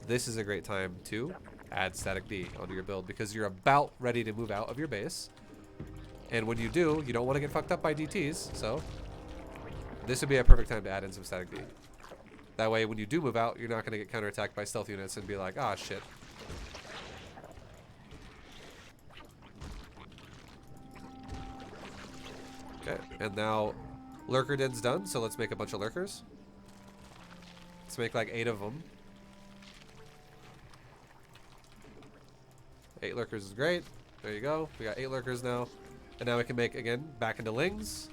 This is a great time to add static D onto your build because you're about ready to move out of your base. And when you do, you don't want to get fucked up by DTs, so this would be a perfect time to add in some static D. That way, when you do move out, you're not going to get counterattacked by stealth units and be like, ah, shit. Okay, and now lurker den's done, so let's make a bunch of lurkers. Let's make like 8 of them. 8 lurkers is great. There you go. We got 8 lurkers now. And now we can make, again, back into lings.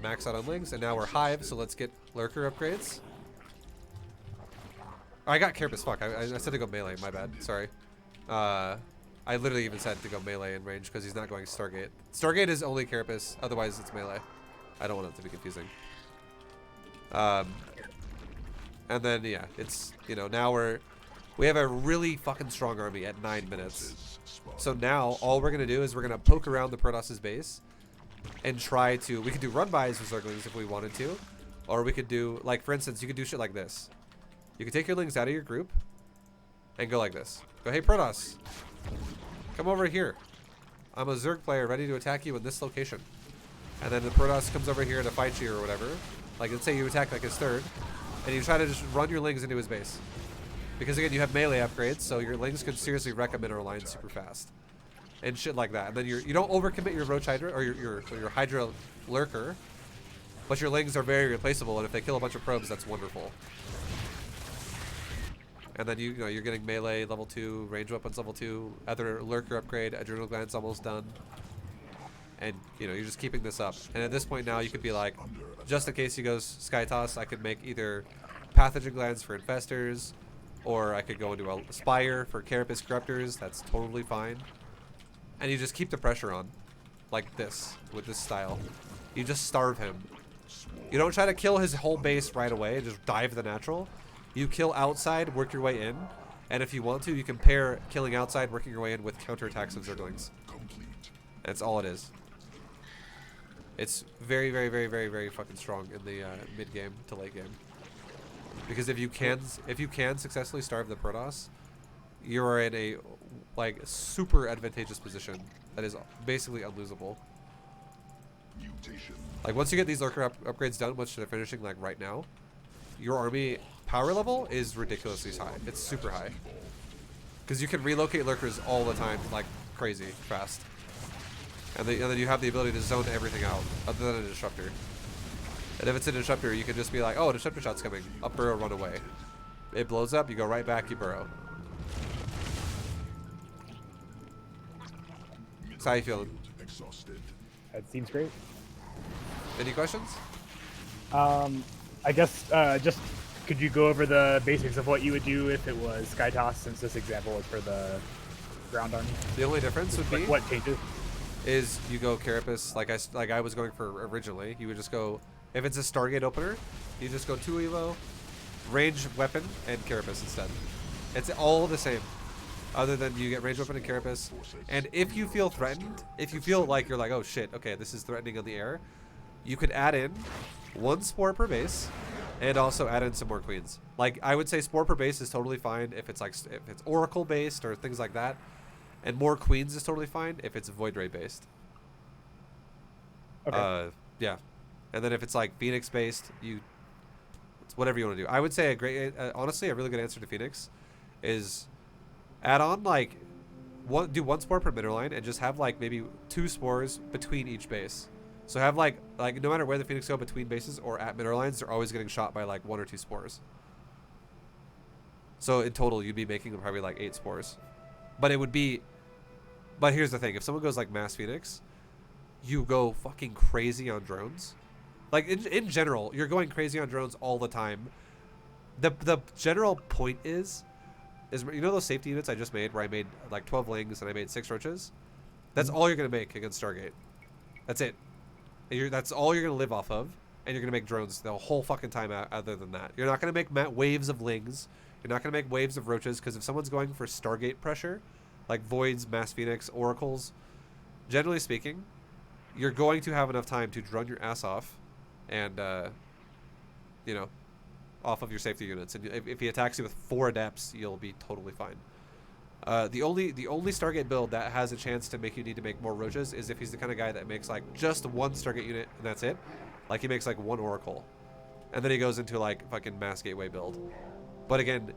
Max out on lings. And now we're hive, so let's get lurker upgrades. Oh, I got carapace. Fuck. I said to go melee. My bad. Sorry. I literally even said to go melee in range because he's not going Stargate. Stargate is only carapace. Otherwise, it's melee. I don't want it to be confusing. And then, yeah, it's, you know, now we have a really fucking strong army at 9 minutes. So now, all we're going to do is we're going to poke around the Protoss's base and try to, we could do run-bys with Zerglings if we wanted to. Or we could do, like, for instance, you could do shit like this. You could take your Lings out of your group and go like this. Go, hey, Protoss, come over here. I'm a Zerg player ready to attack you in this location. And then the Protoss comes over here to fight you or whatever. Like, let's say you attack like his third, and you try to just run your Lings into his base. Because again, you have melee upgrades, so your Lings could seriously wreck a mineral line super fast. And shit like that. And then you don't overcommit your Roach Hydra, or your Hydra Lurker, but your Lings are very replaceable, and if they kill a bunch of probes, that's wonderful. And then you know you're getting melee level 2, range weapons level 2, other lurker upgrade, adrenal glands almost done. And you know, you're just keeping this up. And at this point now you could be like, just in case he goes Sky Toss, I could make either pathogen glands for infestors, or I could go into a Spire for Carapace Corruptors, that's totally fine. And you just keep the pressure on. Like this, with this style. You just starve him. You don't try to kill his whole base right away and just dive the natural. You kill outside, work your way in, and if you want to, you can pair killing outside, working your way in with counterattacks of Zerglings. That's all it is. It's very, very, very, very, very fucking strong in the mid game to late game. Because if you can successfully starve the Protoss, you are in a like super advantageous position that is basically unlosable. Like once you get these lurker upgrades done, which they're finishing like right now, your army power level is ridiculously high. It's super high. Because you can relocate lurkers all the time, like crazy fast. And then you have the ability to zone everything out, other than a disruptor. And if it's a disruptor, you can just be like, oh, a disruptor shot's coming. Up burrow, run away. It blows up, you go right back, you burrow. So how you feeling? That seems great. Any questions? I guess just could you go over the basics of what you would do if it was Sky Toss, since this example was for the ground army? The only difference would be what changes is you go Carapace like I was going for originally. You would just go, if it's a Stargate opener, you just go 2 Evo, range weapon, and Carapace instead. It's all the same, other than you get range weapon and Carapace. And if you feel threatened, if you feel like you're like, oh shit, okay, this is threatening on the air, you could add in 1 Spore per base, and also add in some more Queens. Like, I would say Spore per base is totally fine if it's like, if it's Oracle based or things like that. And more Queens is totally fine if it's Void Ray based. Okay. Yeah. And then if it's like Phoenix based, it's whatever you want to do. I would say honestly, a really good answer to Phoenix is add on like, do 1 Spore per mineral line and just have like maybe 2 spores between each base. So have like no matter where the Phoenix go between bases or at mineral lines, they're always getting shot by like 1 or 2 spores. So in total, you'd be making probably like 8 spores. But it would be, but here's the thing, if someone goes like Mass Phoenix, you go fucking crazy on drones. Like in general, you're going crazy on drones all the time. The general point is you know those safety units I just made where I made like 12 lings and I made 6 roaches? That's all you're going to make against Stargate. That's it. That's all you're going to live off of, and you're going to make drones the whole fucking time other than that. You're not going to make waves of lings. You're not going to make waves of roaches, because if someone's going for Stargate pressure, like Voids, Mass Phoenix, Oracles, generally speaking, you're going to have enough time to run your ass off, and you know, off of your safety units. And if he attacks you with 4 adepts, you'll be totally fine. The only Stargate build that has a chance to make you need to make more roaches is if he's the kind of guy that makes like just 1 Stargate unit and that's it. Like he makes like 1 Oracle, and then he goes into like fucking mass gateway build. But again,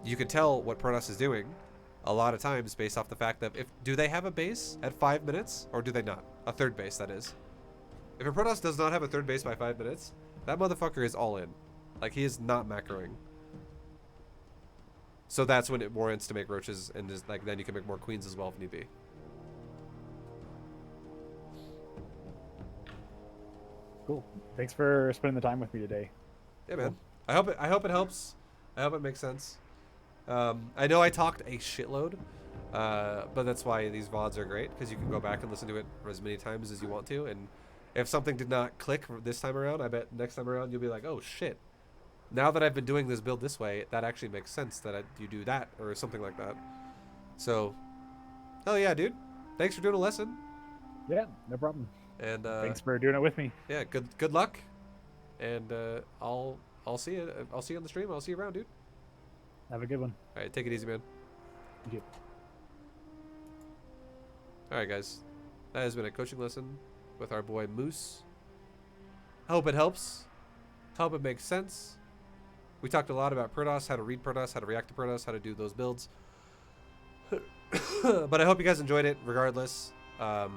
you can tell what Protoss is doing a lot of times based off the fact that do they have a base at 5 minutes or do they not? A 3rd base, that is. If a Protoss does not have a 3rd base by 5 minutes, that motherfucker is all in. Like he is not macroing. So that's when it warrants to make roaches, and just, like then you can make more queens as well if need be. Cool. Thanks for spending the time with me today. Yeah, man. I hope it helps. I hope it makes sense. I know I talked a shitload, but that's why these VODs are great, because you can go back and listen to it as many times as you want to. And if something did not click this time around, I bet next time around you'll be like, oh shit. Now that I've been doing this build this way, that actually makes sense that you do that or something like that. So, hell yeah, dude. Thanks for doing a lesson. Yeah, no problem. And thanks for doing it with me. Yeah, good luck. And I'll see you. I'll see you on the stream. I'll see you around, dude. Have a good one. All right, take it easy, man. Thank you. All right, guys. That has been a coaching lesson with our boy Moose. I hope it helps. Hope it makes sense. We talked a lot about Protoss, how to read Protoss, how to react to Protoss, how to do those builds. But I hope you guys enjoyed it regardless. I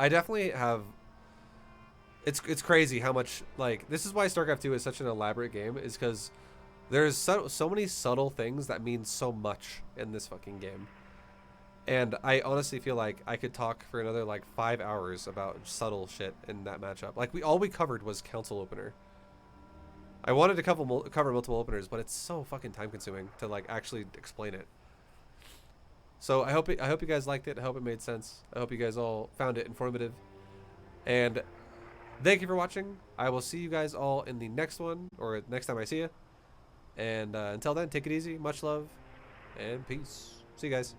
definitely have... It's crazy how much... Like, this is why StarCraft 2 is such an elaborate game, is because there's so many subtle things that mean so much in this fucking game. And I honestly feel like I could talk for another, like, 5 hours about subtle shit in that matchup. Like, all we covered was Council Opener. I wanted to cover multiple openers, but it's so fucking time consuming to like actually explain it. So I hope you guys liked it. I hope it made sense. I hope you guys all found it informative. And thank you for watching. I will see you guys all in the next one, or next time I see you. And until then, take it easy. Much love and peace. See you guys.